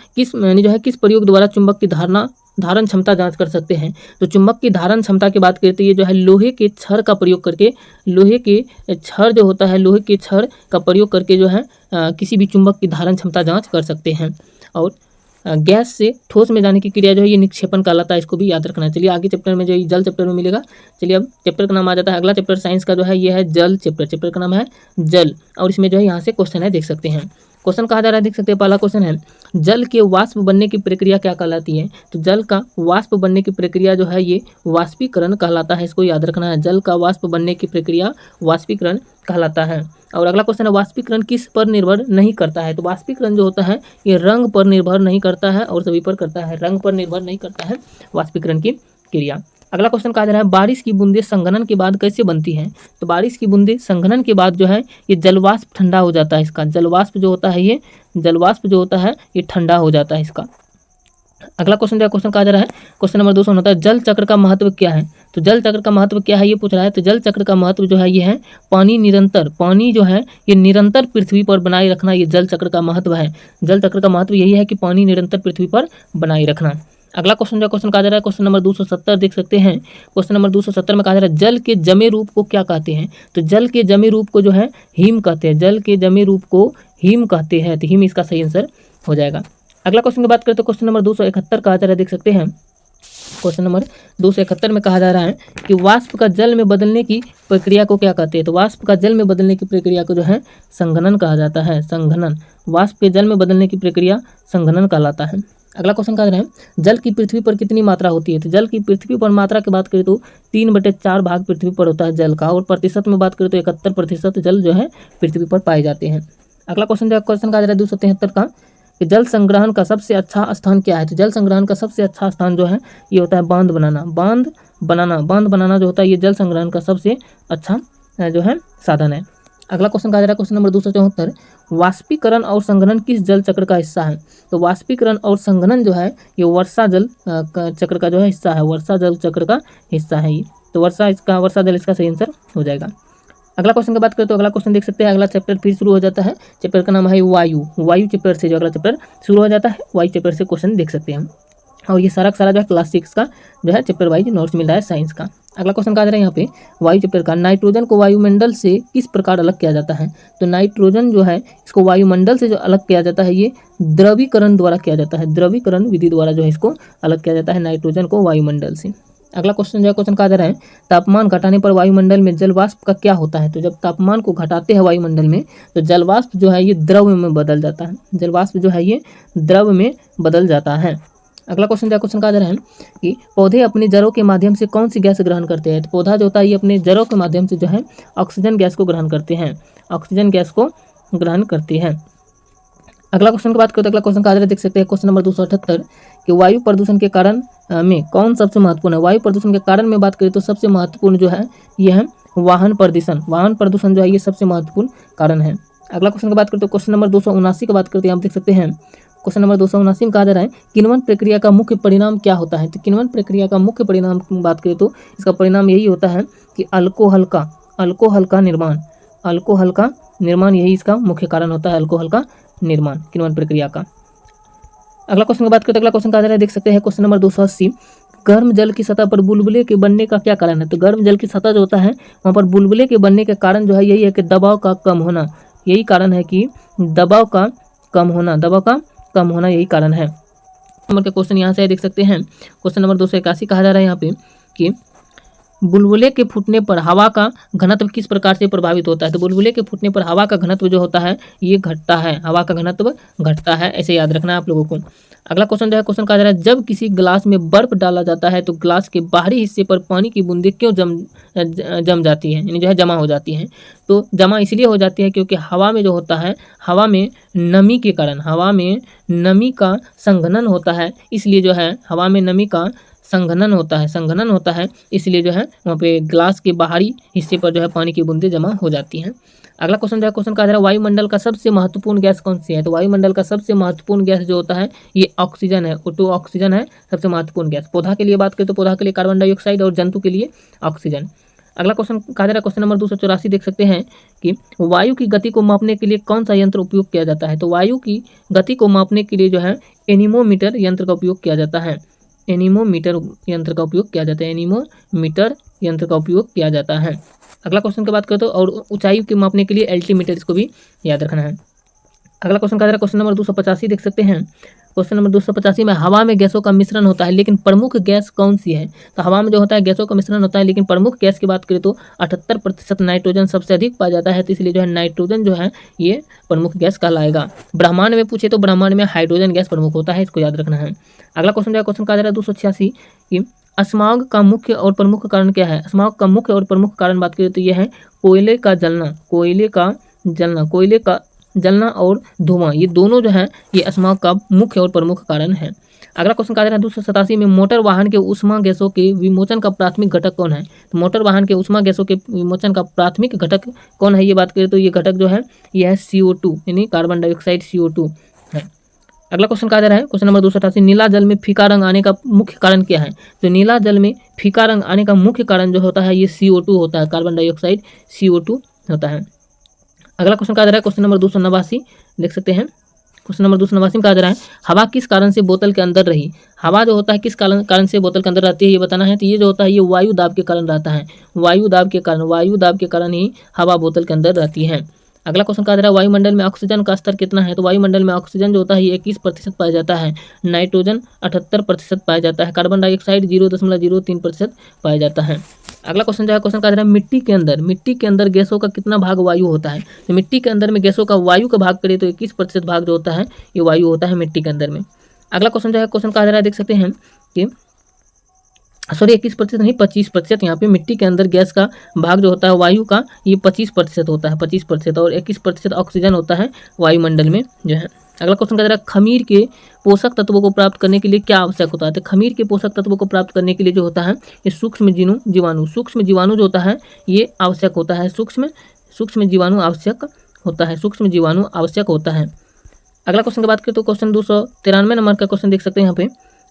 जो है किस प्रयोग द्वारा चुंबक की धारण क्षमता जांच कर सकते हैं। तो चुंबक की धारण क्षमता की बात करते हैं ये जो है लोहे के छड़ का प्रयोग करके, लोहे के छड़ जो होता है, लोहे के छड़ का प्रयोग करके जो है किसी भी चुंबक की धारण क्षमता जांच कर सकते हैं। और गैस से ठोस में जाने की क्रिया जो है ये निक्षेपण कहलाता है। इसको भी याद रखना है। चलिए आगे चैप्टर में जो जल चैप्टर में मिलेगा। चलिए अब चैप्टर का नाम आ जाता है, अगला चैप्टर साइंस का जो है ये है जल चैप्टर। चैप्टर का नाम है जल और इसमें जो है यहाँ से क्वेश्चन है, देख सकते हैं क्वेश्चन कहा जा रहा है, देख सकते हैं पहला क्वेश्चन है जल के वाष्प बनने की प्रक्रिया क्या कहलाती है। तो जल का वाष्प बनने की प्रक्रिया जो है ये वाष्पीकरण कहलाता है। इसको याद रखना है, जल का वाष्प बनने की प्रक्रिया वाष्पीकरण कहलाता है। और अगला क्वेश्चन है वाष्पीकरण किस पर निर्भर नहीं करता है। तो वाष्पीकरण जो होता है ये रंग पर निर्भर नहीं करता है और सभी पर करता है, रंग पर निर्भर नहीं करता है वाष्पीकरण की क्रिया। अगला क्वेश्चन कहा जा रहा है बारिश की बूंदें संघनन के बाद कैसे बनती हैं। तो बारिश की बूंदें संघनन के बाद जो है ये जलवाष्प ठंडा हो जाता है। इसका जलवाष्प जो होता है ये जलवाष्प जो होता है ये ठंडा हो जाता है इसका। अगला क्वेश्चन जो क्वेश्चन कहा जा रहा है क्वेश्चन नंबर 200 होता है जल चक्र का महत्व क्या है। तो जल चक्र का महत्व क्या है ये पूछ रहा है। तो जल चक्र का महत्व जो है ये है पानी जो है ये निरंतर पृथ्वी पर बनाए रखना, ये जल चक्र का महत्व है। जल चक्र का महत्व यही है कि पानी निरंतर पृथ्वी पर बनाए रखना। अगला क्वेश्चन जो क्वेश्चन कहा जा रहा है क्वेश्चन नंबर 270, देख सकते हैं क्वेश्चन नंबर 270 में कहा जा रहा है जल के जमे रूप को क्या कहते हैं। तो जल के जमे रूप को जो है हिम कहते हैं। जल के जमे रूप को हिम कहते हैं। तो हिम इसका सही आंसर हो जाएगा। अगला क्वेश्चन की बात करें तो क्वेश्चन नंबर 271 कहा जा रहा है, देख सकते हैं क्वेश्चन नंबर 271 में कहा जा रहा है कि वाष्प का जल में बदलने की प्रक्रिया को क्या कहते हैं। तो वाष्प का जल में बदलने की प्रक्रिया को जो है संघनन कहा जाता है। संघनन, वाष्प के जल में बदलने की प्रक्रिया संघनन कहलाता है। अगला क्वेश्चन कहा जा रहा है जल की पृथ्वी पर कितनी मात्रा होती है। तो जल की पृथ्वी पर मात्रा की बात करें तो 3/4 भाग पृथ्वी पर होता है जल का। और प्रतिशत में बात करें तो 71% जल जो है पृथ्वी पर पाए जाते हैं। अगला क्वेश्चन कहा जा रहा है 273 का कि जल संग्रहण का सबसे अच्छा स्थान क्या है। तो जल संग्रहण का सबसे अच्छा स्थान जो है ये होता है बांध बनाना। बांध बनाना जो होता है ये जल संग्रहण का सबसे अच्छा जो है साधन है। अगला क्वेश्चन कहा जा रहा है क्वेश्चन नंबर 274 वाष्पीकरण और संघनन किस जल चक्र का हिस्सा है। तो वाष्पीकरण और संघनन जो है ये वर्षा जल चक्र का जो है हिस्सा है। वर्षा जल चक्र का हिस्सा है ये। तो वर्षा जल इसका सही आंसर हो जाएगा। अगला क्वेश्चन की बात करें तो अगला क्वेश्चन देख सकते हैं अगला चैप्टर फिर शुरू हो जाता है। चैप्टर का नाम है वायु चैप्टर से जो अगला चैप्टर शुरू हो जाता है वायु चैप्टर से क्वेश्चन देख सकते हैं। और ये सारा जो है क्लास 6 का जो है चैप्टर वाइज नोट्स मिल रहा है साइंस का। अगला क्वेश्चन कहा जा रहा है यहाँ पे वायु चैप्टर का नाइट्रोजन को वायुमंडल से किस प्रकार अलग किया जाता है। तो नाइट्रोजन जो है इसको वायुमंडल से जो अलग किया जाता है ये द्रवीकरण द्वारा किया जाता है। द्रवीकरण विधि द्वारा जो है इसको अलग किया जाता है नाइट्रोजन को वायुमंडल से। अगला क्वेश्चन जो है क्वेश्चन कहा जा रहा है तापमान घटाने पर वायुमंडल में जलवाष्प का क्या होता है। तो जब तापमान को घटाते हैं वायुमंडल में तो जलवाष्प जो है ये द्रव में बदल जाता है। जलवाष्प जो है ये द्रव में बदल जाता है। अगला क्वेश्चन जो क्वेश्चन कहा जा रहा है कि पौधे अपनी जड़ों के माध्यम से कौन सी गैस ग्रहण करते हैं। तो पौधा जो होता है ये अपने जड़ों के माध्यम से जो है ऑक्सीजन गैस को ग्रहण करते हैं। ऑक्सीजन गैस को ग्रहण करते हैं। अगला क्वेश्चन की बात करें तो अगला क्वेश्चन कहा जा रहा है देख सकते हैं क्वेश्चन नंबर 278 कि वायु प्रदूषण के कारण में कौन सबसे महत्वपूर्ण है। वायु प्रदूषण के कारण में बात करें तो सबसे महत्वपूर्ण जो है ये है वाहन प्रदूषण। वाहन प्रदूषण जो है ये सबसे महत्वपूर्ण कारण है। अगला क्वेश्चन की बात करें तो क्वेश्चन नंबर 279 की बात करते हैं, आप देख सकते हैं क्वेश्चन नंबर 279 में कहा जा रहा है किण्वन प्रक्रिया का मुख्य परिणाम क्या होता है। तो किण्वन प्रक्रिया का मुख्य परिणाम की बात करें तो इसका परिणाम यही होता है कि अल्कोहल का निर्माण यही इसका मुख्य कारण होता है। अल्कोहल का निर्माण किण्वन प्रक्रिया का। अगला क्वेश्चन की बात करते हैं। अगला क्वेश्चन का देख सकते हैं क्वेश्चन नंबर 280। गर्म जल की सतह पर बुलबुले के बनने का क्या कारण है? तो गर्म जल की सतह जो होता है वहाँ पर बुलबुले के बनने के कारण जो है यही है कि दबाव का कम होना। यही कारण है कि दबाव का कम होना यही कारण है। नंबर के क्वेश्चन यहाँ से देख सकते हैं। क्वेश्चन नंबर 281 कहा जा रहा है यहाँ पे कि बुलबुले के फूटने पर हवा का घनत्व किस प्रकार से प्रभावित होता है? तो बुलबुले के फूटने पर हवा का घनत्व जो होता है ये घटता है, हवा का घनत्व घटता है, ऐसे याद रखना है आप लोगों को। अगला क्वेश्चन जो है क्वेश्चन कहा जा रहा है जब किसी ग्लास में बर्फ डाला जाता है तो ग्लास के बाहरी हिस्से पर पानी की बूंदें क्यों जम जाती हैं, यानी जो है जमा हो जाती हैं? तो जमा इसलिए हो जाती है क्योंकि हवा में जो होता है, हवा में नमी के कारण, हवा में नमी का संघनन होता है, इसलिए जो है हवा में नमी का संघनन होता है, इसलिए जो है वहाँ पे ग्लास के बाहरी हिस्से पर जो है पानी की बूंदें जमा हो जाती हैं। अगला क्वेश्चन जो है क्वेश्चन कहा जा रहा है वायुमंडल का सबसे महत्वपूर्ण गैस कौन सी है? तो वायुमंडल का सबसे महत्वपूर्ण गैस जो होता है ये ऑक्सीजन है, O2 ऑक्सीजन है सबसे महत्वपूर्ण गैस। पौधा के लिए बात करें तो पौधा के लिए कार्बन डाइऑक्साइड और जंतु के लिए ऑक्सीजन। अगला क्वेश्चन कहा जा रहा है क्वेश्चन नंबर 284 देख सकते हैं कि वायु की गति को मापने के लिए कौन सा यंत्र उपयोग किया जाता है? तो वायु की गति को मापने के लिए जो है एनीमोमीटर यंत्र का उपयोग किया जाता है। एनीमोमीटर यंत्र का उपयोग किया जाता है, एनीमोमीटर यंत्र का उपयोग किया जाता है। अगला क्वेश्चन की बात करें तो और ऊंचाई के मापने के लिए एल्टीमीटर, इसको भी याद रखना है। अगला क्वेश्चन का क्वेश्चन नंबर 285 देख सकते हैं। क्वेश्चन नंबर 285 में हवा में गैसों का मिश्रण होता है लेकिन प्रमुख गैस कौन सी है? तो हवा में जो होता है गैसों का मिश्रण होता है लेकिन प्रमुख गैस की बात करें तो 78% नाइट्रोजन सबसे अधिक पाया जाता है, तो इसलिए जो है नाइट्रोजन जो है ये प्रमुख गैस कहलाएगा। ब्रह्मांड में पूछे तो ब्रह्मांड में हाइड्रोजन गैस प्रमुख होता है, इसको याद रखना है। अगला क्वेश्चन जो है क्वेश्चन कहा जा रहा है 286 कि स्मॉग का मुख्य और प्रमुख कारण क्या है? स्मॉग का मुख्य और प्रमुख कारण बात करें तो यह है कोयले का जलना और धुआं, ये दोनों जो है ये स्मॉग का मुख्य और प्रमुख कारण है। अगला क्वेश्चन कहा जा रहा है 287 में मोटर वाहन के ऊष्मा गैसों के विमोचन का प्राथमिक घटक कौन है? तो मोटर वाहन के ऊष्मा गैसों के विमोचन का प्राथमिक घटक कौन है ये बात करें तो ये घटक जो है यह है CO2 यानी कार्बन डाइऑक्साइड CO2 है। अगला क्वेश्चन कहा जा रहा है क्वेश्चन नंबर 288 नीला जल में फीका रंग आने का मुख्य कारण क्या है? तो नीला जल में फीका रंग आने का मुख्य कारण जो होता है ये CO2 होता है, कार्बन डाइऑक्साइड CO2 होता है। अगला क्वेश्चन कहा जा रहा है क्वेश्चन नंबर 289 देख सकते हैं। क्वेश्चन नंबर 289 में कहा जा रहा है हवा किस कारण से बोतल के अंदर रही? हवा जो होता है किस कारण से बोतल के अंदर रहती है ये बताना है। तो ये जो होता है ये वायु दाब के कारण रहता है, वायु दाब के कारण ही हवा बोतल के अंदर रहती है। अगला क्वेश्चन कहा जा रहा है वायुमंडल में ऑक्सीजन का स्तर कितना है? तो वायुमंडल में ऑक्सीजन जो होता है ये 21% पाया जाता है, नाइट्रोजन 78% पाया जाता है, कार्बन डाइऑक्साइड 0.03% पाया जाता है। अगला क्वेश्चन जो है क्वेश्चन कहा जा रहा है मिट्टी के अंदर गैसों का कितना भाग वायु होता है? तो मिट्टी के अंदर में गैसों का वायु का भाग करें तो 21% भाग जो होता है ये वायु होता है मिट्टी के अंदर में। अगला क्वेश्चन जो है क्वेश्चन कहा जा रहा है देख सकते हैं कि 21% नहीं 25%, यहाँ पे मिट्टी के अंदर गैस का भाग जो होता है वायु का ये 25% होता है, 25%, और 21% ऑक्सीजन होता है वायुमंडल में जो है। अगला क्वेश्चन कह रहा है खमीर के पोषक तत्वों को प्राप्त करने के लिए क्या आवश्यक होता है? तो खमीर के पोषक तत्वों को प्राप्त करने के लिए जो होता है ये सूक्ष्म जीवाणु जो होता है ये आवश्यक होता है, सूक्ष्म जीवाणु आवश्यक होता है। अगला क्वेश्चन की बात करें तो क्वेश्चन 293 नंबर का क्वेश्चन देख सकते हैं यहाँ पे।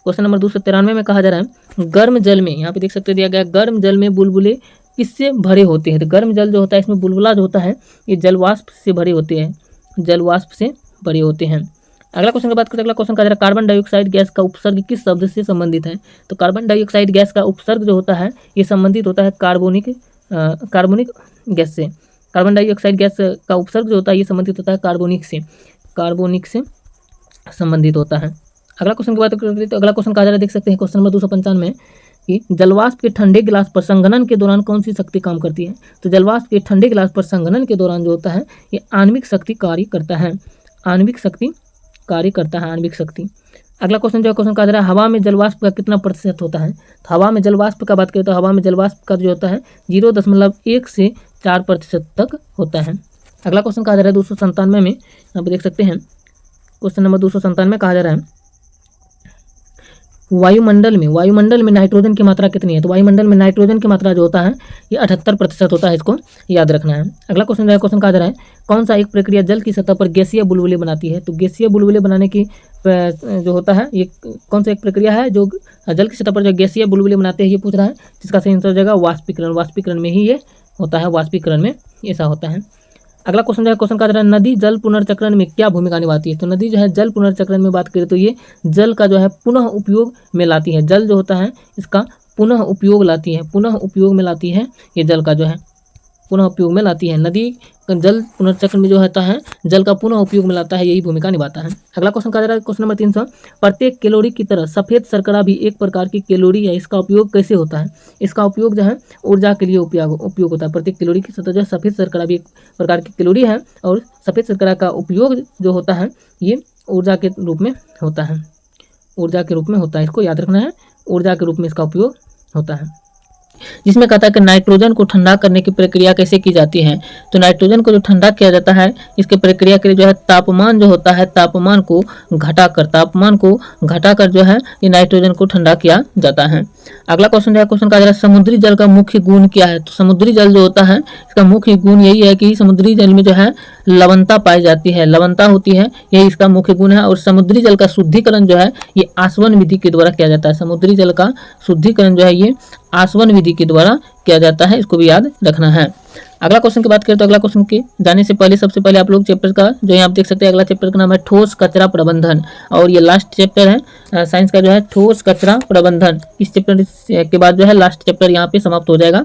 क्वेश्चन नंबर 293 में कहा जा रहा है गर्म जल में, यहाँ पे देख सकते दिया गया गर्म जल में बुलबुले किससे भरे होते हैं? तो गर्म जल जो होता है इसमें बुलबुला जो होता है ये जलवाष्प से भरे होते हैं। अगला क्वेश्चन की बात करें, अगला क्वेश्चन कहा जा रहा है कार्बन डाइऑक्साइड गैस का उपसर्ग किस शब्द से संबंधित है? तो कार्बन डाइऑक्साइड गैस का उपसर्ग जो होता है ये संबंधित होता है कार्बोनिक गैस से। कार्बन डाइऑक्साइड गैस का उपसर्ग जो होता है ये संबंधित होता है कार्बोनिक से संबंधित होता है। अगला क्वेश्चन की बात करें तो अगला क्वेश्चन कहा जा रहा है देख सकते हैं क्वेश्चन नंबर 295 में कि जलवाष्प के ठंडे गिलास पर संघनन के दौरान कौन सी शक्ति काम करती है? तो जलवाष्प के ठंडे गिलास पर संघनन के दौरान जो होता है ये आणविक शक्ति कार्य करता है, आणविक शक्ति। अगला क्वेश्चन जो है क्वेश्चन कहा जा रहा है हवा में जलवाष्प का कितना प्रतिशत होता है? तो हवा में जलवाष्प का बात करें तो हवा में जलवाष्प का जो होता है 0.1 से 4% तक होता है। अगला क्वेश्चन कहा जा रहा है 297 में, यहाँ पे देख सकते हैं क्वेश्चन नंबर 297 में कहा जा रहा है वायुमंडल में नाइट्रोजन की मात्रा कितनी है? तो वायुमंडल में नाइट्रोजन की मात्रा जो होता है ये 78% होता है, इसको याद रखना है। अगला क्वेश्चन जो है क्वेश्चन कहा जा रहा है कौन सा एक प्रक्रिया जल की सतह पर गैसीय बुलबुले बनाती है? तो गैसीय बुलबुले बनाने की जो होता है ये कौन सा एक प्रक्रिया है जो जल की सतह पर जो गैसीय बुलबुले बनाते हैं ये पूछ रहा है, जिसका सही आंसर हो जाएगा वाष्पीकरण में ही ये होता है, वाष्पीकरण में ऐसा होता है। अगला क्वेश्चन जो है, क्वेश्चन का जरा, नदी जल पुनर्चक्रण में क्या भूमिका निभाती है। तो नदी जो है जल पुनर्चक्रण में बात करें तो ये जल का जो है पुनः उपयोग में लाती है। जल जो होता है इसका पुनः उपयोग लाती है, पुनः उपयोग में लाती है, ये जल का जो है पुनः उपयोग में लाती है। नदी जल पुनर्चक्र में जो होता है जल का पुनः उपयोग में लाता है, यही भूमिका निभाता है। अगला क्वेश्चन का जरा, क्वेश्चन नंबर 300, प्रत्येक कैलोरी की तरह सफ़ेद शर्करा भी एक प्रकार की कैलोरी है, इसका उपयोग कैसे होता है। इसका उपयोग जो है ऊर्जा के लिए उपयोग होता है। प्रत्येक कैलोरी की तरह जो सफ़ेद शर्करा भी एक प्रकार की कैलोरी है और सफ़ेद शर्करा का उपयोग जो होता है ये ऊर्जा के रूप में होता है, ऊर्जा के रूप में होता है, इसको याद रखना है, ऊर्जा के रूप में इसका उपयोग होता है। जिसमें कहता है कि नाइट्रोजन को ठंडा करने की प्रक्रिया कैसे की जाती है। तो नाइट्रोजन को जो ठंडा किया जाता है इसके प्रक्रिया के लिए जो है तापमान जो होता है, तापमान को घटाकर जो है ये नाइट्रोजन को ठंडा किया जाता है। अगला क्वेश्चन जो है, क्वेश्चन का जरा, समुद्री जल का मुख्य गुण क्या है। तो समुद्री जल जो होता है इसका मुख्य गुण यही है कि समुद्री जल में जो है लवणता पाई जाती है, लवणता होती है, यही इसका मुख्य गुण है। और समुद्री जल का शुद्धिकरण जो है ये आसवन विधि के द्वारा किया जाता है। समुद्री जल का शुद्धिकरण जो है ये आसवन विधि के द्वारा किया जाता है, इसको भी याद रखना है। अगला क्वेश्चन की बात करें तो अगला क्वेश्चन के जाने से पहले सबसे पहले आप लोग चैप्टर का जो यहाँ आप देख सकते हैं, अगला चैप्टर का नाम है ठोस कचरा प्रबंधन और ये लास्ट चैप्टर है साइंस का जो है ठोस कचरा प्रबंधन। इस चैप्टर के बाद जो है लास्ट चैप्टर यहाँ पे समाप्त हो जाएगा।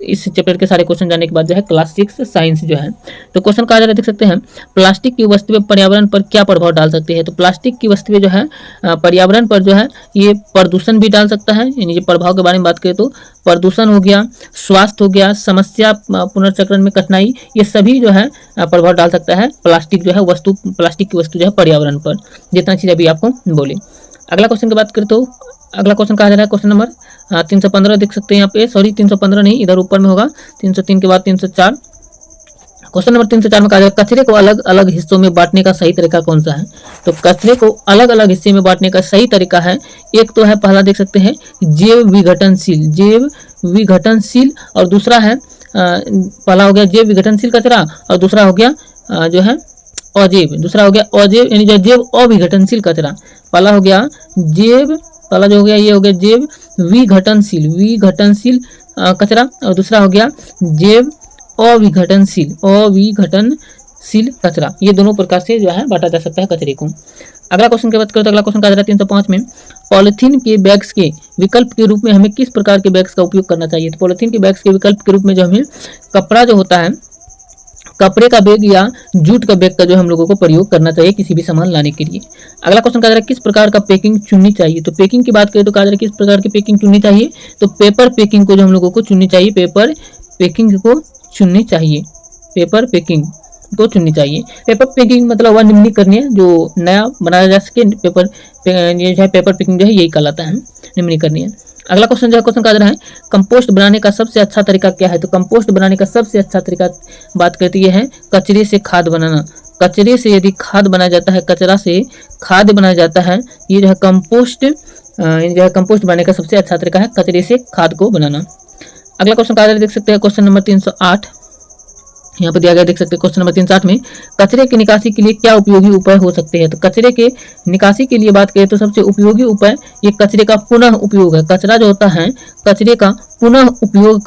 इस चैप्टर के सारे क्वेश्चन जाने के बाद जो है क्लास 6 साइंस जो है। तो क्वेश्चन का जरा देख सकते हैं, प्लास्टिक की वस्तुएं पर्यावरण पर क्या प्रभाव डाल सकती है। तो प्लास्टिक की वस्तुएं जो है पर्यावरण पर जो है ये प्रदूषण भी डाल सकता है, यानी ये प्रभाव के बारे में बात करें तो प्रदूषण हो गया, स्वास्थ्य हो गया, समस्या, पुनर्चक्रण में कठिनाई, ये सभी जो है प्रभाव डाल सकता है प्लास्टिक जो है वस्तु, प्लास्टिक की वस्तु जो है पर्यावरण पर। जितना चीज़ अभी आपको बोले। अगला क्वेश्चन की बात करें तो अगला क्वेश्चन कहा जा रहा है क्वेश्चन नंबर 315 देख सकते हैं यहाँ पे, सॉरी 315 नहीं, इधर ऊपर में होगा 303 के बाद 304। क्वेश्चन नंबर 304 में कहा जाए कचरे को अलग अलग हिस्सों में बांटने का सही तरीका कौन सा है। तो कचरे को अलग अलग हिस्से में बांटने का सही तरीका है, एक तो है पहला देख सकते हैं जैव विघटनशील और दूसरा है पहला हो गया जैव विघटनशील कचरा और दूसरा हो गया जो है अजैव, दूसरा हो गया अजैव यानी जो जैव अविघटनशील कचरा। पहला हो गया पहला जो हो गया ये हो गया जैव विघटनशील कचरा और दूसरा हो गया जैव अविघटनशील कचरा। ये दोनों प्रकार से जो है बांटा जा सकता है कचरे को। अगला क्वेश्चन की बात करें तो अगला क्वेश्चन का 305 में पॉलिथीन के बैग्स के विकल्प के रूप में हमें किस प्रकार के बैग्स का उपयोग करना चाहिए। तो पॉलिथीन के बैग्स के विकल्प के रूप में जो हमें कपड़ा जो होता है, कपड़े का बैग या जूट का बैग का जो हम लोगों को प्रयोग करना चाहिए किसी भी सामान लाने के लिए। अगला क्वेश्चन कहा जा रहा है किस प्रकार का पैकिंग चुननी चाहिए। तो पैकिंग की बात करें तो कहा जा रहा है किस प्रकार की पैकिंग चुननी चाहिए। तो पेपर पैकिंग को जो हम लोगों को चुननी चाहिए, पेपर पैकिंग को चुननी चाहिए, पेपर पैकिंग को चुननी चाहिए। पेपर पैकिंग मतलब वह निम्नीकरणीय जो नया बनाया जा सके, पेपर ये जो है पेपर पैकिंग जो है यही कहलाता है निम्नीकरणीय। अगला क्वेश्चन जो है क्वेश्चन का है कंपोस्ट बनाने का सबसे अच्छा तरीका क्या है। तो कंपोस्ट बनाने का सबसे अच्छा तरीका बात करती है कचरे से खाद बनाना। कचरे से यदि खाद बनाया जाता है, कचरा से खाद बनाया जाता है, ये जो है कंपोस्ट बनाने का सबसे अच्छा तरीका है कचरे से खाद को बनाना। अगला क्वेश्चन का देख सकते हैं क्वेश्चन नंबर 308 यहाँ पर दिया गया, देख सकते हैं क्वेश्चन नंबर 308 में कचरे की निकासी के लिए क्या उपयोगी उपाय हो सकते हैं। तो कचरे के निकासी के लिए बात करें तो सबसे उपयोगी उपाय ये कचरे का पुनः उपयोग है। कचरा जो होता है कचरे का पुनः उपयोग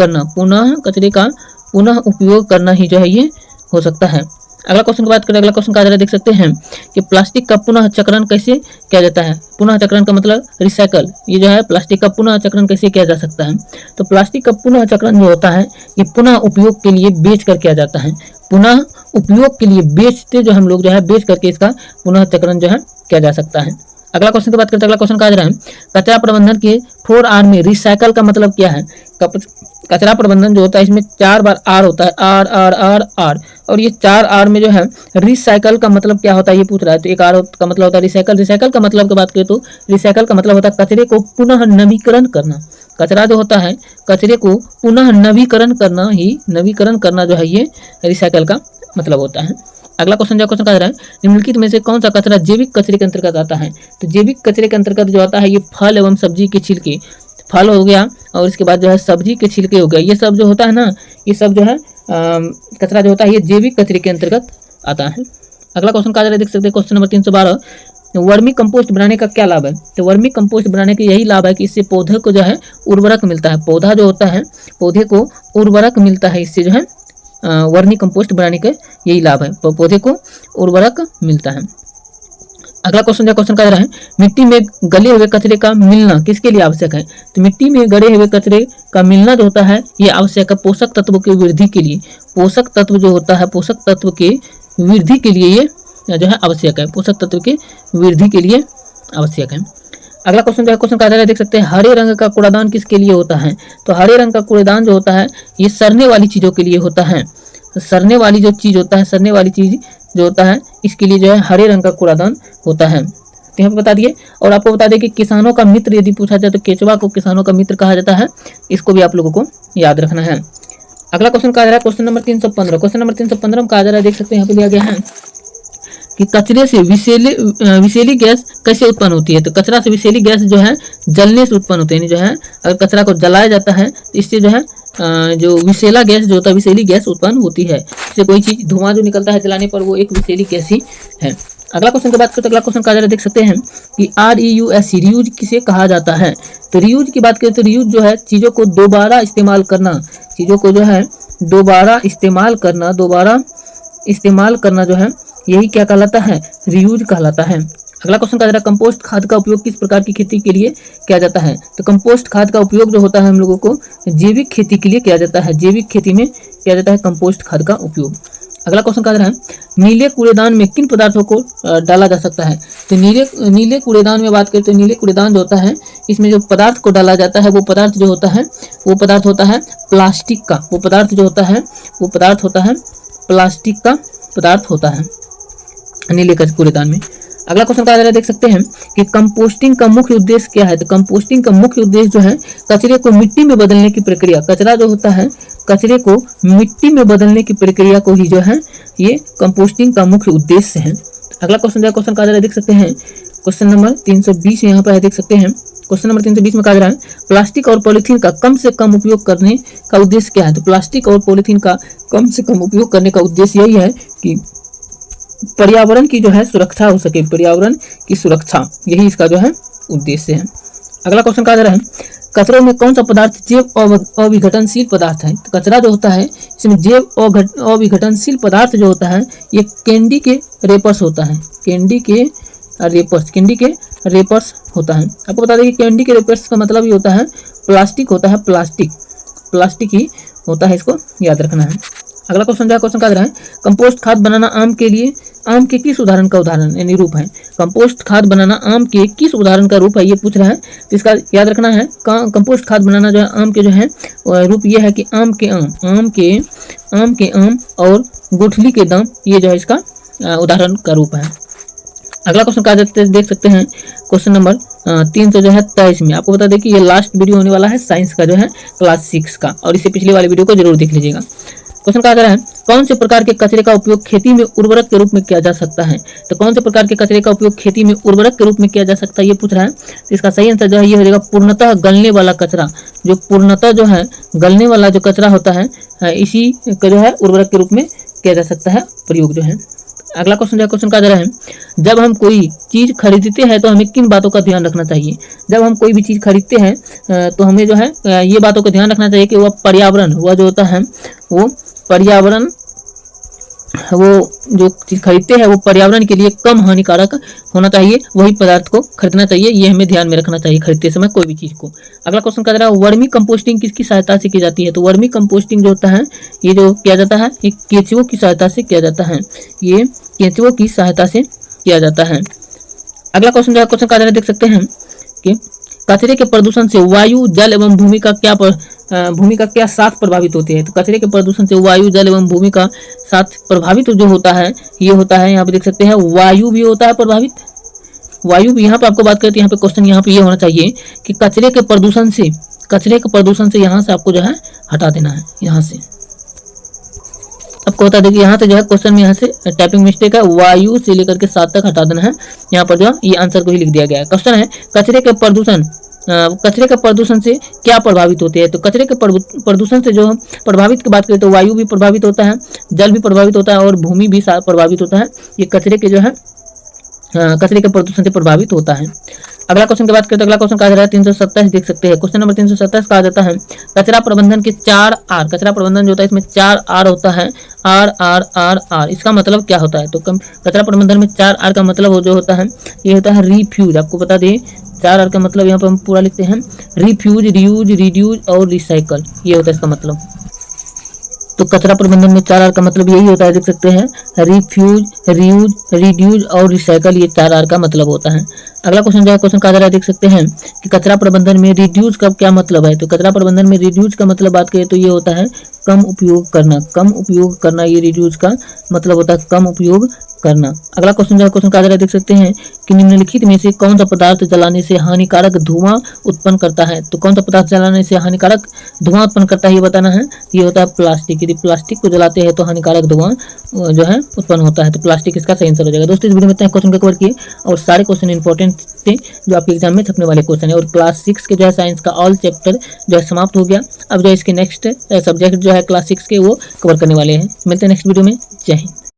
करना ही जो है ये हो सकता है। अगला क्वेश्चन की बात करें, अगला क्वेश्चन का देख सकते हैं कि प्लास्टिक का पुनः चक्रण कैसे किया जाता है। पुनः चक्रण का मतलब रिसाइकल, ये जो है प्लास्टिक का पुनः चक्रण कैसे किया जा सकता है। तो प्लास्टिक का पुनः चक्रण जो होता है ये पुनः उपयोग के लिए बेच कर किया जाता है, पुनः उपयोग के लिए बेचते जो हम लोग जो है बेच करके इसका पुनः चक्रण जो है किया जा सकता है। अगला क्वेश्चन की बात करते हैं, अगला क्वेश्चन कहा जा रहा है कचरा प्रबंधन के 4R में रिसाइकल का मतलब क्या है। कचरा प्रबंधन जो होता है इसमें 4 बार आर होता है, आर आर आर आर, और ये 4R में जो है रिसाइकल का मतलब क्या होता है ये पूछ रहा है। तो एक आर का मतलब होता है रिसाइकल, रिसाइकल का मतलब की बात करें तो रिसाइकल का मतलब होता है कचरे को पुनः नवीकरण करना। कचरा जो होता है कचरे को पुनः नवीकरण करना जो है ये रिसाइकल का मतलब होता है। अगला क्वेश्चन जो क्वेश्चन कह रहा है निम्नलिखित में से कौन सा कचरा जैविक कचरे के अंतर्गत आता है। तो जैविक कचरे के अंतर्गत जो आता है ये फल एवं सब्जी के छिलके, फल हो गया और इसके बाद जो है सब्जी के छिलके हो गया, ये सब जो होता है ना, ये सब जो है कचरा जो होता है ये जैविक कचरे के अंतर्गत आता है। अगला क्वेश्चन कहा जा रहा है देख सकते हैं क्वेश्चन नंबर 312 वर्मी कंपोस्ट बनाने का क्या लाभ है। तो वर्मी कंपोस्ट बनाने का यही लाभ है कि इससे पौधे को जो है उर्वरक मिलता है। पौधा जो होता है पौधे को उर्वरक मिलता है, इससे जो है वर्मी कंपोस्ट बनाने का यही लाभ है, पौधे को उर्वरक मिलता है। अगला क्वेश्चन जो क्वेश्चन का रहा है, मिट्टी में गले हुए कचरे का मिलना किसके लिए आवश्यक है? तो मिट्टी में गले हुए कचरे का मिलना जो होता है ये आवश्यक है पोषक तत्व की वृद्धि के लिए। पोषक तत्व जो होता है पोषक तत्व के वृद्धि के लिए ये जो है आवश्यक है, पोषक तत्व के वृद्धि के लिए आवश्यक है। अगला क्वेश्चन जो है क्वेश्चन का आधार देख सकते हैं, हरे रंग का कूड़ादान किसके लिए होता है? तो हरे रंग का कूड़ादान जो होता है ये सड़ने वाली चीजों के लिए होता है। सड़ने वाली जो चीज होता है, सड़ने वाली चीज जो होता है इसके लिए जो है हरे रंग का कूड़ादान होता है। तो यहाँ पे बता दिए। और आपको बता दें कि किसानों का मित्र यदि पूछा जाए तो केचुआ को किसानों का मित्र कहा जाता है, इसको भी आप लोगों को याद रखना है। अगला क्वेश्चन कहा जा रहा है क्वेश्चन नंबर 315। क्वेश्चन नंबर 315 में कहा जा रहा है, देख सकते हैं यहाँ पे दिया गया है कि कचरे से विषैली गैस कैसे उत्पन्न होती है? तो कचरा से विषैली गैस जो है जलने से उत्पन्न होती है। जो है अगर कचरा को जलाया जाता है तो इससे जो है जो विषैला गैस जो होता है विषैली गैस उत्पन्न होती है। इससे कोई चीज धुआं जो निकलता है जलाने पर वो एक विषैली गैस ही है। अगला क्वेश्चन की बात करते हैं, अगला क्वेश्चन कहा जा रहा है, देख सकते हैं कि REUS रियूज किसे कहा जाता है? तो रियूज की बात करें तो रियूज जो है चीजों को दोबारा इस्तेमाल करना, चीजों को जो है दोबारा इस्तेमाल करना जो है यही क्या कहलाता है? रियूज कहलाता है। अगला क्वेश्चन कहा जा रहा है, कंपोस्ट खाद का उपयोग किस प्रकार की खेती के लिए किया जाता है? तो कंपोस्ट खाद का उपयोग जो होता है हम लोगों को जैविक खेती के लिए किया जाता है, जैविक खेती में किया जाता है कंपोस्ट खाद का उपयोग। अगला क्वेश्चन कहा जा रहा है, नीले कूड़ेदान में किन पदार्थों को डाला जा सकता है? तो नीले कूड़ेदान में बात करें तो नीले कूड़ेदान जो होता है इसमें जो पदार्थ को डाला जाता है वो पदार्थ जो होता है वो पदार्थ होता है प्लास्टिक का, वो पदार्थ जो होता है वो पदार्थ होता है प्लास्टिक का पदार्थ होता है नीले कूड़ेदान में। अगला क्वेश्चन कहा जा रहा है, देख सकते हैं कि कंपोस्टिंग का मुख्य उद्देश्य क्या है? तो कंपोस्टिंग का मुख्य उद्देश्य जो है कचरे को मिट्टी में बदलने की प्रक्रिया, कचरा जो होता है कचरे को मिट्टी में बदलने की प्रक्रिया को ही जो है ये कंपोस्टिंग का मुख्य उद्देश्य है। अगला क्वेश्चन जो है क्वेश्चन कहा जा रहा है, देख सकते हैं क्वेश्चन नंबर 320 यहाँ पर है, देख सकते हैं क्वेश्चन नंबर 320 में कहा जा रहा है, प्लास्टिक और पॉलीथीन का कम से कम उपयोग करने का उद्देश्य क्या है? तो प्लास्टिक और पॉलीथीन का कम से कम उपयोग करने का उद्देश्य यही है कि पर्यावरण की जो है सुरक्षा हो सके, पर्यावरण की सुरक्षा यही इसका जो है उद्देश्य है। अगला क्वेश्चन कहा जा रहा है, कचरों में कौन सा पदार्थ जैव अविघटनशील पदार्थ है? तो कचरा जो होता है इसमें जैव अविघटनशील पदार्थ जो होता है ये कैंडी के रेपर्स होता है, कैंडी के रेपर्स होता है। आपको बता दें कि कैंडी के रेपर्स का मतलब ये होता है प्लास्टिक होता है, प्लास्टिक ही होता है, इसको याद रखना है। अगला क्वेश्चन जो है क्वेश्चन कहा जा रहा है, कंपोस्ट खाद बनाना आम के किस उदाहरण का उदाहरण यानी रूप है? कंपोस्ट खाद बनाना आम के किस उदाहरण का रूप है ये पूछ रहा है, तो इसका याद रखना है कंपोस्ट खाद बनाना जो है आम के जो है रूप ये है कि आम के आम और गुठली के दाम, ये जो है इसका उदाहरण का रूप है। अगला क्वेश्चन कहा जाता है, देख सकते हैं क्वेश्चन नंबर 323 में। आपको बता दें कि ये लास्ट वीडियो होने वाला है साइंस का जो है क्लास 6 का, और इससे पिछले वाले वीडियो को जरूर देख लीजिएगा। क्वेश्चन कहा जा रहा है, कौन से प्रकार के कचरे का उपयोग खेती में उर्वरक के रूप में किया जा सकता है? तो कौन से प्रकार के कचरे का उपयोग खेती में उर्वरक के रूप में किया जा सकता है ये पूछ रहा है। तो इसका सही आंसर जो है ये हो जाएगा पूर्णतः गलने वाला कचरा, जो पूर्णतः जो है गलने वाला जो कचरा होता है इसी का जो है उर्वरक के रूप में किया जा सकता है प्रयोग जो है। अगला क्वेश्चन जो है क्वेश्चन कहा जा रहा है, जब हम कोई चीज़ खरीदते हैं तो हमें किन बातों का ध्यान रखना चाहिए? जब हम कोई भी चीज़ खरीदते हैं तो हमें जो है ये बातों का ध्यान रखना चाहिए कि वह पर्यावरण, वह जो होता है वो पर्यावरण, वो जो चीज़ खरीदते हैं वो पर्यावरण के लिए कम हानिकारक होना चाहिए, वही पदार्थ को खरीदना चाहिए, ये हमें ध्यान में रखना चाहिए खरीदते समय कोई भी चीज़ को। अगला क्वेश्चन कह रहा है, वर्मी कंपोस्टिंग किसकी सहायता से की जाती है? तो वर्मी कंपोस्टिंग जो होता है ये जो किया जाता है ये केंचुओं की सहायता से किया जाता है, ये केंचुओं की सहायता से किया जाता है। अगला क्वेश्चन जो है क्वेश्चन कह रहा है, देख सकते हैं कि कचरे के प्रदूषण से वायु, जल एवं भूमि का क्या साथ प्रभावित होते हैं? तो कचरे के प्रदूषण से वायु, जल एवं भूमि का साथ प्रभावित जो होता है ये होता है, यहाँ पे देख सकते हैं वायु भी होता है प्रभावित, वायु भी। यहाँ पे आपको बात करें तो यहाँ पे क्वेश्चन यहाँ पे ये होना चाहिए कि कचरे के प्रदूषण से यहाँ से आपको जो है हटा देना है, यहाँ से आपको बता दें कि यहाँ से जो है क्वेश्चन में यहाँ से टाइपिंग मिस्टेक है, वायु से लेकर के 7 तक हटा देना है, यहाँ पर जो है ये आंसर को ही लिख दिया गया है। क्वेश्चन है कचरे के प्रदूषण से क्या प्रभावित होते हैं? तो कचरे के प्रदूषण से जो प्रभावित की बात करें तो वायु भी प्रभावित होता है, जल भी प्रभावित होता है और भूमि भी प्रभावित होता है, ये कचरे के जो है कचरे के प्रदूषण से प्रभावित होता है। अगला क्वेश्चन की बात करें तो अगला क्वेश्चन कहा जा रहा है 327 देख सकते हैं। क्वेश्चन नंबर 327 कहा जाता है कचरा प्रबंधन के 4 आर। कचरा प्रबंधन जो होता है इसमें 4 आर होता है। आर आर आर आर, इसका मतलब क्या होता है? तो कचरा प्रबंधन में 4 आर का मतलब जो होता है ये होता है रिफ्यूज। आपको बता दें 4 आर का मतलब यहाँ पर हम पूरा लिखते हैं रिफ्यूज, रियूज, रिड्यूज और रिसाइकल, ये होता है इसका मतलब। तो कचरा प्रबंधन में 4 आर का मतलब यही होता है, देख सकते हैं रिफ्यूज, रियूज, रिड्यूज और रिसाइकल, ये 4 आर का मतलब होता है। अगला क्वेश्चन जो है क्वेश्चन कहा जा रहा है देख सकते हैं कि कचरा प्रबंधन में रिड्यूज का क्या मतलब है? तो कचरा प्रबंधन में रिड्यूज का मतलब बात करें तो ये होता है कम उपयोग करना। कम उपयोग करना, ये रिड्यूज का मतलब होता है कम उपयोग करना। अगला क्वेश्चन जो है क्वेश्चन कहा जा रहा है देख सकते हैं कि निम्नलिखित में से कौन सा पदार्थ जलाने से हानिकारक धुआं उत्पन्न करता है? तो कौन सा पदार्थ जलाने से हानिकारक धुआं उत्पन्न करता है ये बताना है। ये होता है प्लास्टिक। यदि प्लास्टिक को जलाते हैं तो हानिकारक धुआं जो है उत्पन्न होता है, तो प्लास्टिक इसका सही आंसर हो जाएगा। दोस्तों इस वीडियो में इतना क्वेश्चन का कवर किए और सारे क्वेश्चन इंपॉर्टेंट थे जो आपके एग्जाम में छपने वाले क्वेश्चन है। और क्लास 6 के जो है साइंस का ऑल चैप्टर जो है समाप्त हो गया। अब जो है इसके नेक्स्ट सब्जेक्ट जो है क्लास 6 के वो कवर करने वाले हैं। मिलते हैं नेक्स्ट वीडियो में। जय हिंद।